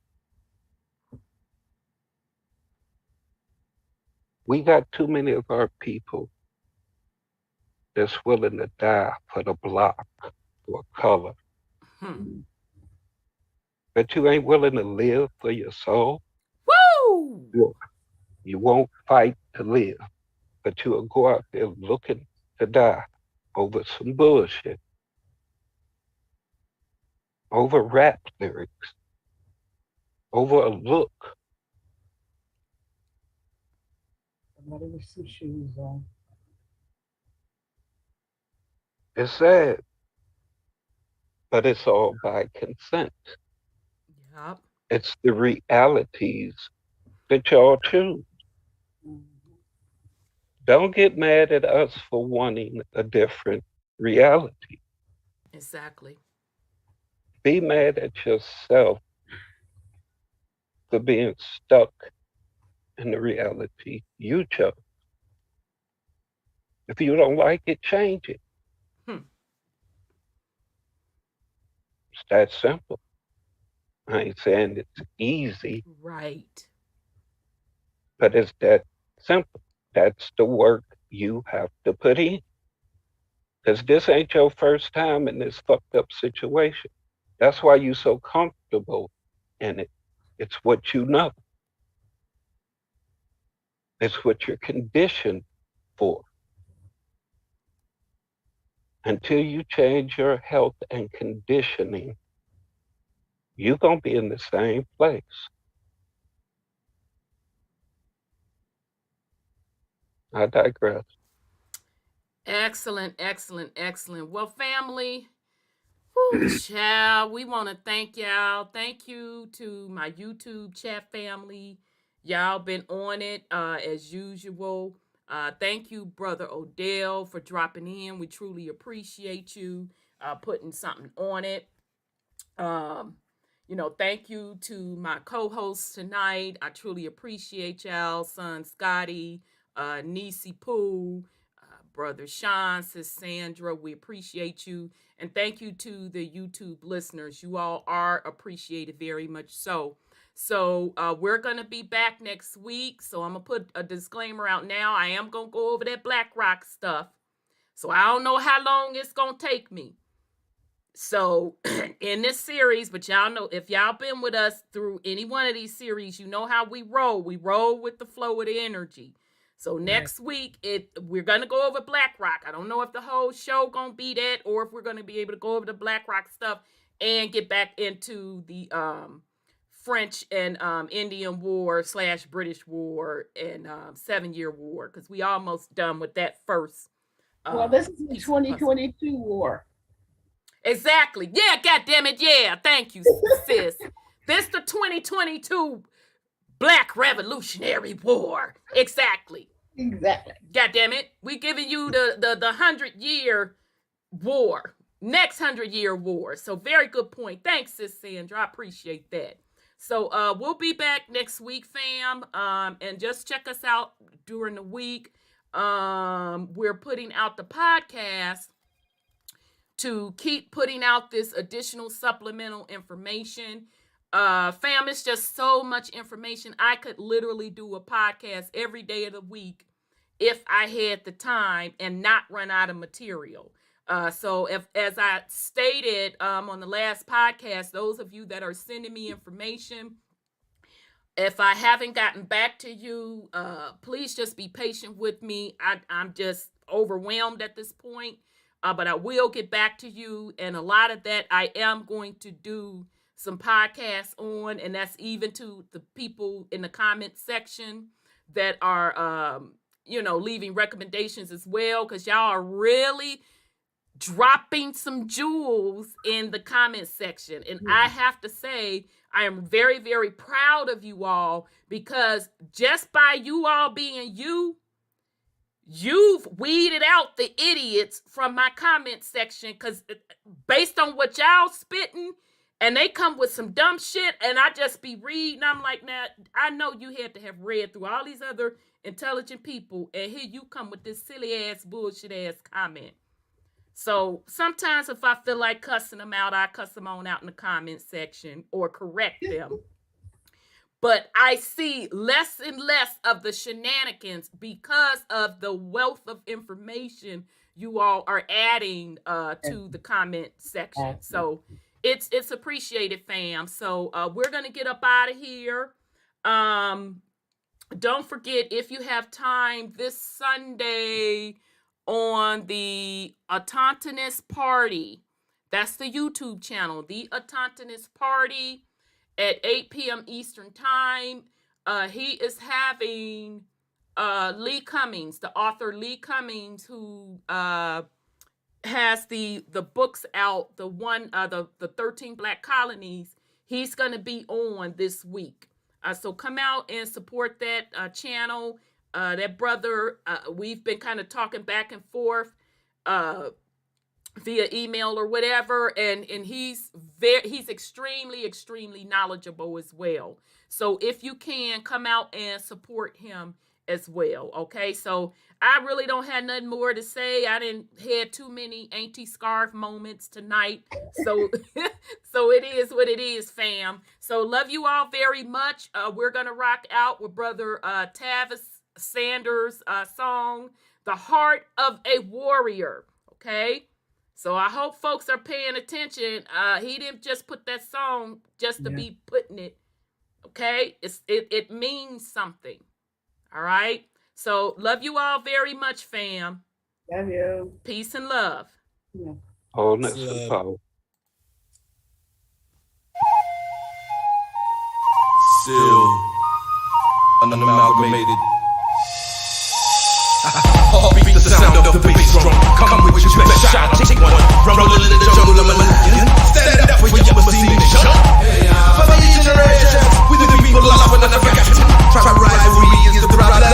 We got too many of our people that's willing to die for the block or color. But you ain't willing to live for your soul. Woo! You won't fight to live, but you'll go out there looking to die over some bullshit, over rap lyrics, over a look. Somebody with some shoes on. It's sad, but it's all by consent. Yep. It's the realities that y'all choose. Don't get mad at us for wanting a different reality. Exactly. Be mad at yourself for being stuck in the reality you chose. If you don't like it, change it. It's that simple. I ain't saying it's easy. Right. But it's that simple. That's the work you have to put in. Because this ain't your first time in this fucked up situation. That's why you're so comfortable in it. It's what you know. It's what you're conditioned for. Until you change your health and conditioning, you're going to be in the same place. I digress. Excellent, excellent, excellent. Well, family, child, we want to thank y'all. Thank you to my YouTube chat family. Y'all been on it as usual. Thank you, Brother Odell, for dropping in. We truly appreciate you putting something on it. Thank you to my co-hosts tonight. I truly appreciate y'all, son Scotty, Nisi Pooh, Brother Sean, Sis Sandra. We appreciate you. And thank you to the YouTube listeners. You all are appreciated very much so. So we're going to be back next week. So I'm going to put a disclaimer out now. I am going to go over that Blackrock stuff. So I don't know how long it's going to take me. So in this series, but y'all know, if y'all been with us through any one of these series, you know how we roll. We roll with the flow of the energy. So next week, we're going to go over Blackrock. I don't know if the whole show going to be that or if we're going to be able to go over the Blackrock stuff and get back into the French and Indian War / British War and 7-Year War, because we almost done with that first. Well, this is the 2022 war. Exactly. Yeah, goddammit. Yeah, thank you, sis. This the 2022 Black Revolutionary War. Exactly. Goddammit. We giving you the 100-year war. Next 100-year war. So very good point. Thanks, sis Sandra. I appreciate that. So we'll be back next week, fam. And just check us out during the week. We're putting out the podcast to keep putting out this additional supplemental information. Fam, it's just so much information. I could literally do a podcast every day of the week if I had the time and not run out of material. So as I stated on the last podcast, those of you that are sending me information, if I haven't gotten back to you, please just be patient with me. I'm just overwhelmed at this point. But I will get back to you. And a lot of that I am going to do some podcasts on. And that's even to the people in the comment section that are, leaving recommendations as well. Because y'all are really dropping some jewels in the comment section. And I have to say, I am very, very proud of you all. Because just by you all being you've weeded out the idiots from my comment section, because based on what y'all spitting, and they come with some dumb shit, and I just be reading, I'm like, now, I know you had to have read through all these other intelligent people, and here you come with this silly-ass, bullshit-ass comment. So sometimes if I feel like cussing them out, I cuss them on out in the comment section or correct them. But I see less and less of the shenanigans because of the wealth of information you all are adding to the comment section. So it's appreciated, fam. So we're going to get up out of here. Don't forget, if you have time this Sunday on the Autonomous Party, that's the YouTube channel, the Autonomous Party at 8 p.m. Eastern Time. He is having Lee Cummings, the author Lee Cummings, who has the books out, the 13 Black Colonies. He's going to be on this week. So come out and support that channel. That brother, we've been kind of talking back and forth via email or whatever, and he's extremely knowledgeable as well. So if you can, come out and support him as well. Okay, so I really don't have nothing more to say. I didn't had too many Auntie Scarf moments tonight. So so it is what it is, fam. So love you all very much. We're gonna rock out with Brother Tavis Sanders' song, "The Heart of a Warrior." Okay, so I hope folks are paying attention. He didn't just put that song just to be putting it. Okay, it means something. All right. So love you all very much, fam. Love you. Peace and love. Yeah. Wholeness and power. Still unamalgamated. Beat the sound of the bass drum. Come with your best shot, take one. Rolling in the jungle, I'm a lion. Stand up for your machine and shut. For the generations, with the people alive and never forgotten. Rivalry is the problem.